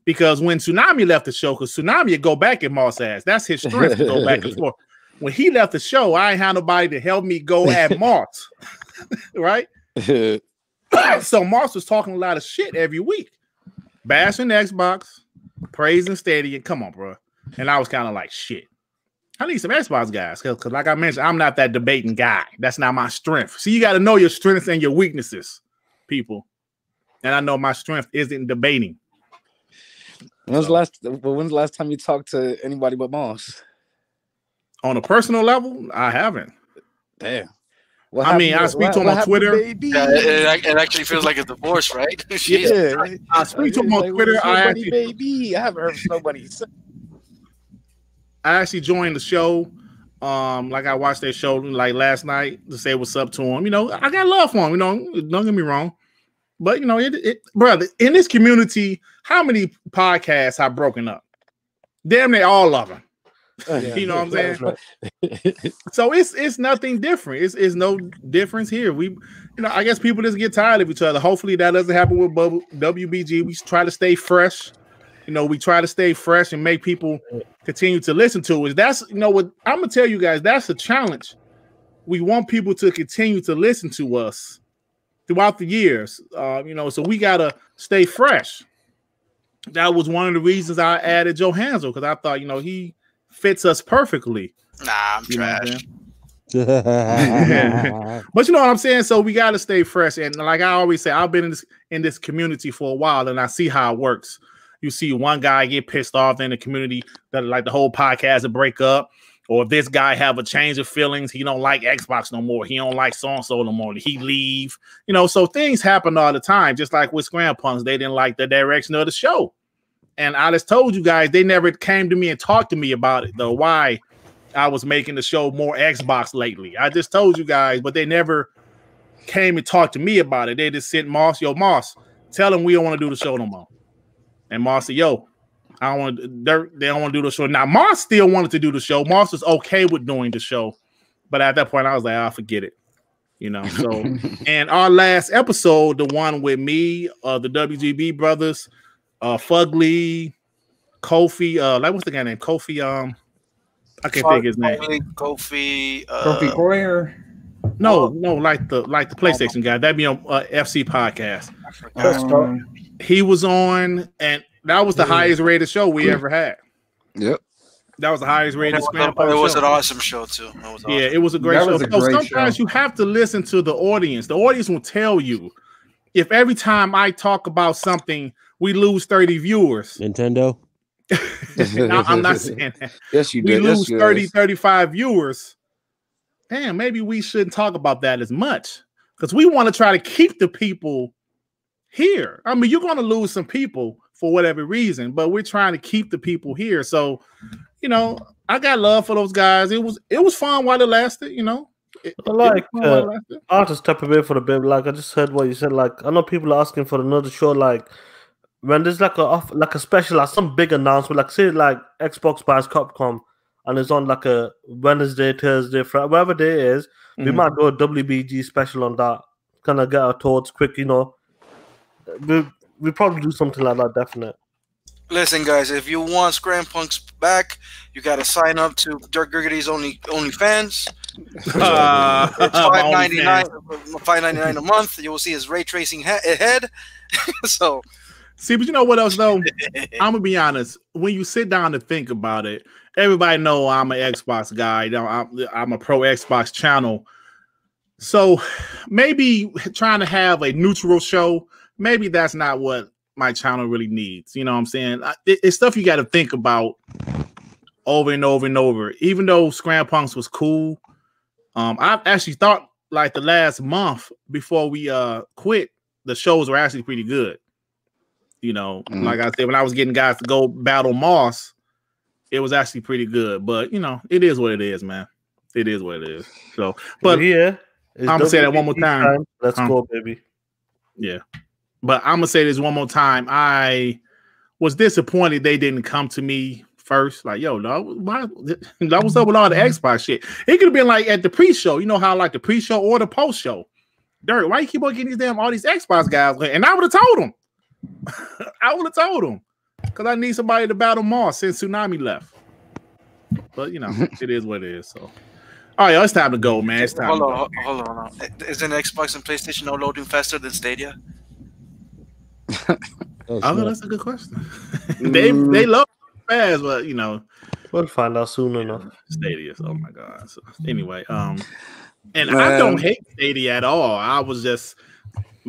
because when Tsunami left the show, because Tsunami would go back at Moss ass. That's his strength to go back and forth. When he left the show, I ain't had nobody to help me go at Moss, right? So Moss was talking a lot of shit every week, bashing Xbox, praising Stadia. Come on, bro. And I was kind of like, shit. I need some Xbox guys because, like I mentioned, I'm not that debating guy. That's not my strength. See, you got to know your strengths and your weaknesses, people. And I know my strength isn't debating. When's the last time you talked to anybody but Moss? On a personal level, I haven't. Damn. I mean, I speak to him on Twitter. Yeah, it actually feels like a divorce, right? Yeah, I speak to him on Twitter. I haven't heard from nobody. I actually joined the show. Like I watched their show like last night to say what's up to him. I got love for him. Don't get me wrong. But brother, in this community, how many podcasts have broken up? Damn near all of them. You know what I'm saying? Right. So it's nothing different. It's no difference here. I guess people just get tired of each other. Hopefully that doesn't happen with WBG. We try to stay fresh. We try to stay fresh and make people continue to listen to us. That's what I'm gonna tell you guys. That's the challenge. We want people to continue to listen to us throughout the years. So we gotta stay fresh. That was one of the reasons I added Joe Hansel because I thought he fits us perfectly. Nah, I'm trash. But you know what I'm saying? So we gotta stay fresh. And like I always say, I've been in this community for a while and I see how it works. You see one guy get pissed off in the community that like the whole podcast will break up, or if this guy have a change of feelings, he don't like Xbox no more, he don't like so-and-so no more, he leave. So things happen all the time, just like with Scram Punks, they didn't like the direction of the show. And I just told you guys, they never came to me and talked to me about it, though, why I was making the show more Xbox lately. I just told you guys, but they never came and talked to me about it. They just sent Moss, Moss, tell him we don't want to do the show no more. And Moss said, yo, I don't want to. They don't want to do the show. Now, Moss still wanted to do the show. Moss was okay with doing the show. But at that point, I was like, I'll forget it. So, and our last episode, the one with me, the WGB brothers, Fugly, Kofi, what's the guy named? Kofi, I can't think his name. Kofi Coyer? No, like the PlayStation guy. That'd be on FC Podcast. He was on, and that was the highest rated show we ever had. Yep. That was the highest rated. It was an awesome show too. Yeah, it was a great show. Sometimes you have to listen to the audience. The audience will tell you if every time I talk about something, we lose 30 viewers. Nintendo. I'm not saying that. Yes, you did. We lose 30, 35 viewers. Damn, maybe we shouldn't talk about that as much because we want to try to keep the people here. I mean, you're going to lose some people for whatever reason, but we're trying to keep the people here. So, I got love for those guys. It was fun while it lasted. I'll just step away for a bit. Like I just heard what you said. Like I know people are asking for another show. Like when there's like a special, like some big announcement, like say like Xbox buys Capcom, and it's on like a Wednesday, Thursday, Friday, whatever day it is. We might do a WBG special on that. Kind of get our thoughts quick. We probably do something like that, definitely. Listen, guys, if you want Scram Punks back, you got to sign up to DirtGriggity's OnlyFans. It's $5.99 a month. You will see his ray tracing head. So, See, but you know what else though? I'm gonna be honest. When you sit down to think about it, everybody know I'm an Xbox guy. You know, I'm a pro Xbox channel. So maybe trying to have a neutral show, maybe that's not what my channel really needs. You know what I'm saying? It's stuff you got to think about over and over and over. Even though Scram Punks was cool, I've actually thought like the last month before we quit, the shows were actually pretty good. You know, like I said, when I was getting guys to go battle Moss, it was actually pretty good. But you know, it is what it is, man. It is what it is. So, but yeah, I'm gonna say that one more time. Let's go, baby. Yeah, but I'm gonna say this one more time. I was disappointed they didn't come to me first. Like, yo, why? That was up with all the Xbox shit. It could have been like at the pre-show. You know how like the pre-show or the post-show. Dirt, why you keep on getting all these Xbox guys? And I would have told them. I would have told them because I need somebody to battle Moss since Tsunami left. But you know, it is what it is. So, all right, it's time to go, man. It's time. Hold on. Isn't Xbox and PlayStation now loading faster than Stadia? That's a good question. they love fast, but you know, we'll find out soon enough. Stadia. Oh my god. So anyway, and I don't hate Stadia at all. I was just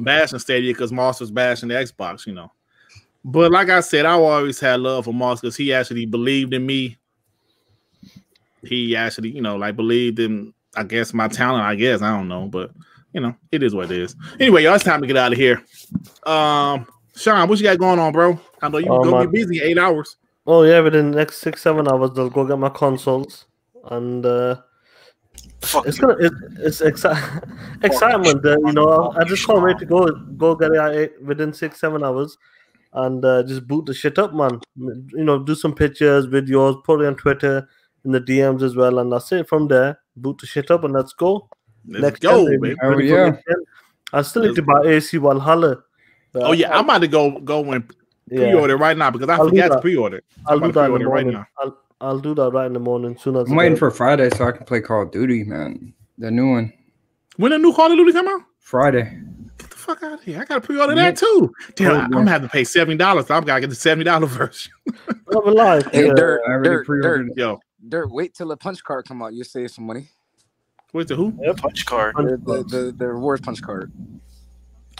bashing Stadia because Moss was bashing the Xbox, you know. But like I said, I always had love for Moss because he actually believed in me. He actually, you know, like believed in, I guess, my talent. I guess I don't know, but you know, it is what it is. Anyway, y'all, it's time to get out of here. Sean, what you got going on, bro? I know you're gonna be busy 8 hours. Oh yeah, within the next 6-7 hours, they'll go get my consoles and. It's excitement. You know, I just can't wait to go get it within 6-7 hours, and just boot the shit up, man. You know, do some pictures, videos, put it on Twitter in the DMs as well, and that's it. From there, boot the shit up and let's go. Let's go, baby. Oh yeah. I still need to buy AC Valhalla. Oh yeah, I'm about to go and pre-order right now because I forgot to pre-order. I'll do that right now. I'll do that right in the morning. Soon as I'm waiting for Friday so I can play Call of Duty, man. The new one. When the new Call of Duty come out? Friday. Get the fuck out of here! I gotta pre-order that too. Damn, I'm gonna have to pay $70. So I'm gonna get the $70 version. I'm alive. Hey, Yo, Dirt. Wait till the punch card come out. You save some money. Wait, the who? Punch card. The rewards punch card.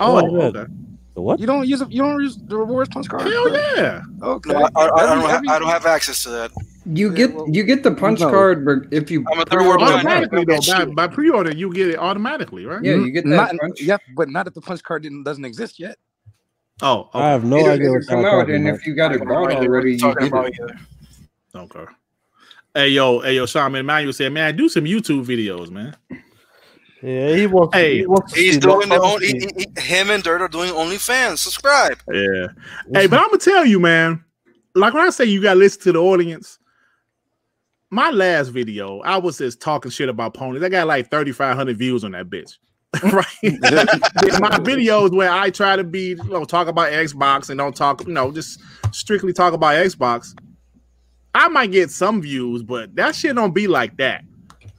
Oh, okay. What? You don't use the rewards punch card? Hell yeah. Okay. No, I don't have access to that. You get the punch card if you. I'm a third world automatically though. By pre-order, you get it automatically, right? Yeah, you get that punch. Yep, but not if the punch card doesn't exist yet. Oh, okay. I have no idea what's come out, and if you got it bought already, you get it. Okay. Hey yo, Sean, man, Emmanuel said, man, do some YouTube videos, man. Yeah, he wants. Hey, he's doing him and Dirt are doing OnlyFans. Subscribe. Yeah. Hey, but I'm gonna tell you, man. Like when I say you gotta listen to the audience, my last video, I was just talking shit about ponies. I got like 3,500 views on that bitch. Right? My videos where I try to be, talk about Xbox and don't talk, just strictly talk about Xbox. I might get some views, but that shit don't be like that.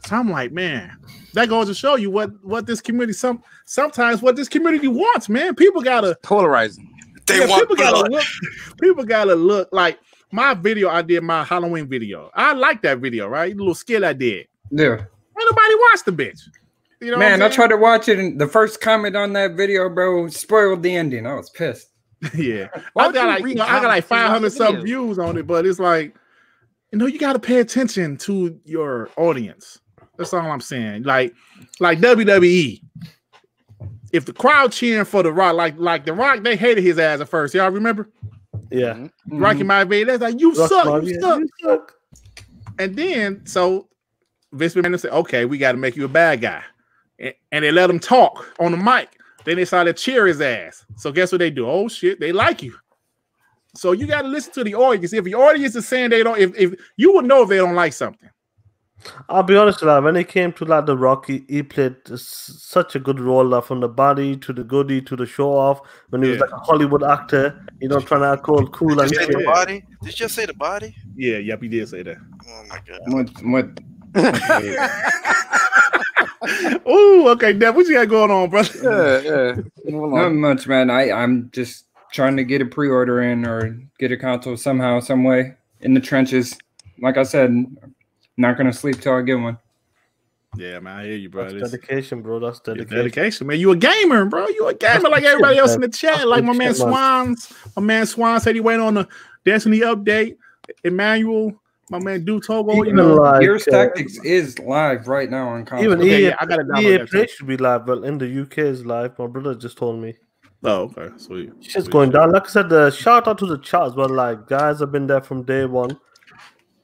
So I'm like, man, that goes to show you what this community sometimes what this community wants, man. People gotta polarizing. People gotta look like my video. I did my Halloween video. I like that video, right? The little skit I did. Yeah. Ain't nobody watched the bitch. You know, man, I tried to watch it, and the first comment on that video, bro, spoiled the ending. I was pissed. Yeah, I got like 500 some views on it, but it's like, you got to pay attention to your audience. That's all I'm saying. Like WWE. If the crowd cheering for The Rock, like The Rock, they hated his ass at first. Y'all remember? Yeah. Mm-hmm. Rocky Maivia, that's like, you suck. And then, so Vince McMahon said, okay, we got to make you a bad guy. And they let him talk on the mic. Then they started to cheer his ass. So guess what they do? Oh, shit, they like you. So you got to listen to the audience. If the audience is saying they don't, if you would know if they don't like something. I'll be honest with you, when it came to The Rock, he played such a good role, from the body to the goodie to the show off. When he was like a Hollywood actor, trying to act all cool. Did you say the body? Did you just say the body? Yeah, yep, he did say that. Oh my god. Ooh, okay, Deb, what you got going on, brother? Not much, man. I'm just trying to get a pre-order in or get a console somehow, some way in the trenches. Like I said, not gonna sleep till I get one. Yeah, man, I hear you, bro. That's dedication, bro. That's dedication. Dedication, man. You a gamer, bro. You a gamer like everybody else in the chat. Like my man Swans. My man Swan said he went on the Destiny update. Emmanuel, my man Du Togo. You know, Gears Tactics is live right now on console. Even Okay, I gotta download that Play should be live, but in the UK is live. My brother just told me. Oh, okay, sweet. Shit's going down. Like I said, shout out to the charts, but like guys have been there from day one.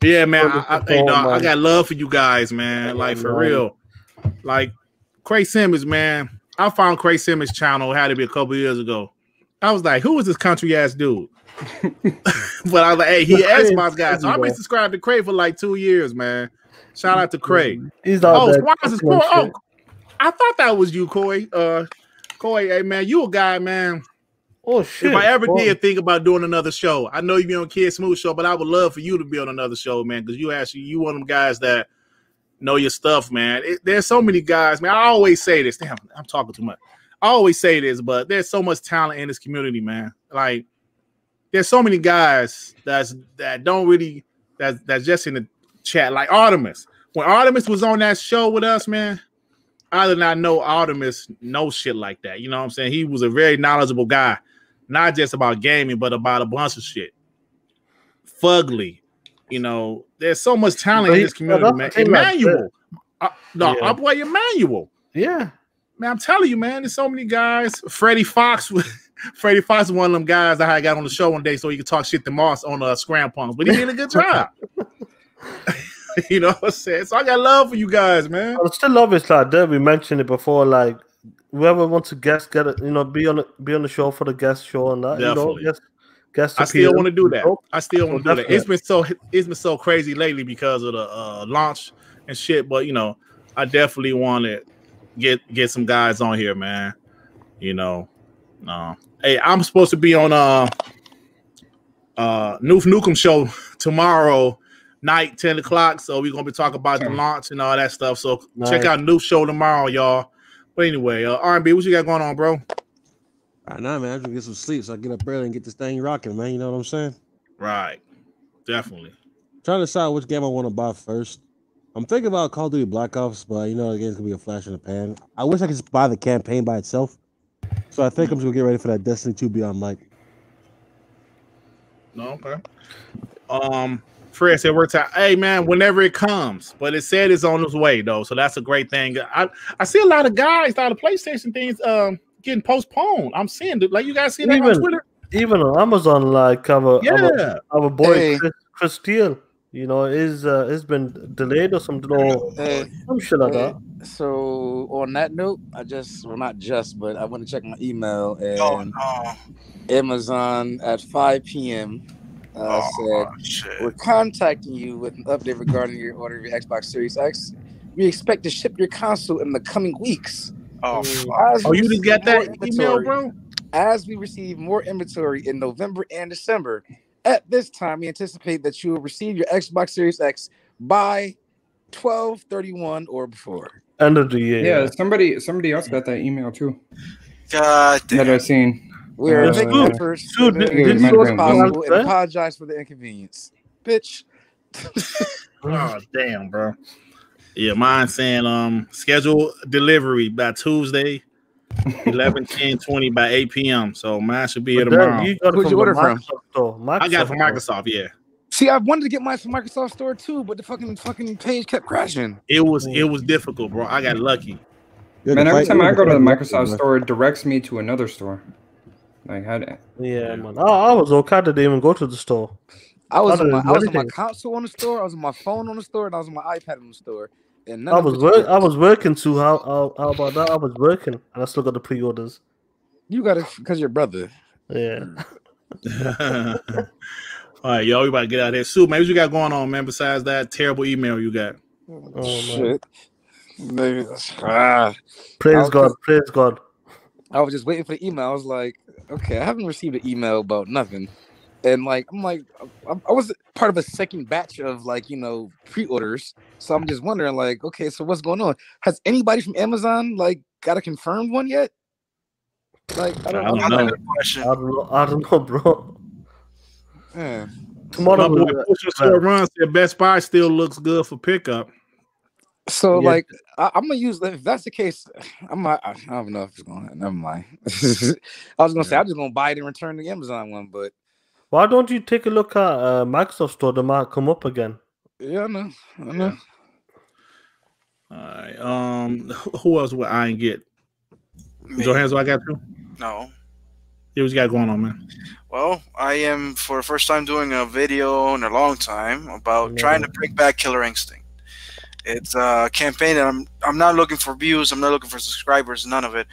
Yeah, man. I got love for you guys, man. Like for real. Like Craig Simmons, man. I found Craig Simmons' channel had to be a couple years ago. I was like, who is this country ass dude? But I was like, hey, he Xbox guy. So I've been subscribed to Craig for like 2 years, man. Shout out to Craig. He's all Swans is cool. Oh, I thought that was you, Coy. Coy, hey man, you a guy, man. Oh shit! If I ever did think about doing another show, I know you be on Kid Smooth show, but I would love for you to be on another show, man, because you one of them guys that know your stuff, man. There's so many guys, man. I always say this. Damn, I'm talking too much. I always say this, but there's so much talent in this community, man. Like, there's so many guys that's just in the chat, like Artemis. When Artemis was on that show with us, man, I did not know Artemis knows shit like that. You know what I'm saying? He was a very knowledgeable guy, not just about gaming, but about a bunch of shit. Fugly. You know, there's so much talent in this community, man. Emmanuel. Our boy Emmanuel. Yeah. Man, I'm telling you, man, there's so many guys. Freddie Fox was one of them guys that I got on the show one day so he could talk shit to Moss on Scram Punks, but he did a good job. You know what I'm saying? So I got love for you guys, man. I still love it like that. We mentioned it before, like whoever wants to guest, get it, be on the show for the guest show and that. Definitely. You know, guest I still want to do that. I still want to do that. It's been so crazy lately because of the launch and shit, but I definitely want to get some guys on here, man. Hey, I'm supposed to be on Noof Nukem show tomorrow night, 10 o'clock. So we're gonna be talking about the launch and all that stuff. So check out Noof show tomorrow, y'all. But anyway, R&B, what you got going on, bro? Right now, man, I'm gonna get some sleep so I get up early and get this thing rocking, man. You know what I'm saying? Right, definitely. Trying to decide which game I want to buy first. I'm thinking about Call of Duty Black Ops, but the game's gonna be a flash in the pan. I wish I could just buy the campaign by itself. So I think I'm just gonna get ready for that Destiny 2 Beyond Light. No, okay. Fred said works out. Hey man, whenever it comes, but it said it's on its way though, so that's a great thing. I see a lot of PlayStation things getting postponed. I'm seeing it. Like you guys see that on Twitter, even on Amazon. Like our boy Chris Steele, it's been delayed or something. Some shit like that. So on that note, but I want to check my email and Amazon at 5 p.m. Said we're contacting you with an update regarding your order of your Xbox Series X. We expect to ship your console in the coming weeks. You didn't get that email, bro? As we receive more inventory in November and December, at this time we anticipate that you will receive your Xbox Series X by 12/31 or before. End of the year. Yeah, somebody else got that email too. God damn. That I've seen. We are making efforts to make it as soon as possible and apologize for the inconvenience. Bitch. Oh, damn, bro. Yeah, mine saying schedule delivery by Tuesday, 11/10/20 by 8 p.m. So mine should be here tomorrow. Who'd you order from? I got it from Microsoft, yeah. See, I wanted to get mine from Microsoft Store too, but the fucking page kept crashing. It was difficult, bro. I got lucky. Man, every time I go to the Microsoft store, it directs me to another store. Like how did? Yeah, man. I was okay. I didn't even go to the store. I was on my console on the store. I was on my phone on the store, and I was on my iPad on the store. And I was working too. How about that? I was working, and I still got the pre-orders. You got it because your brother. Yeah. All right, y'all. We about to get out of here. Sue, man, what you got going on, man? Besides that terrible email you got. Oh shit. Maybe Praise God. I was just waiting for the email. I was like, okay, I haven't received an email about nothing. And I was part of a second batch of pre-orders. So I'm just wondering, okay, so what's going on? Has anybody from Amazon got a confirmed one yet? Like I don't know. Another question. I don't know, bro. Yeah. Tomorrow, My boy Push Run said Best Buy still looks good for pickup. So Yeah. like I'm gonna use if that's the case. I don't know if it's gonna. Never mind. I was gonna say I'm just gonna buy it and return the Amazon one, but why don't you take a look at Microsoft Store? They might come up again. yeah, I know. Yeah. All right. Who else would I get? Johannes, I got you. No. Yeah, what you got going on, man? Well, I am for the first time doing a video in a long time about trying to bring back Killer Instinct. It's a campaign that I'm not looking for views. I'm not looking for subscribers. None of it.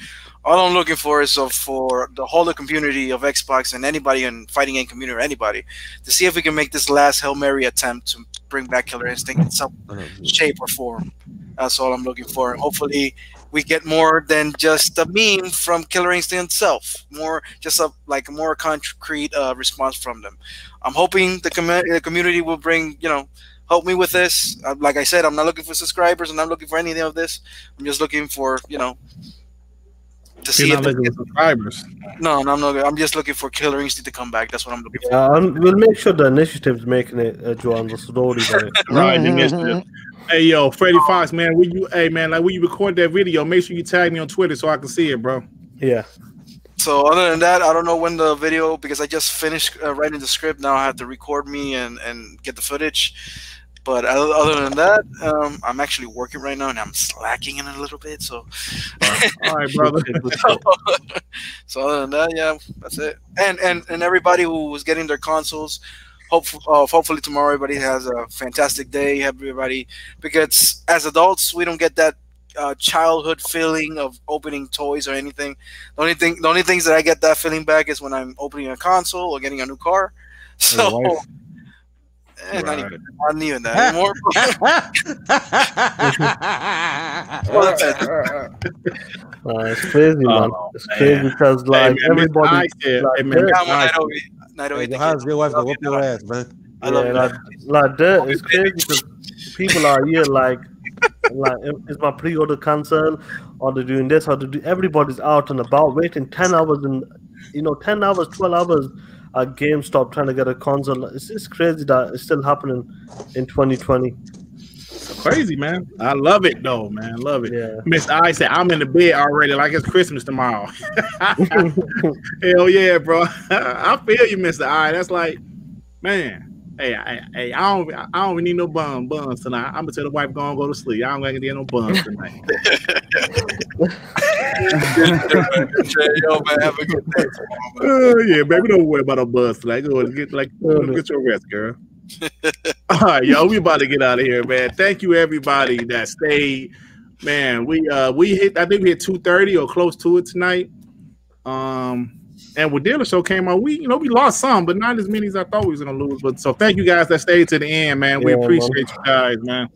All I'm looking for is for the whole community of Xbox and anybody in fighting game community or anybody to see if we can make this last Hail Mary attempt to bring back Killer Instinct in some shape or form. That's all I'm looking for. Hopefully, we get more than just a meme from Killer Instinct itself. More just a more concrete response from them. I'm hoping the community will bring help me with this. Like I said, I'm not looking for subscribers. I'm not looking for anything of this. I'm just looking for to see if subscribers. No, I'm not. I'm just looking for Killer Instinct to come back. That's what I'm looking for. We'll make sure the initiative's making it, Joan. So don't worry about it. Right, initiative. Hey, yo, Freddie Fox, man. When you record that video, make sure you tag me on Twitter so I can see it, bro. Yeah. So other than that, I don't know when the video, because I just finished writing the script. Now I have to record me and get the footage. But other than that, I'm actually working right now, and I'm slacking in a little bit. So, all right, brother. So other than that, yeah, that's it. And everybody who was getting their consoles, hopefully tomorrow everybody has a fantastic day. Everybody, because as adults, we don't get that childhood feeling of opening toys or anything. The only things that I get that feeling back is when I'm opening a console or getting a new car. So. Not even that anymore. It's crazy, man. It's crazy because everybody. How's your wife gonna whoop your ass, man? I love it. That. It's crazy because people are here like is my pre-order cancelled? Or they're doing this? Or everybody's out and about waiting 10 hours and 10 hours, 12 hours. At GameStop trying to get a console. It's crazy that it's still happening in 2020. Crazy, man. I love it though, man. Love it. Yeah. Mr. I said I'm in the bed already, like it's Christmas tomorrow. Hell yeah, bro. I feel you, Mr. I. That's like, man. Hey, I don't even need no buns tonight. I'm gonna tell the wife go to sleep. I don't gonna get no buns tonight. Yo, man, have a good day. Yeah, baby, don't worry about no buns tonight. Go get your rest, girl. All right, y'all, we about to get out of here, man. Thank you, everybody that stayed. Man, we hit. I think we hit 2:30 or close to it tonight. And when Dealer Show came out, we lost some, but not as many as I thought we was gonna lose. But so thank you guys that stayed to the end, man. We appreciate you guys, man.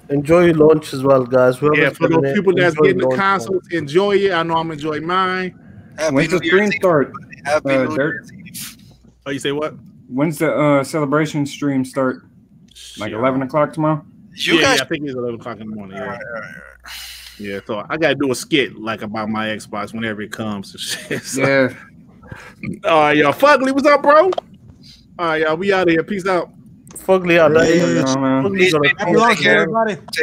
Enjoy your lunch as well, guys. For those people that's getting the consoles, enjoy it. I know I'm enjoying mine. When's the stream start? Dirt? Oh, you say what? When's the celebration stream start? Like 11 o'clock tomorrow? I think it's 11 o'clock in the morning. Yeah. Yeah, so I gotta do a skit about my Xbox whenever it comes. So. Yeah. All right, y'all. Fugly, what's up, bro? All right, y'all. We out of here. Peace out. Fugly out. Take